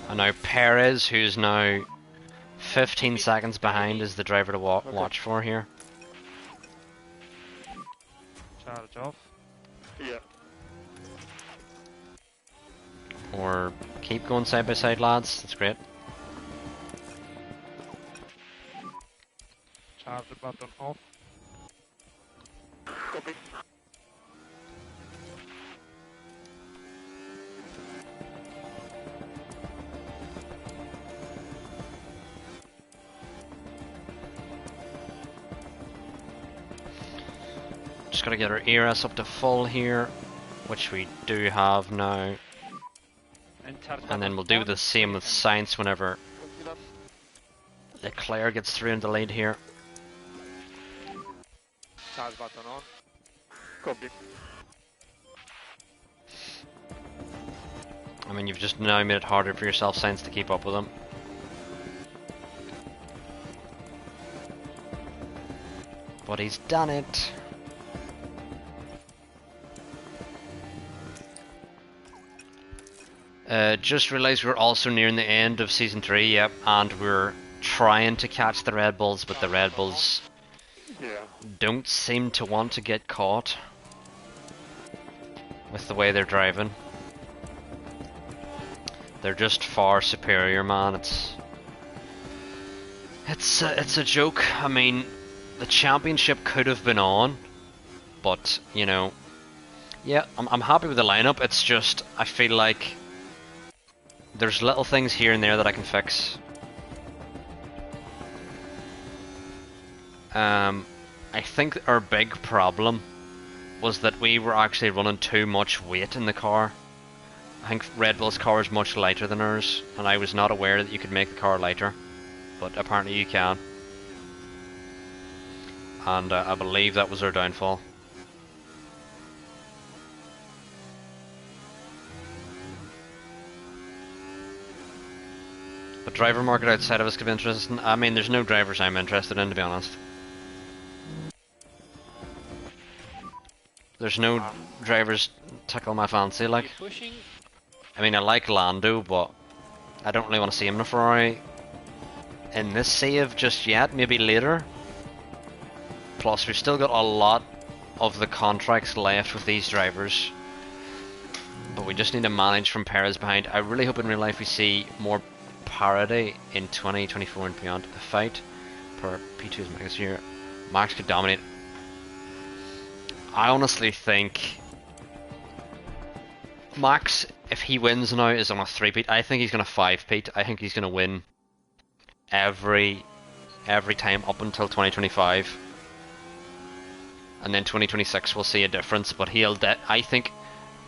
And now Perez, who's now 15 seconds behind, is the driver to watch for here. Charge off. Yeah. Or keep going side by side, lads. That's great. Charge the button off. Copy. Just gotta get our ERS up to full here, which we do have now. And then we'll do the same with Sainz whenever Leclerc gets through in the lead here. Charge button on. Copy. I mean, you've just now made it harder for yourself, Sainz, to keep up with him. But he's done it. Just realised we're also nearing the end of Season 3, yep, and we're trying to catch the Red Bulls, but the Red Bulls don't seem to want to get caught with the way they're driving. They're just far superior, man. It's a joke. I mean, the championship could have been on But, you know, yeah, I'm happy with the lineup. It's just, I feel like there's little things here and there that I can fix. I think our big problem was that we were actually running too much weight in the car. I think Red Bull's car is much lighter than ours, and I was not aware that you could make the car lighter, but apparently you can. And I believe that was our downfall. The driver market outside of us could be interesting. I mean, there's no drivers I'm interested in, to be honest. There's no drivers tickle my fancy, like. I mean, I like Lando, but I don't really want to see him in a Ferrari in this save just yet, maybe later. Plus, we've still got a lot of the contracts left with these drivers. But we just need to manage from Perez behind. I really hope in real life we see more parity in 2024 and beyond. The fight per P2's Max here. Max could dominate. I honestly think Max, if he wins now, is on a 3-peat. I think he's going to 5-peat. I think he's going to win every time up until 2025. And then 2026 we'll see a difference, but I think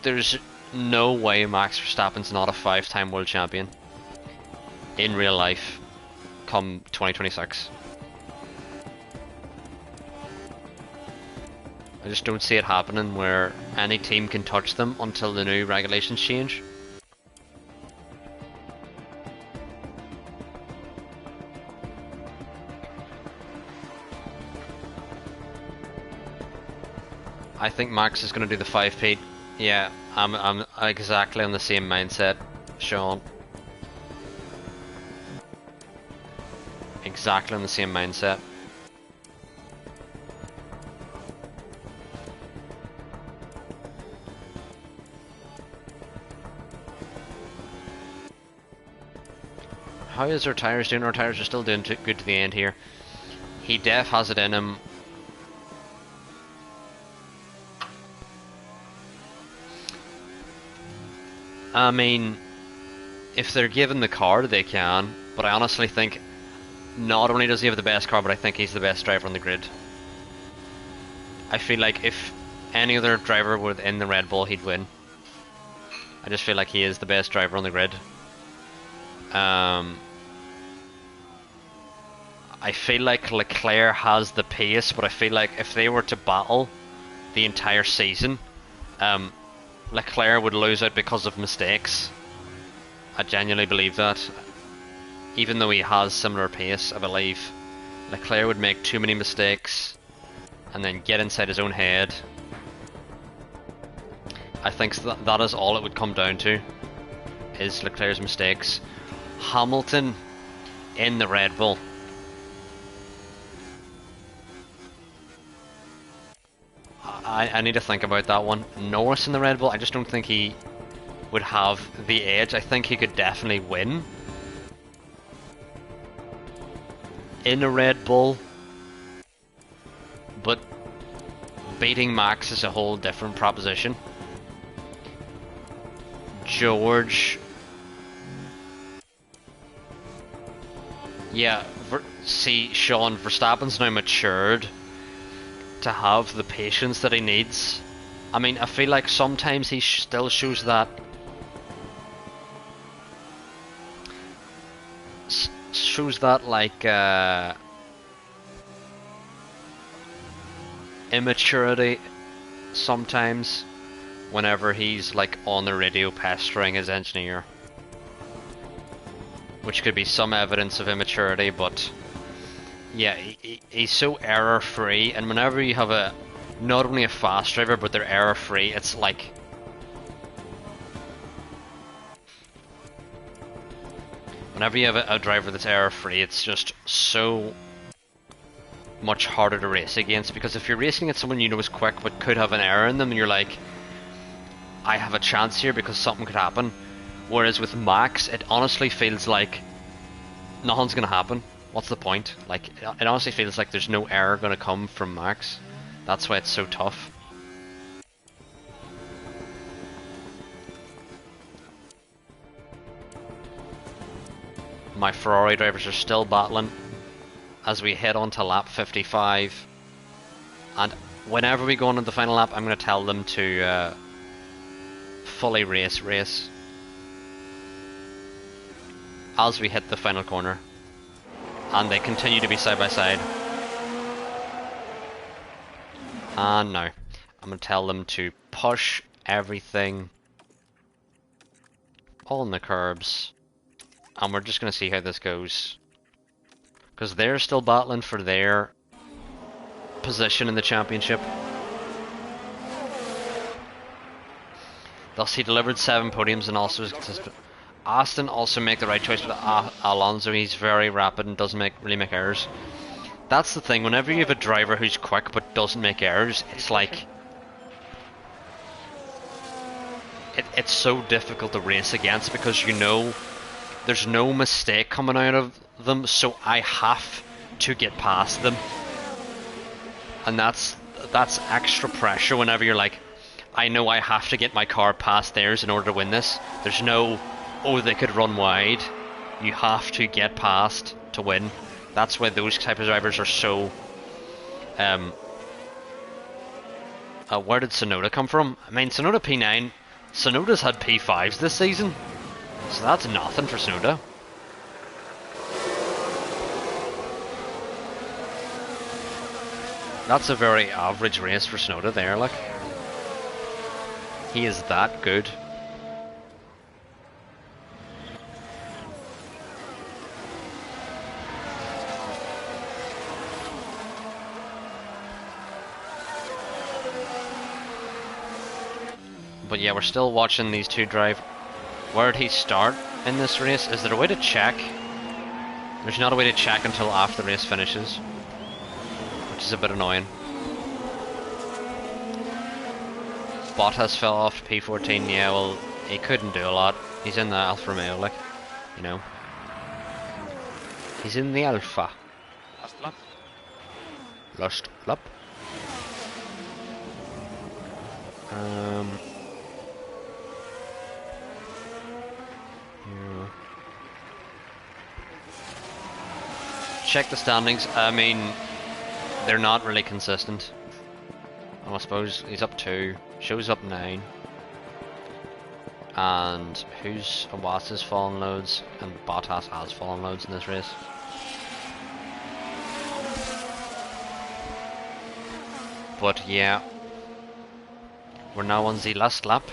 there's no way Max Verstappen's not a 5-time world champion in real life come 2026. I just don't see it happening where any team can touch them until the new regulations change. I think Max is going to do the 5-peat. Yeah, I'm exactly on the same mindset, Sean. Exactly on the same mindset. How is our tyres doing? Our tyres are still doing good to the end here. He def has it in him. I mean, if they're given the car, they can. But I honestly think not only does he have the best car, but I think he's the best driver on the grid. I feel like if any other driver were in the Red Bull, he'd win. I just feel like he is the best driver on the grid. I feel like Leclerc has the pace, but I feel like if they were to battle the entire season, Leclerc would lose out because of mistakes. I genuinely believe that. Even though he has similar pace, I believe Leclerc would make too many mistakes and then get inside his own head. I think that is all it would come down to, is Leclerc's mistakes. Hamilton in the Red Bull. I need to think about that one. Norris in the Red Bull, I just don't think he would have the edge. I think he could definitely win in a Red Bull, but beating Max is a whole different proposition. George, yeah, see, Sean, Verstappen's now matured to have the patience that he needs. I mean, I feel like sometimes he still shows that like immaturity sometimes whenever he's like on the radio pestering his engineer, which could be some evidence of immaturity. But yeah, he's so error free, and whenever you have not only a fast driver but they're error free, it's like whenever you have a driver that's error free, it's just so much harder to race against, because if you're racing at someone you know is quick but could have an error in them, and you're like, I have a chance here because something could happen. Whereas with Max, it honestly feels like nothing's gonna happen. What's the point? Like, it honestly feels like there's no error gonna come from Max. That's why it's so tough. My Ferrari drivers are still battling as we head on to lap 55. And whenever we go on to the final lap, I'm going to tell them to fully race as we hit the final corner. And they continue to be side by side. And now, I'm going to tell them to push everything on the curbs. And we're just going to see how this goes. Because they're still battling for their position in the championship. Thus he delivered 7 podiums and also is consistent. Aston also make the right choice with Alonso. He's very rapid and doesn't really make errors. That's the thing, whenever you have a driver who's quick but doesn't make errors, it's like it's so difficult to race against, because you know there's no mistake coming out of them, so I have to get past them. And that's extra pressure whenever you're like, I know I have to get my car past theirs in order to win this. There's no, oh, they could run wide. You have to get past to win. That's why those type of drivers are so... where did Tsunoda come from? I mean, Tsunoda P9. Tsunoda's had P5s this season. So that's nothing for Tsunoda. That's a very average race for Tsunoda there, like. He is that good. But yeah, we're still watching these two drive. Where did he start in this race? Is there a way to check? There's not a way to check until after the race finishes, which is a bit annoying. Bottas fell off P14, yeah, well, he couldn't do a lot. He's in the Alfa Romeo, like, you know. He's in the Alpha. Last lap. Last lap. Yeah. Check the standings. I mean, they're not really consistent. I suppose he's up 2, shows up 9. And who's Awasa's fallen loads, and Bottas has fallen loads in this race. But yeah, we're now on the last lap.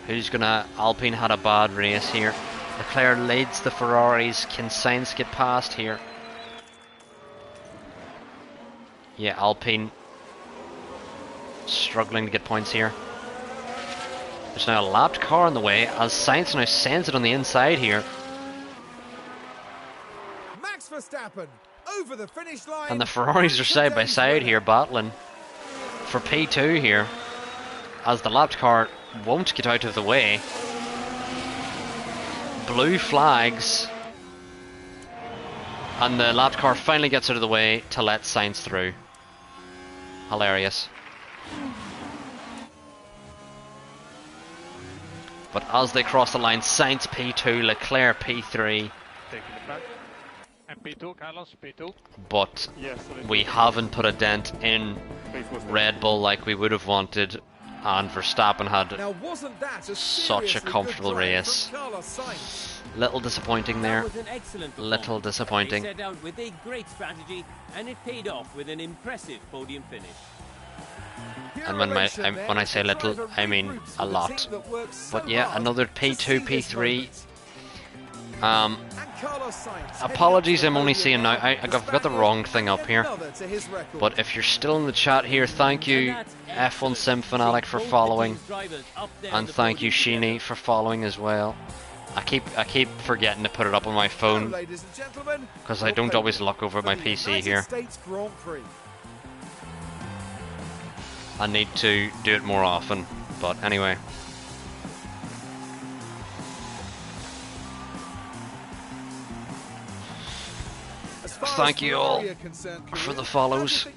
Who's gonna... Alpine had a bad race here. Leclerc leads the Ferraris. Can Sainz get past here? Yeah, Alpine struggling to get points here. There's now a lapped car on the way as Sainz now sends it on the inside here. Max Verstappen over the finish line. And the Ferraris are side by side here battling for P2 here, as the lapped car won't get out of the way. Blue flags, and the lapped car finally gets out of the way to let Sainz through. Hilarious. But as they cross the line, Sainz P2, Leclerc P3. Taking the back. And P2, Carlos, P2. But Yes, we haven't put a dent in Red Bull like we would have wanted, and Verstappen had Now, wasn't that such a comfortable race. Little disappointing there. That was an excellent Little performance. disappointing. They set out with a great strategy, and it paid off with an impressive podium finish. And when I say little, I mean a lot. But yeah, another P2, P3. Apologies, I'm only seeing now. I've got the wrong thing up here. But if you're still in the chat here, thank you F1 Sim Fanatic for following, and thank you Sheeny for following as well. I keep forgetting to put it up on my phone because I don't always look over at my PC here. I need to do it more often, but anyway. Thank you all for the follows.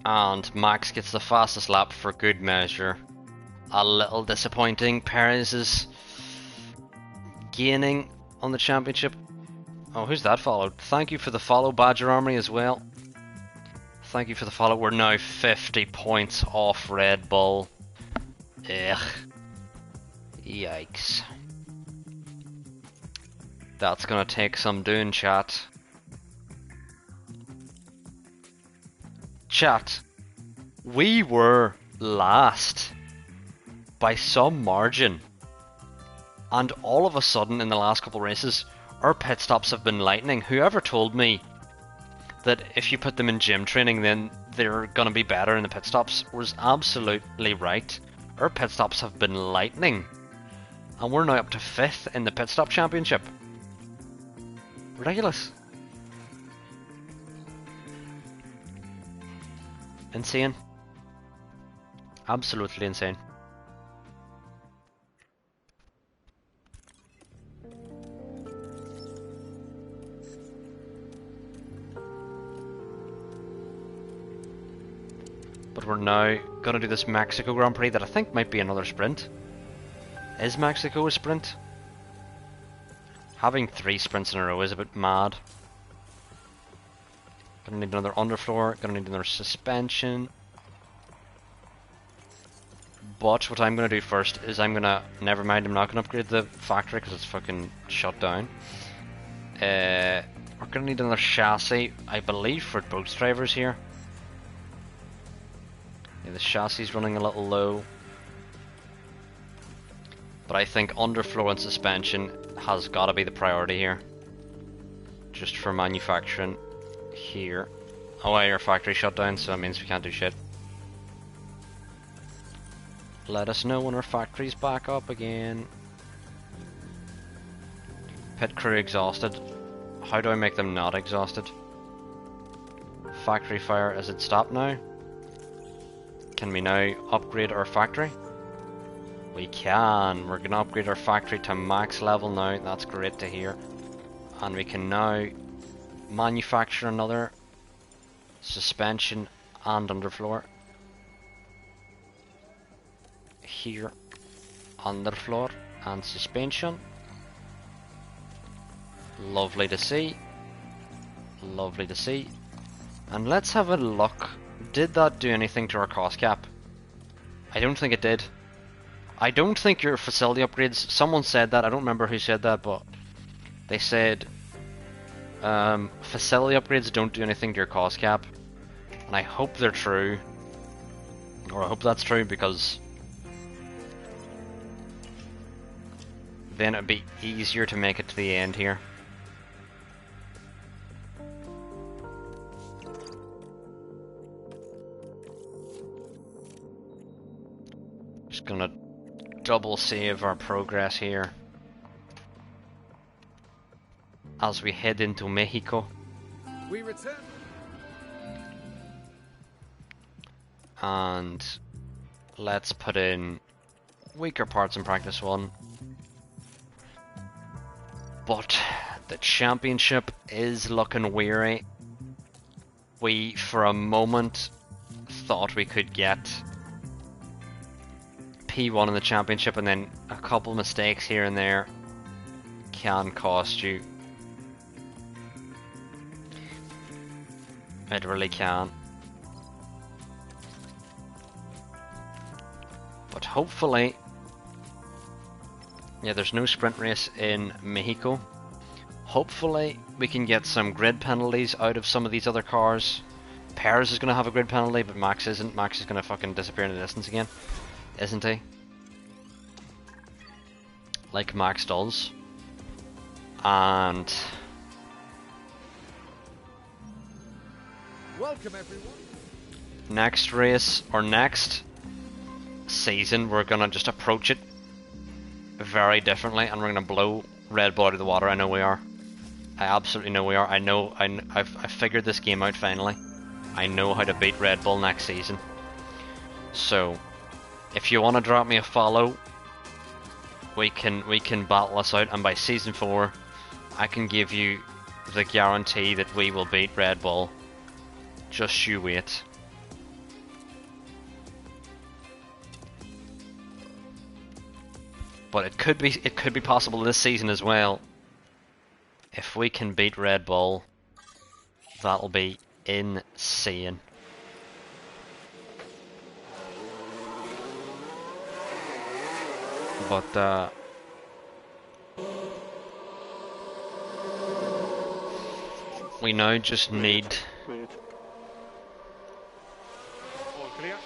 And Max gets the fastest lap for good measure. a little disappointing. Perez is gaining on the championship. Oh, who's that followed? Thank you for the follow, Badger Armory, as well. Thank you for the follow. We're now 50 points off Red Bull. Ugh. Yikes. That's gonna take some doing, chat. Chat. We were last by some margin. And all of a sudden, in the last couple races, our pit stops have been lightning. Whoever told me that if you put them in gym training, then they're gonna be better in the pit stops was absolutely right. Our pit stops have been lightning. And we're now up to 5th in the pit stop championship. Ridiculous. Insane. Absolutely insane. But we're now gonna do this Mexico Grand Prix that I think might be another sprint. Is Mexico a sprint? Having 3 sprints in a row is a bit mad. Gonna need another underfloor, gonna need another suspension. But what I'm gonna do first is I'm gonna, never mind, I'm not gonna upgrade the factory because it's fucking shut down. We're gonna need another chassis, I believe, for both drivers here. Yeah, the chassis is running a little low. But I think underfloor and suspension has got to be the priority here. Just for manufacturing here. Oh, our factory shut down, so that means we can't do shit. Let us know when our factory's back up again. Pit crew exhausted. How do I make them not exhausted? Factory fire, is it stopped now? Can we now upgrade our factory? We can. We're gonna upgrade our factory to max level now. That's great to hear. And we can now manufacture another suspension and underfloor. Here, underfloor and suspension. Lovely to see. Lovely to see. And let's have a look. Did that do anything to our cost cap? I don't think it did. I don't think your facility upgrades, someone said that, I don't remember who said that, but they said facility upgrades don't do anything to your cost cap. And I hope they're true. Or I hope that's true, because then it'd be easier to make it to the end here. Just gonna double save our progress here as we head into Mexico. We return. And let's put in weaker parts in practice 1. But the championship is looking weary. We, for a moment, thought we could get P1 in the championship, and then a couple mistakes here and there can cost you. It really can. But hopefully, yeah, there's no sprint race in Mexico. Hopefully we can get some grid penalties out of some of these other cars. Perez is going to have a grid penalty, but Max isn't. Max is going to fucking disappear in the distance again, isn't he? Like Max does. And Welcome everyone. next race, or next season, we're going to just approach it very differently, and we're going to blow Red Bull out of the water. I know we are. I absolutely know we are. I've figured this game out finally. I know how to beat Red Bull next season. So, if you want to drop me a follow, we can battle us out, and by season 4, I can give you the guarantee that we will beat Red Bull. Just you wait. but it could be possible this season as well. If we can beat Red Bull, that'll be insane. But we now just need. All clear.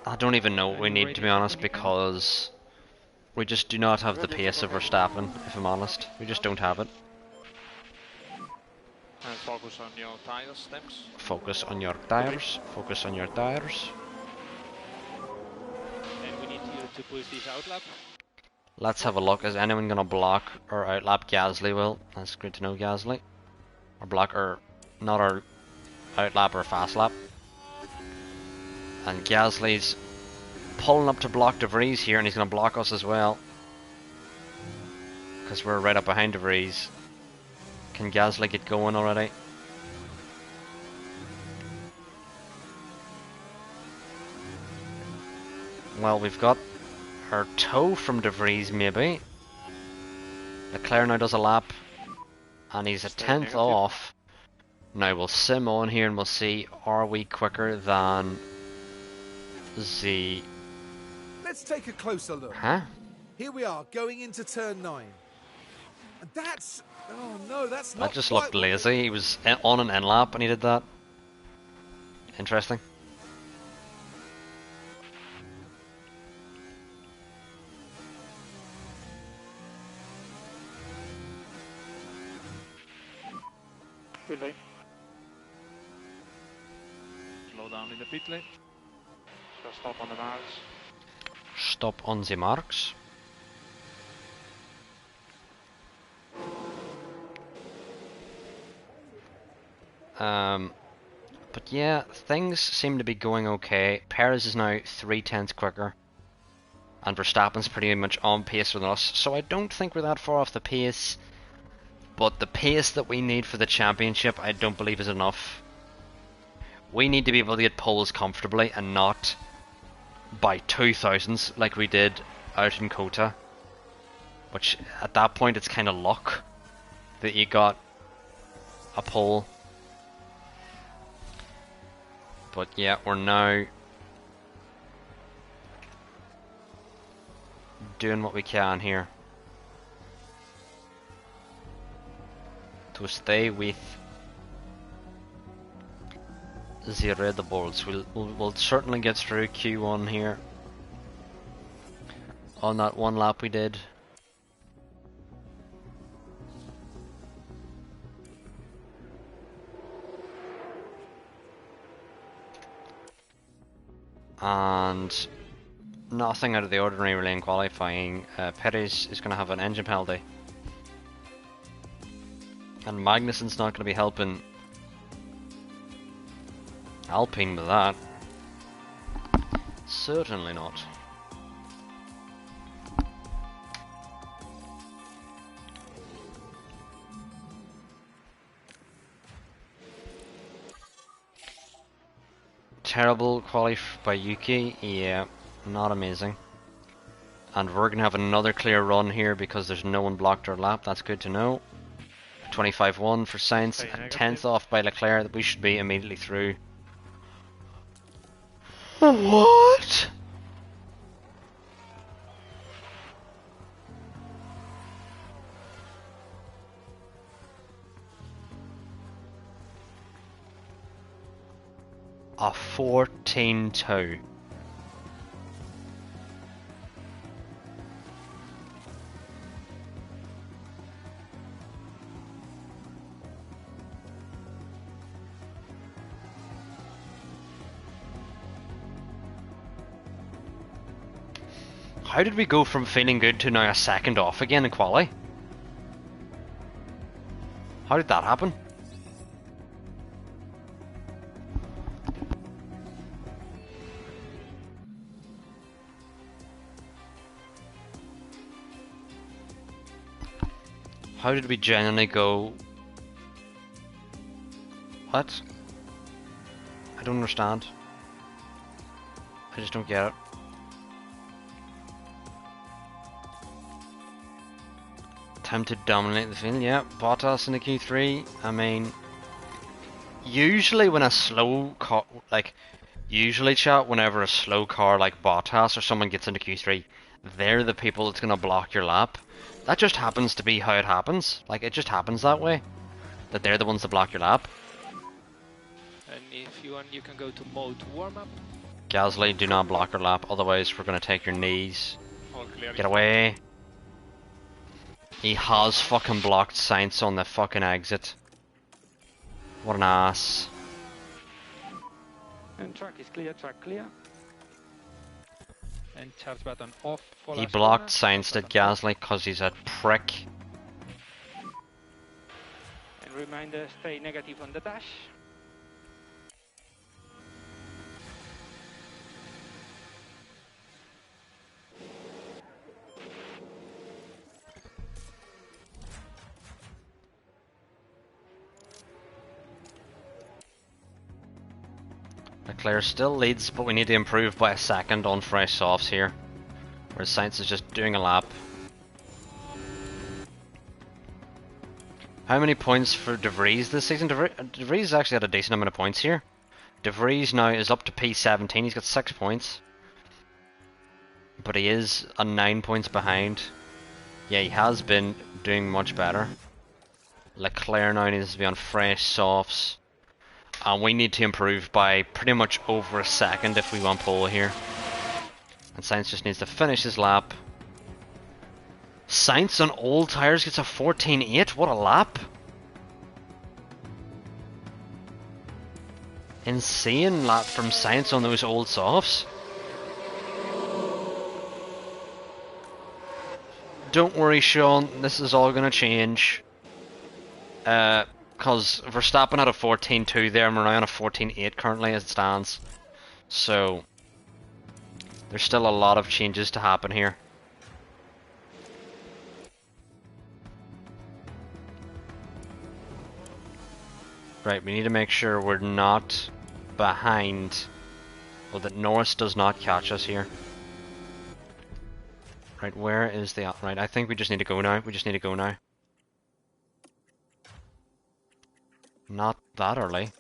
I don't even know what we need, to be honest, because we just do not have the pace of Verstappen, if I'm honest. We just don't have it. And focus on your tire stems. Focus on your tires. Focus on your tires. And we need to push this outlap. Let's have a look. Is anyone going to block or outlap Gasly? Will. That's great to know, Gasly. Or block, or not our outlap or fast lap. And Gasly's pulling up to block De Vries here, and he's going to block us as well. Because we're right up behind De Vries. Can Gasly get going already? Well, we've got our toe from De Vries, maybe. Leclerc now does a lap, and he's a tenth off. Now we'll sim on here and we'll see, are we quicker than the... Let's take a closer look. Huh? Here we are, going into turn 9. And that's... Oh no, that's not That just quite looked what we- lazy. He was on an end lap and he did that. Interesting. Good lane. Slow down in the pit lane. So stop on the marks. Stop on the marks. But yeah, things seem to be going okay. Perez is now 0.3 quicker, and Verstappen's pretty much on pace with us, so I don't think we're that far off the pace. But the pace that we need for the championship, I don't believe is enough. We need to be able to get poles comfortably and not by 2000s like we did out in Kota. Which, at that point, it's kind of luck that you got a pole. But yeah, we're now doing what we can here to stay with the Red Bulls. We'll certainly get through Q1 here on that one lap we did. And nothing out of the ordinary really in qualifying. Perez is going to have an engine penalty. And Magnussen's not going to be helping Alpine with that. Certainly not. Terrible qualif by Yuki, yeah, not amazing. And we're going to have another clear run here because there's no one blocked our lap, that's good to know. 25-1 for Sainz, a 10th off by Leclerc, that we should be immediately through. What? A 14-2. How did we go from feeling good to now a second off again in quali? How did that happen? How did we genuinely go? What? I don't understand. I just don't get it. Time to dominate the field. Yeah, Bottas in the Q3. I mean, usually when a slow car, usually chat, whenever a slow car like Bottas or someone gets into Q3, they're the people that's gonna block your lap. That just happens to be how it happens. Like, it just happens that way. That they're the ones that block your lap. And if you want, you can go to mode warm up. Gasly, do not block your lap, otherwise we're gonna take your knees. All clear. Get away. He has fucking blocked Sainz on the fucking exit. What an ass. And track is clear, track clear. And charge button off. For He last blocked corner. Sainz, did Gasly, because he's a prick. And reminder, stay negative on the dash. Leclerc still leads, but we need to improve by a second on fresh softs here. Whereas Sainz is just doing a lap. How many points for De Vries this season? De Vries actually had a decent amount of points here. De Vries now is up to P17, he's got 6 points. But he is 9 points behind. Yeah, he has been doing much better. Leclerc now needs to be on fresh softs. And we need to improve by pretty much over a second if we want pole here. And Sainz just needs to finish his lap. Sainz on old tyres gets a 14.8. What a lap! Insane lap from Sainz on those old softs. Don't worry, Sean. This is all going to change. Because Verstappen had a 14.2 there, and we're now on a 14.8 currently as it stands. So there's still a lot of changes to happen here. Right, we need to make sure we're not behind, well, that Norris does not catch us here. Right, where is the... Right, I think we just need to go now. We just need to go now. Not that early.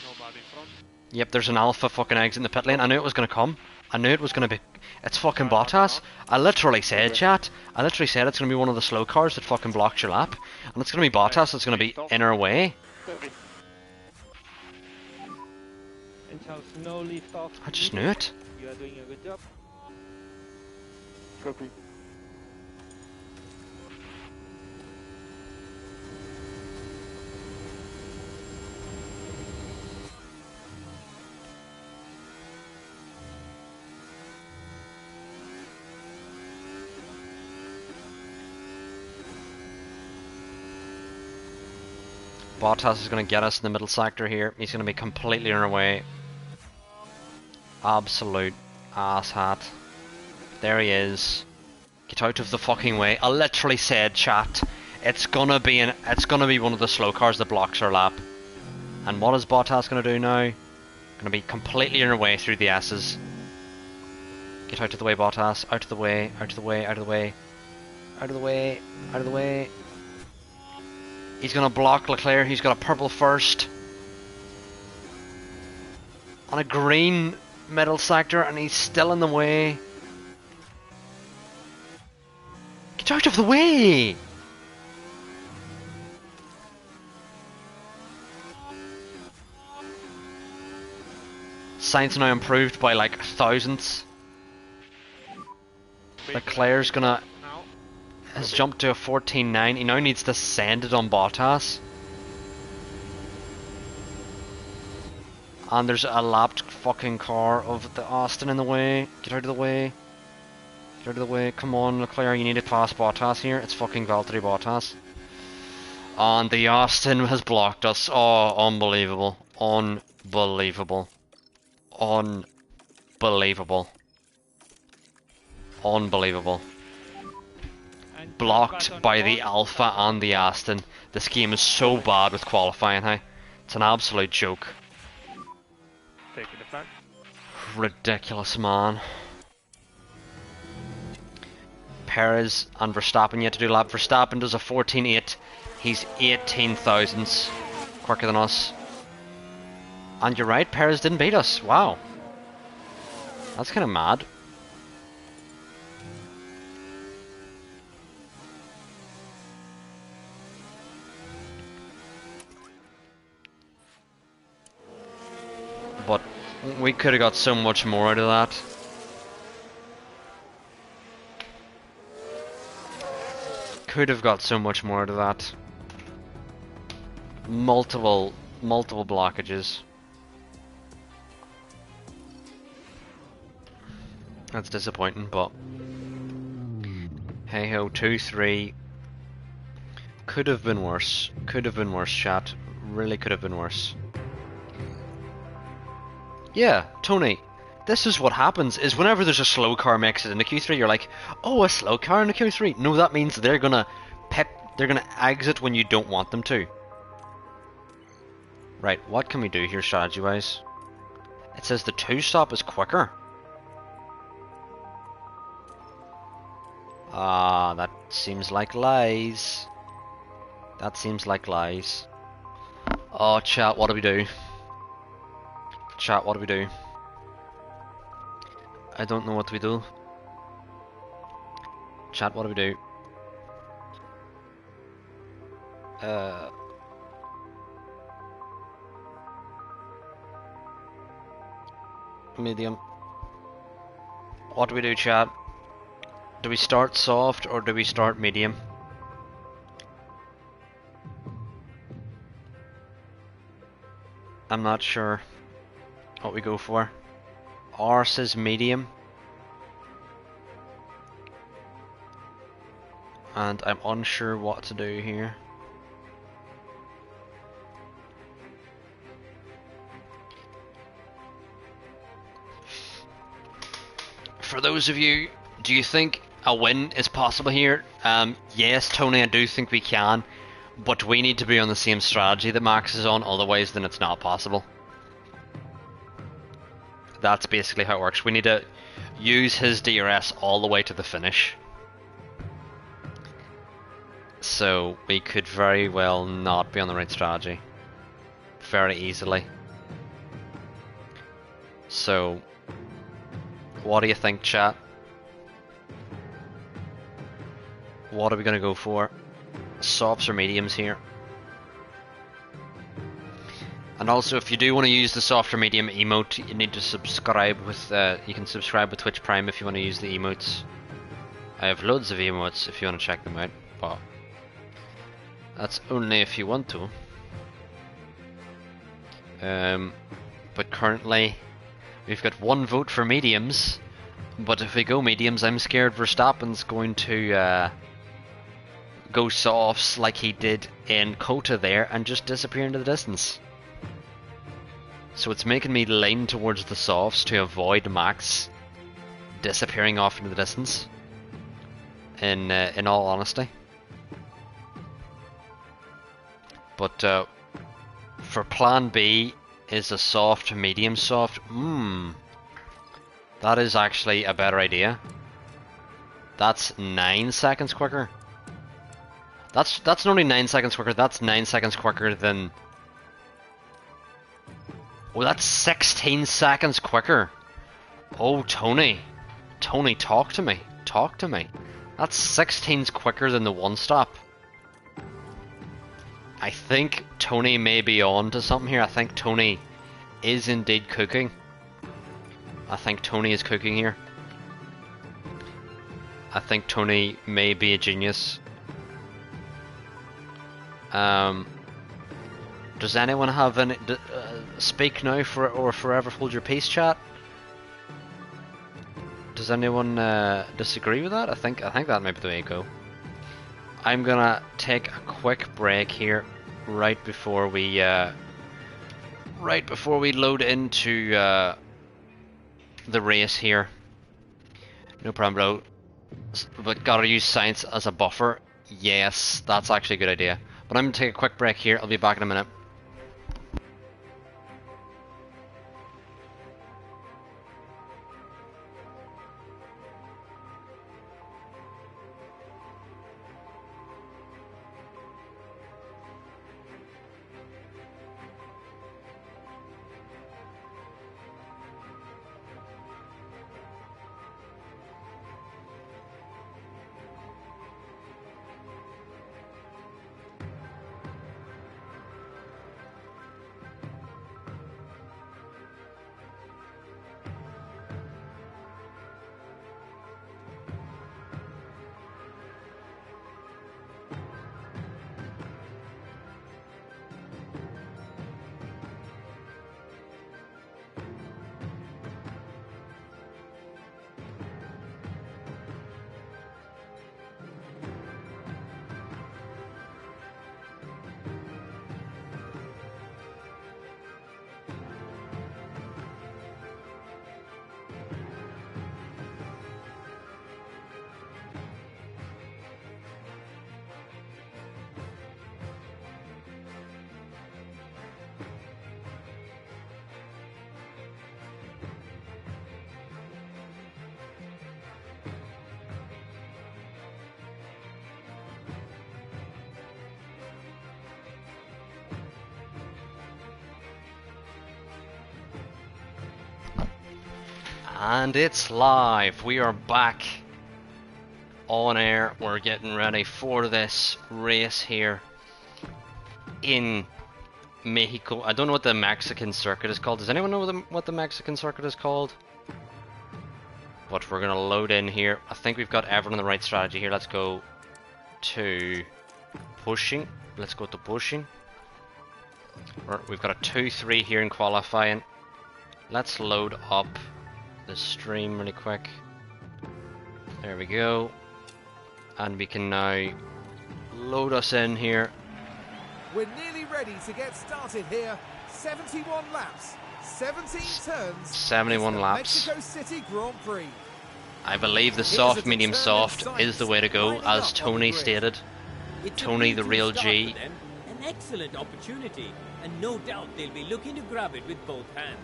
Nobody in front. Yep, there's an alpha fucking exit in the pit lane. I knew it was gonna come. I knew it was gonna be... It's fucking Bottas. I literally said, chat. I literally said it's gonna be one of the slow cars that fucking blocks your lap. And it's gonna be Bottas that's gonna be in our way. And Charles, no lift off. I just knew it. You are doing a good job. Copy. Bottas is going to get us in the middle sector here. He's going to be completely in our way. Absolute asshat. There he is. Get out of the fucking way. I literally said, chat, it's gonna be one of the slow cars that blocks our lap. And what is Bottas gonna do now? Gonna be completely in our way through the S's. Get out of the way, Bottas. Out of the way. Out of the way. Out of the way. Out of the way. Out of the way. He's gonna block Leclerc. He's got a purple first. On a green middle sector, and he's still in the way. Get out of the way! Sainz now improved by like thousandths. Leclerc's gonna... has jumped to a 14.9. He now needs to send it on Bottas. And there's a lapped fucking car of the Austin in the way. Get out of the way. Get out of the way. Come on, Leclerc, you need to pass Bottas here. It's fucking Valtteri Bottas. And the Austin has blocked us. Oh, unbelievable. Unbelievable. Unbelievable. Unbelievable. Blocked by the Alpha and the Aston. This game is so bad with qualifying, hey? It's an absolute joke. Taking the flag. ridiculous, man. Perez and Verstappen yet to do a lap. Verstappen does a 14.8. He's 18 thousandths quicker than us. And you're right, Perez didn't beat us. Wow. That's kind of mad. But we could have got so much more out of that. Could have got so much more out of that. Multiple blockages. That's disappointing, but hey ho, 2-3. Could have been worse. Could have been worse, chat. Really could have been worse. Yeah, Tony, this is what happens, is whenever there's a slow car makes it into Q3, you're like, oh, a slow car in the Q3. No, that means they're gonna exit when you don't want them to. Right, what can we do here strategy-wise? It says the 2-stop is quicker. Ah, that seems like lies. That seems like lies. Oh, chat, what do we do? Chat, what do we do? I don't know what we do. Chat, what do we do? Medium. What do we do, chat? Do we start soft or do we start medium? I'm not sure what we go for. R says medium. And I'm unsure what to do here. For those of you, do you think a win is possible here? Yes, Tony, I do think we can. But we need to be on the same strategy that Max is on, otherwise then it's not possible. That's basically how it works. We need to use his DRS all the way to the finish. So we could very well not be on the right strategy. Very easily. So, what do you think, chat? What are we going to go for? Softs or mediums here? And also, if you do want to use the soft or medium emote, you need to subscribe with, you can subscribe with Twitch Prime if you want to use the emotes. I have loads of emotes if you want to check them out, but that's only if you want to. But currently, we've got 1 vote for mediums, but if we go mediums, I'm scared Verstappen's going to go softs like he did in Kota there and just disappear into the distance. So it's making me lean towards the softs to avoid Max disappearing off into the distance. In all honesty. But for plan B is a soft to medium soft. That is actually a better idea. That's 9 seconds quicker. That's not only 9 seconds quicker, that's 9 seconds quicker than... Oh, that's 16 seconds quicker. Oh, Tony. Tony, talk to me. Talk to me. That's 16 quicker than the 1-stop. I think Tony may be on to something here. I think Tony is indeed cooking. I think Tony is cooking here. I think Tony may be a genius. Does anyone have any... speak now or forever hold your peace, chat? Does anyone disagree with that? I think that might be the way to go. I'm gonna take a quick break here, right before we load into the race here. No problem, bro. But gotta use science as a buffer. Yes, that's actually a good idea. But I'm gonna take a quick break here. I'll be back in a minute. And it's live. We are back on air. We're getting ready for this race here in Mexico. I don't know what the Mexican circuit is called. Does anyone know what the Mexican circuit is called? But we're going to load in here. I think we've got everyone in the right strategy here. Let's go to pushing. Let's go to pushing. We've got a 2-3 here in qualifying. Let's load up the stream really quick. There we go. And we can now load us in here. We're nearly ready to get started here. 71 laps, 17 turns. 71 laps. Mexico City Grand Prix. I believe the soft, medium, soft is the way to go, as Tony stated. Tony, the real G. An excellent opportunity, and no doubt they'll be looking to grab it with both hands.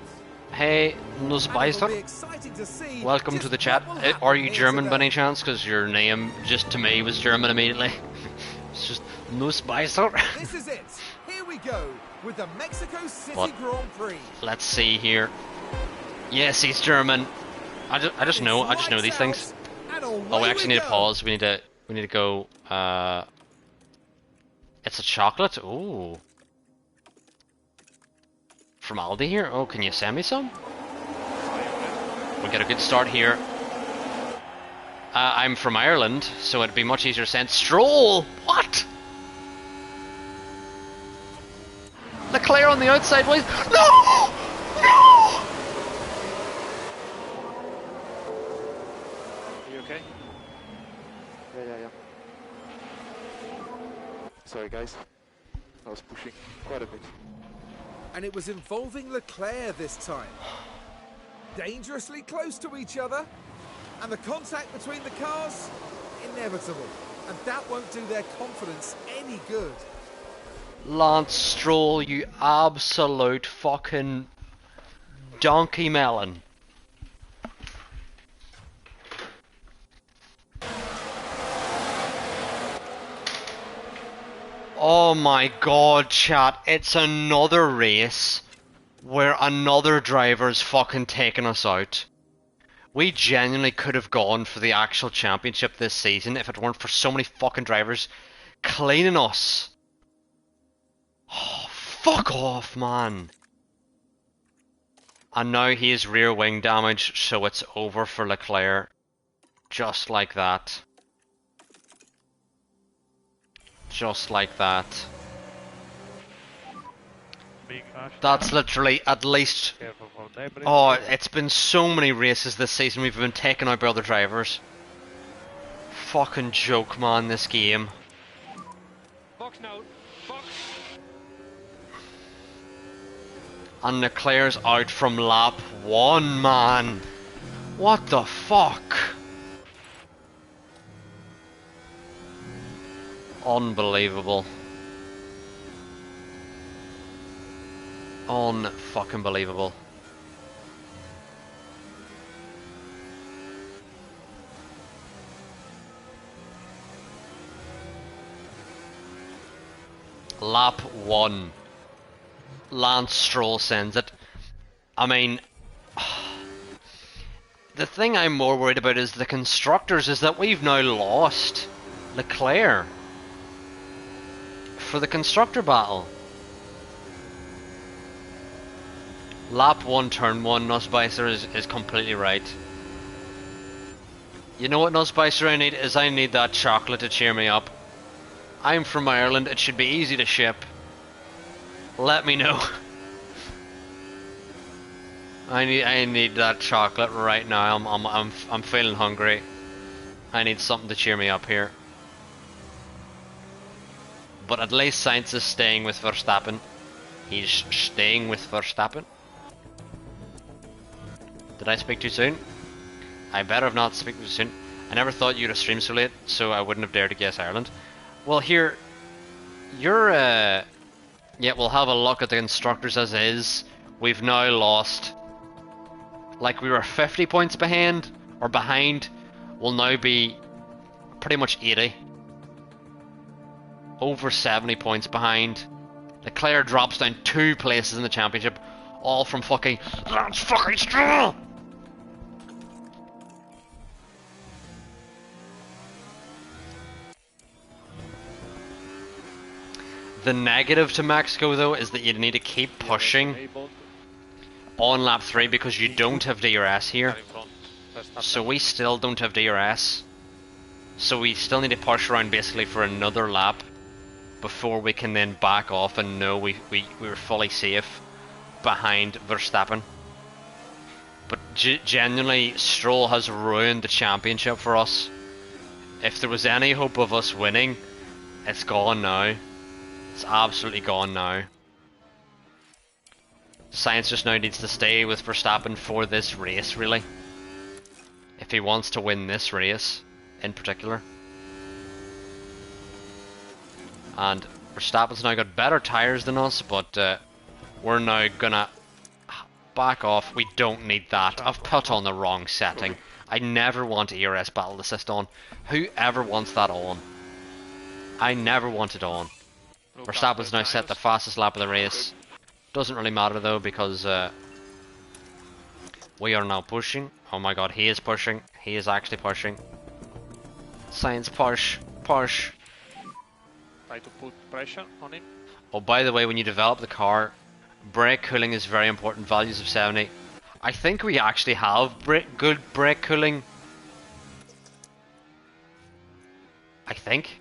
Hey, Nussbeister. Welcome to the chat. Are you German by any chance? Because your name, just to me, was German immediately. It's just Nussbeister. This is it. Here we go with the Mexico City Grand Prix. Let's see here. Yes, he's German. I just know these things. Oh, we actually need to pause. We need to go. It's a chocolate. Ooh. From Aldi here. Oh, can you send me some? We get a good start here. I'm from Ireland, so it'd be much easier to send. Stroll. What? Leclerc on the outside. Wait. No. No. Yeah. Sorry guys, I was pushing quite a bit. And it was involving Leclerc this time. Dangerously close to each other. And the contact between the cars, inevitable. And that won't do their confidence any good. Lance Stroll, you absolute fucking donkey melon. Oh my god, chat, it's another race where another driver's fucking taking us out. We genuinely could have gone for the actual championship this season if it weren't for so many fucking drivers cleaning us. Oh, fuck off, man. And now he has rear wing damage, so it's over for Leclerc. Just like that. Just like that. That's literally at least... Oh, it's been so many races this season we've been taken out by other drivers. Fucking joke, man, this game. Box now. Box. And Leclerc's out from lap 1, man. What the fuck? Unbelievable. Un-fucking believable. Lap 1. Lance Stroll sends it. I mean, the thing I'm more worried about is the constructors, is that we've now lost Leclerc for the constructor battle. Lap 1, turn 1, Nussbeister is completely right. You know what, Nussbeister, I need that chocolate to cheer me up. I'm from Ireland, it should be easy to ship. Let me know. I need that chocolate right now. I'm feeling hungry. I need something to cheer me up here. But at least Sainz is staying with Verstappen. He's staying with Verstappen. Did I speak too soon? I better have not spoken too soon. I never thought you'd have streamed so late, so I wouldn't have dared to guess Ireland. Well, here, you're, yeah, we'll have a look at the constructors as is. We've now lost, like we were 50 points behind, or behind, we'll now be pretty much 80. Over 70 points behind. Leclerc drops down 2 places in the championship, all from fucking Lance fucking Stroll! The negative to Mexico though is that you need to keep pushing on lap 3 because you don't have DRS here. So we still don't have DRS. So we still need to push around basically for another lap before we can then back off and know we're fully safe behind Verstappen. But genuinely, Stroll has ruined the championship for us. If there was any hope of us winning, it's gone now. It's absolutely gone now. Sainz just now needs to stay with Verstappen for this race, really. If he wants to win this race, in particular. And Verstappen's now got better tyres than us, but we're now gonna back off. We don't need that. I've put on the wrong setting. I never want ERS Battle Assist on. Whoever wants that on? I never want it on. Verstappen's now set the fastest lap of the race. Doesn't really matter though because we are now pushing. Oh my god, he is pushing. He is actually pushing. Sainz push. Push. Try to put pressure on him. Oh, by the way, when you develop the car, brake cooling is very important. Values of 70. I think we actually have good brake cooling. I think.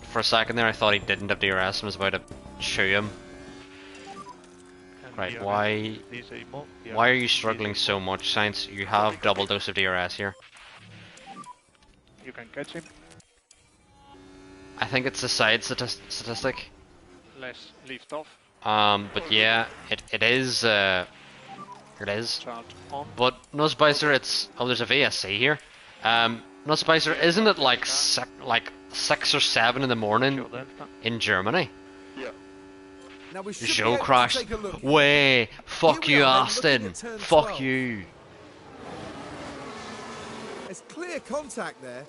For a second there, I thought he didn't have DRS and was about to chew him. Right, why are you struggling so much, Sainz? You have double dose of DRS here. You can catch him. I think it's a side statistic. Less lift off. But yeah, it is. It is. Charge on. But Nussbeißer, it's there's a VSC here. Nussbeißer, isn't it like 6 or 7 in the morning in Germany? Yeah. Now we should Joe crashed. Way, fuck you, Austin. Fuck you. There's clear contact there.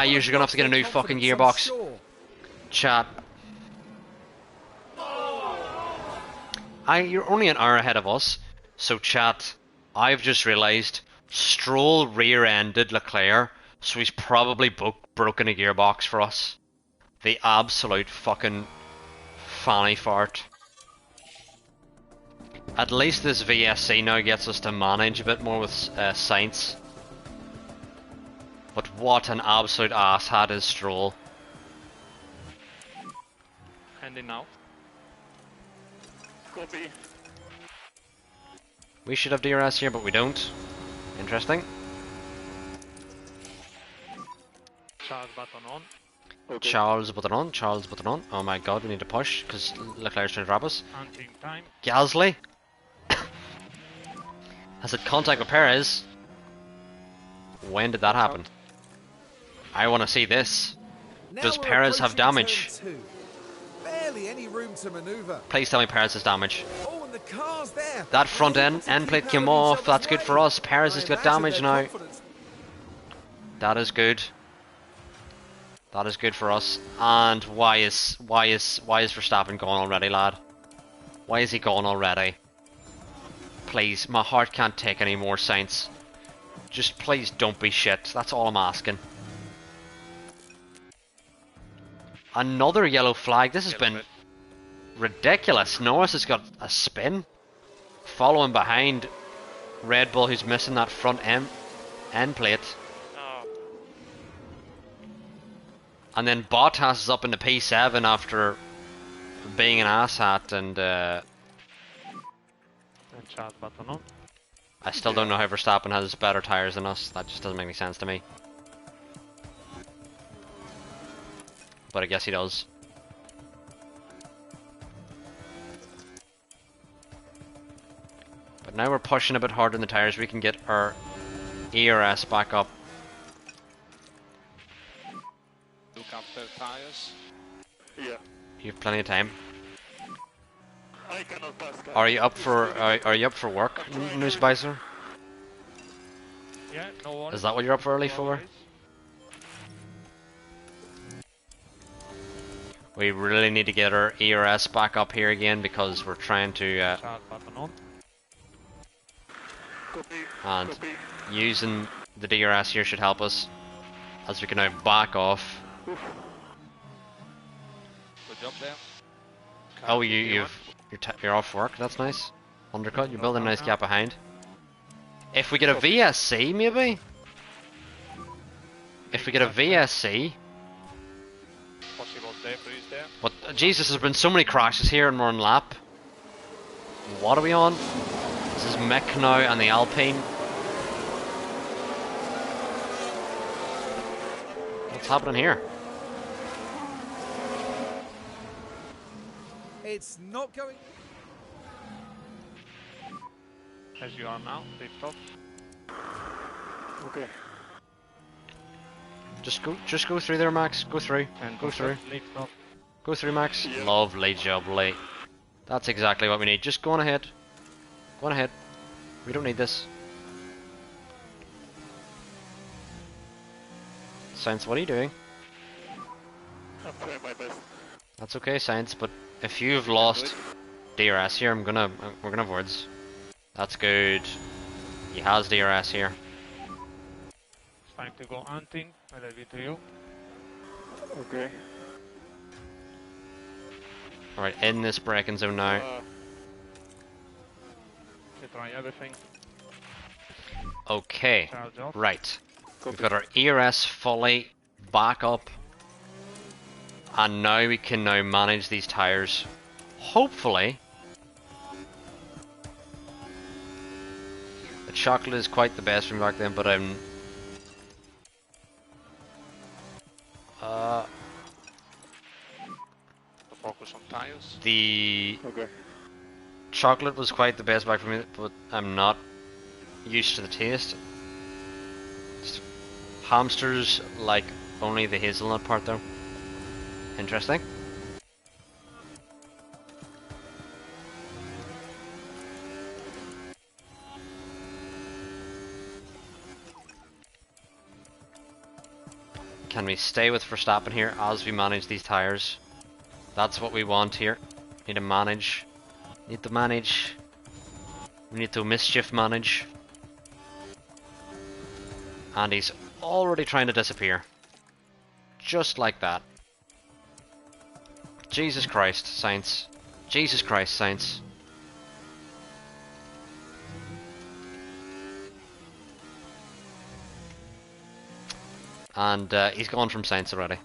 You're gonna have to get a new fucking gearbox. Chat. You're only an hour ahead of us, so chat. I've just realised Stroll rear-ended Leclerc, so he's probably broken a gearbox for us. The absolute fucking fanny fart. At least this VSC now gets us to manage a bit more with Sainz. But what an absolute asshat is Stroll. Handing now. Copy. We should have DRS here, but we don't. Interesting. Charge button on. Okay. Charles button on, Charles button on. Oh my god, we need to push because Leclerc's trying to grab us. Hunting time. Gasly has had contact with Perez. When did that happen? I want to see this. Does Perez have damage? Barely any room to maneuver. Please tell me Perez has damage. Oh, and the car's there. That front end plate came off. That's good for us. Perez has got damage now. That is good. That is good for us. And why is Verstappen gone already, lad? Why is he gone already? Please, my heart can't take any more, Saints. Just please don't be shit. That's all I'm asking. Another yellow flag. This has been ridiculous. Norris has got a spin. Following behind Red Bull, who's missing that front end plate. Oh. And then Bottas is up in the P7 after being an asshat, and Charge button on. I still don't know how Verstappen has better tyres than us. That just doesn't make any sense to me. But I guess he does. But now we're pushing a bit harder in the tyres. We can get our ERS back up. Look after tires. Yeah. You have plenty of time. I cannot pass. Are you up for work, Nussbeißer? Yeah, no worries. Is that what you're up early No for? worries. We really need to get our ERS back up here again because we're trying to Charge button on. Copy. and Copy. using the DRS here should help us. as we can now back off. Good job there. Oh, you're off work. That's nice. Undercut. You're building a nice gap behind. If we get a VSC, maybe. If we get a VSC. Possible debris there. What? Jesus, there's been so many crashes here and we're on lap. What are we on? This is Mech now and the Alpine. What's happening here? It's not going. As you are now, lift off. Okay. Just go through there, Max. Go through. And Go through. Lift off. Go through, Max. Yeah. Lovely jubbly. That's exactly what we need. Just go on ahead. Go on ahead. We don't need this. Science, what are you doing? I'm trying my best. That's okay, Science, but if you've lost DRS here, we're gonna have words. That's good. He has DRS here. It's time to go hunting. I leave it to you. Okay. Alright, in this braking zone now. You try everything. Okay, Charge off. right. We've got our ERS fully back up. And now we can now manage these tires. Hopefully. The chocolate is quite the best from back then, but I'm... Focus on tires. The Okay. chocolate was quite the best back for me, but I'm not used to the taste. Just hamsters like only the hazelnut part though. Interesting. Can we stay with Verstappen here as we manage these tires? That's what we want here. Need to manage. Need to manage. We need to mischief manage. And he's already trying to disappear. Just like that. Jesus Christ, Saints. Jesus Christ, Saints. And he's gone from Saints already.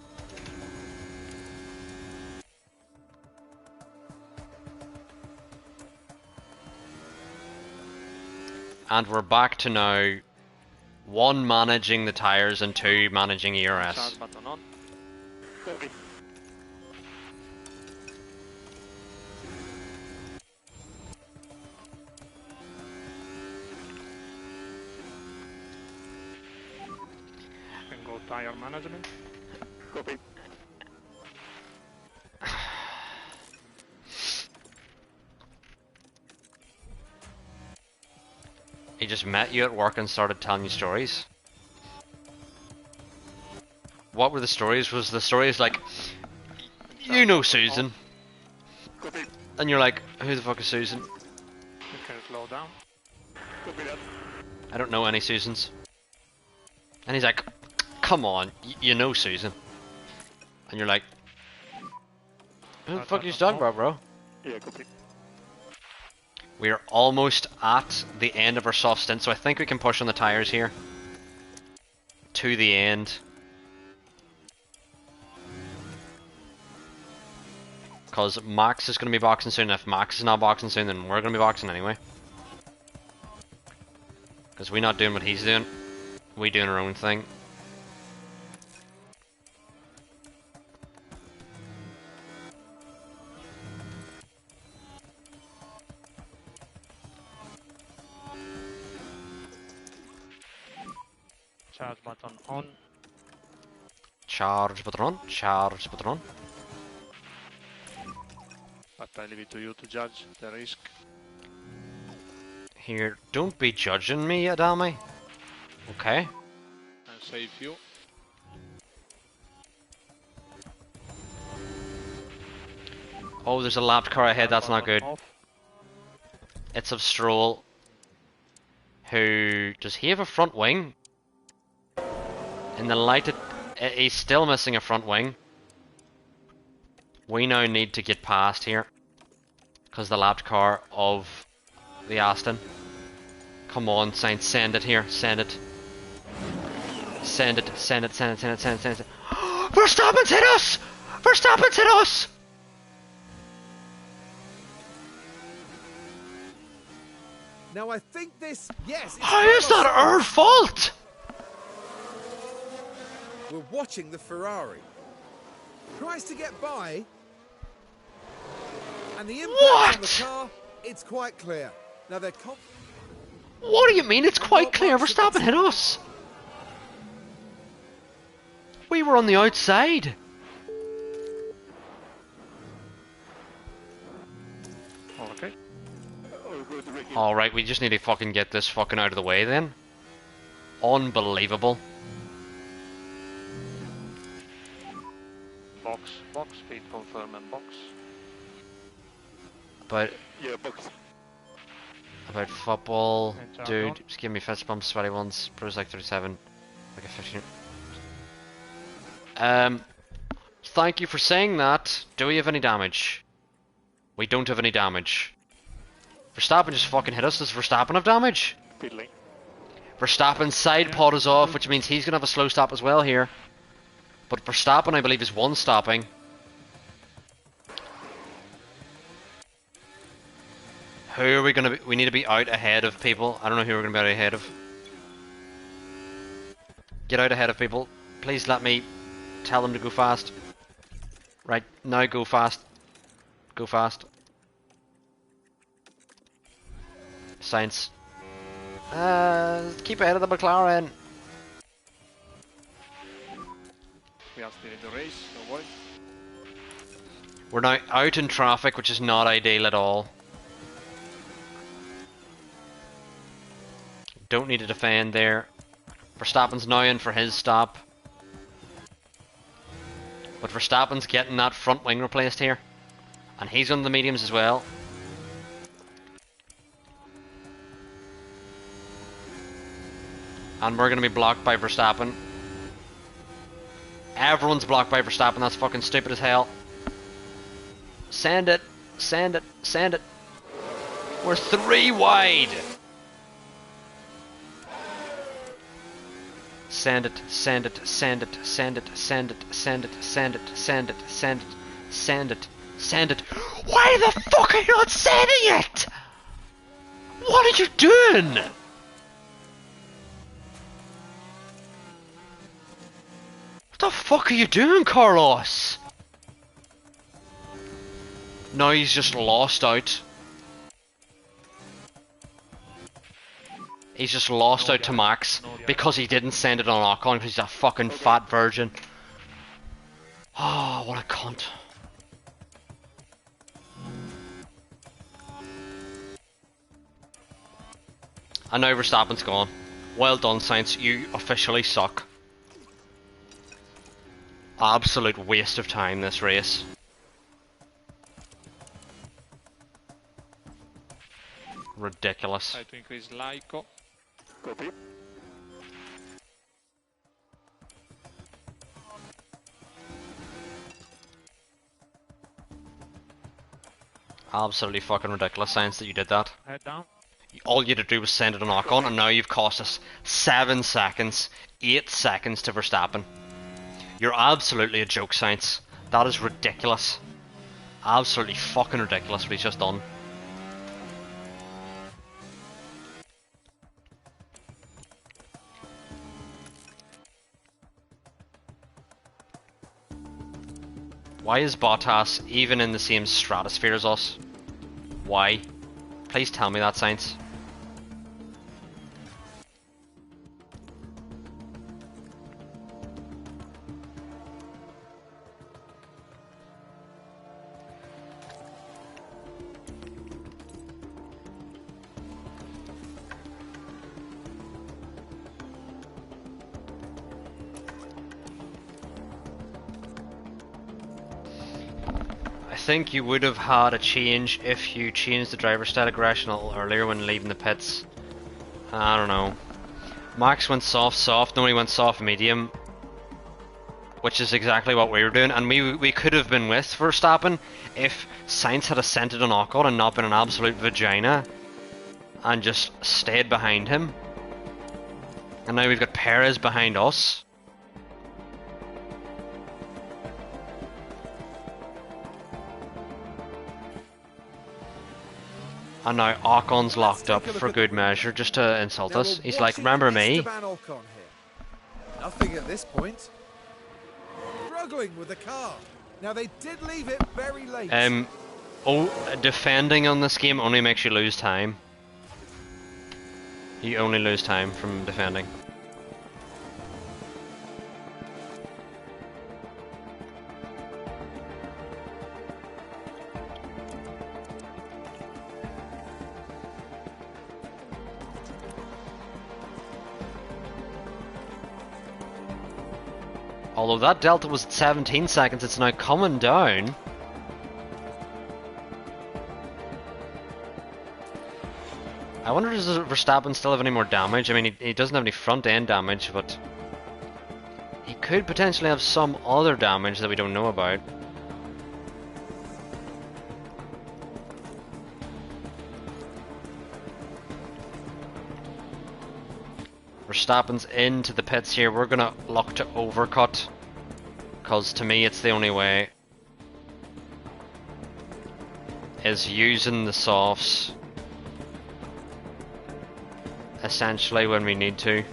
And we're back to now 1 managing the tires and 2 managing ERS. Charge button on. Copy. And go tire management. Copy. He just met you at work and started telling you stories. What were the stories? Was the stories like, you know Susan? Copy. And you're like, who the fuck is Susan? You can slow down. Copy that. I don't know any Susans. And he's like, come on, you know Susan. And you're like, who the fuck are you talking about, bro? Yeah, copy. We are almost at the end of our soft stint, so I think we can push on the tires here. To the end. Because Max is going to be boxing soon. If Max is not boxing soon, then we're going to be boxing anyway. Because we're not doing what he's doing. We doing our own thing. Charge button on. Charge button. Charge button. But I leave it to you to judge the risk. Here, don't be judging me, Adami. Okay. And save you. Oh, there's a lapped car ahead, that's not good. Off. It's of Stroll. Who... Does he have a front wing? In the lighted... He's still missing a front wing. We now need to get past here. Because the lapped car of the Aston. Come on, Sainz, send it here. Send it. Send it, send it, send it, send it, send it, send it. Verstappen's hit us! Verstappen's hit us! Now I think this, yes. How is that our fault? We're watching the Ferrari. Tries to get by. And the impact on the car, it's quite clear. Now they're What do you mean it's quite clear? Verstappen hit us. We were on the outside. Okay. Alright, we just need to fucking get this fucking out of the way then. Unbelievable. Box, speed confirm and box. But Yeah, box. about football, And dude, on. just give me fist bumps, sweaty ones, Prozac 37, like a 15. Thank you for saying that. Do we have any damage? We don't have any damage. Verstappen just fucking hit us. Does Verstappen have damage? Pit lane. Verstappen's side pod is off, which means he's gonna have a slow stop as well here. But Verstappen, I believe, is one stopping. Who are we gonna be? We need to be out ahead of people. I don't know who we're gonna be out ahead of. Get out ahead of people. Please let me tell them to go fast. Right, now go fast. Go fast. Science. Keep ahead of the McLaren. We are still in the race, don't worry. We're now out in traffic, which is not ideal at all. Don't need to defend there. Verstappen's now in for his stop. But Verstappen's getting that front wing replaced here. And he's on the mediums as well. And we're going to be blocked by Verstappen. Everyone's blocked by Verstappen, that's fucking stupid as hell. Send it, send it, send it. We're 3 wide. Send it, send it, send it, send it, send it, send it, send it, send it, send it, send it, send it. Why the fuck are you not sending it? What are you doing? What the fuck are you doing, Carlos? No, he's just lost out. He's just lost out to Max because he didn't send it on Ocon because he's a fucking fat virgin. Oh, what a cunt. And now Verstappen's gone. Well done, Sainz. You officially suck. Absolute waste of time, this race. Ridiculous. Try to increase Laiko. Copy. Absolutely fucking ridiculous, Sainz, that you did that. Head down. All you had to do was send it on Ocon, and now you've cost us 7 seconds, 8 seconds to Verstappen. You're absolutely a joke, Sainz. That is ridiculous. Absolutely fucking ridiculous what he's just done. Why is Bottas even in the same stratosphere as us? Why? Please tell me that, Sainz. I think you would have had a change if you changed the driver style aggression a little earlier when leaving the pits. I don't know. Max went soft, nobody went soft medium. which is exactly what we were doing, and we could have been with Verstappen if Sainz had ascended on Ocon and not been an absolute vagina and just stayed behind him. And now we've got Perez behind us. And now Ocon's locked up for good measure, just to insult us. He's like, remember me? Nothing at this point. Struggling with the car. Now they did leave it very late. Defending on this game only makes you lose time. You only lose time from defending. Although that delta was at 17 seconds, it's now coming down. I wonder, does Verstappen still have any more damage? I mean, he doesn't have any front end damage, but he could potentially have some other damage that we don't know about. Verstappen's into the pits here. We're gonna look to overcut, because to me it's the only way, is using the softs essentially when we need to.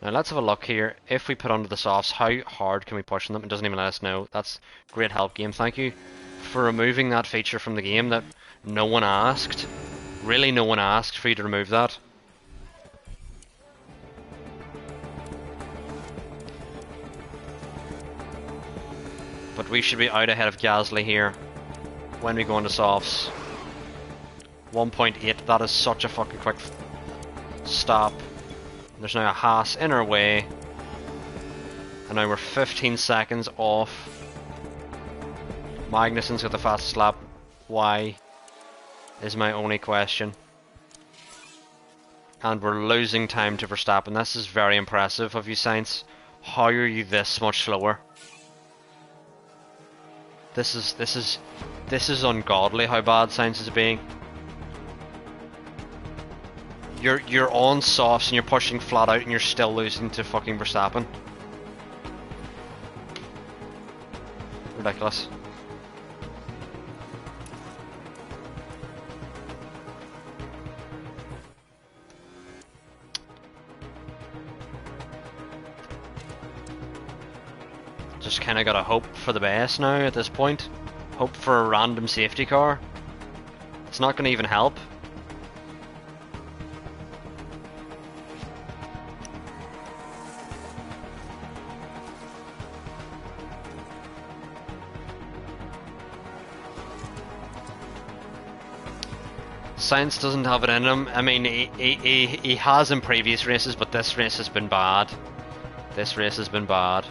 Now let's have a look here. If we put under the softs, how hard can we push on them? It doesn't even let us know. That's great help, game. Thank you for removing that feature from the game that no one asked. Really, no one asked for you to remove that. But we should be out ahead of Gasly here when we go into softs. 1.8, that is such a fucking quick stop. There's now a Haas in our way. And now we're 15 seconds off. Magnussen's got the fastest lap. Why? Is my only question. And we're losing time to Verstappen. This is very impressive of you, Sainz. How are you this much slower? This is ungodly how bad Sainz is being. You're on softs and you're pushing flat out and you're still losing to fucking Verstappen. Ridiculous. Just kinda gotta hope for the best now at this point. Hope for a random safety car. It's not gonna even help. Sainz doesn't have it in him. I mean, he has in previous races, but this race has been bad. This race has been bad.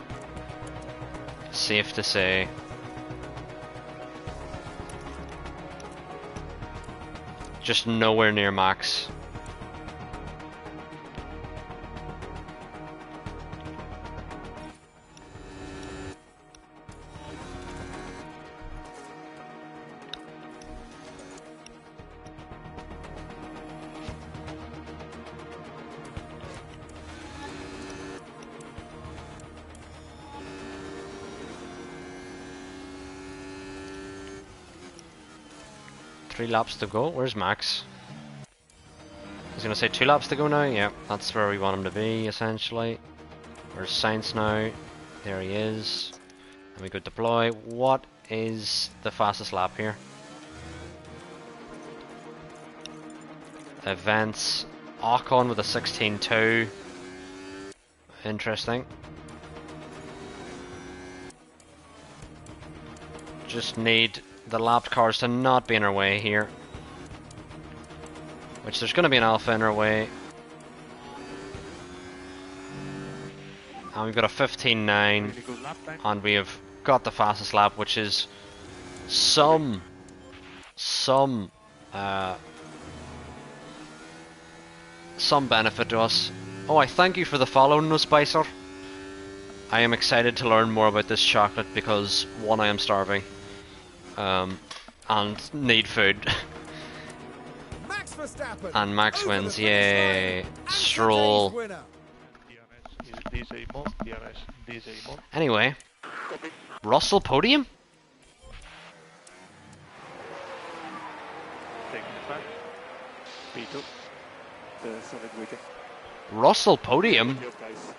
Safe to say. Just nowhere near max. Three laps to go. Where's Max? He's gonna say 2 laps to go now. Yeah, that's where we want him to be, essentially. Where's Sainz now? There he is. And we go deploy. What is the fastest lap here? Events. Ocon with a 16.2. Interesting. Just need the lapped cars to not be in our way here. Which there's going to be an Alpha in our way. And we've got a 15.9. And we have got the fastest lap, which is some benefit to us. Oh, I thank you for the follow, No Spicer. I am excited to learn more about this chocolate because, one, I am starving. And need food. Max Verstappen And Max over wins, the finish yay. line, and Stroll. today's winner. DRS is DJ mode, DRS, DJ mode. Anyway, Copy. Russell podium? Taking it back. P2. The solid weekend. Russell podium? Your guys.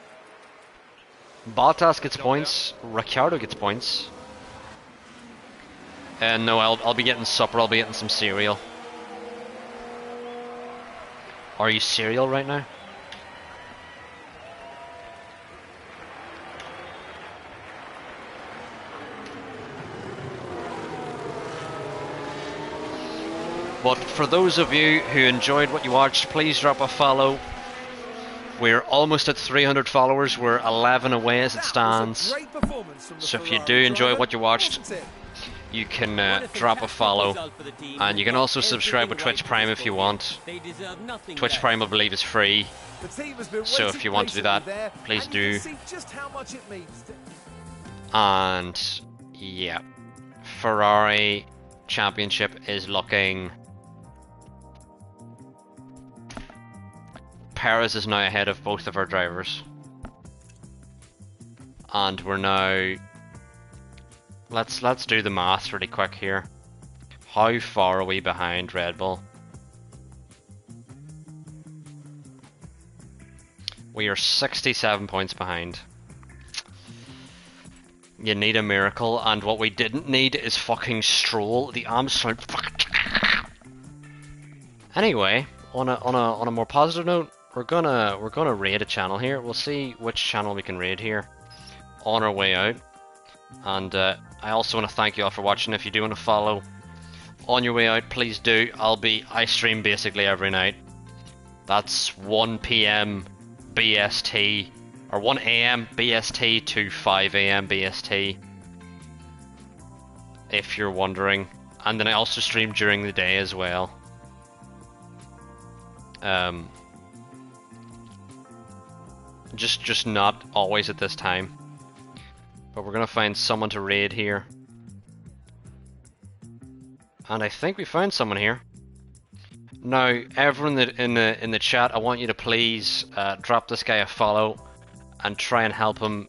Bottas gets points, Ricciardo gets points. And no, I'll be getting supper, I'll be getting some cereal. Are you cereal right now? But for those of you who enjoyed what you watched, please drop a follow. We're almost at 300 followers, we're 11 away as it stands. So if you do enjoy what you watched, you can drop a follow. And you can also subscribe with Twitch Prime if you want. Twitch Prime, I believe, is free. So if you want to do that, please do. And yeah, Ferrari Championship is looking... Perez is now ahead of both of our drivers. And we're now... Let's do the maths really quick here. How far are we behind Red Bull? We are 67 points behind. You need a miracle, and what we didn't need is fucking Stroll, the absolute fucking... Anyway, on a more positive note, we're gonna raid a channel here. We'll see which channel we can raid here on our way out. And I also want to thank you all for watching. If you do want to follow on your way out, please do. I stream basically every night. That's 1 PM BST, or 1 AM BST to 5 AM BST, if you're wondering. And then I also stream during the day as well. Just not always at this time. But we're gonna find someone to raid here. And I think we found someone here. Now, everyone in the chat, I want you to please drop this guy a follow and try and help him.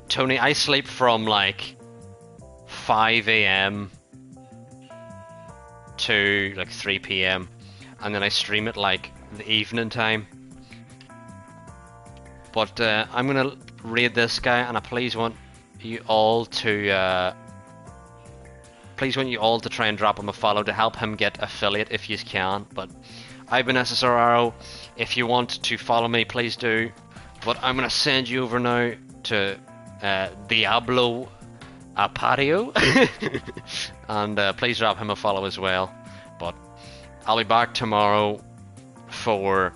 Tony, I sleep from like 5 AM to like 3 PM, and then I stream it like the evening time. But I'm gonna raid this guy, and I please want you all to try and drop him a follow to help him get affiliate if you can. But I've been SSRRO. If you want to follow me, please do. But I'm gonna send you over now to Diablo Apatio, and please drop him a follow as well. But I'll be back tomorrow for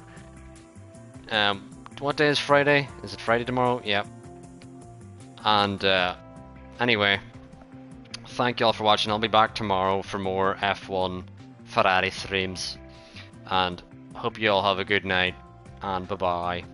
what day is Friday? Is it Friday tomorrow? Yep. And anyway, thank you all for watching. I'll be back tomorrow for more F1 Ferrari streams, and hope you all have a good night, and bye bye.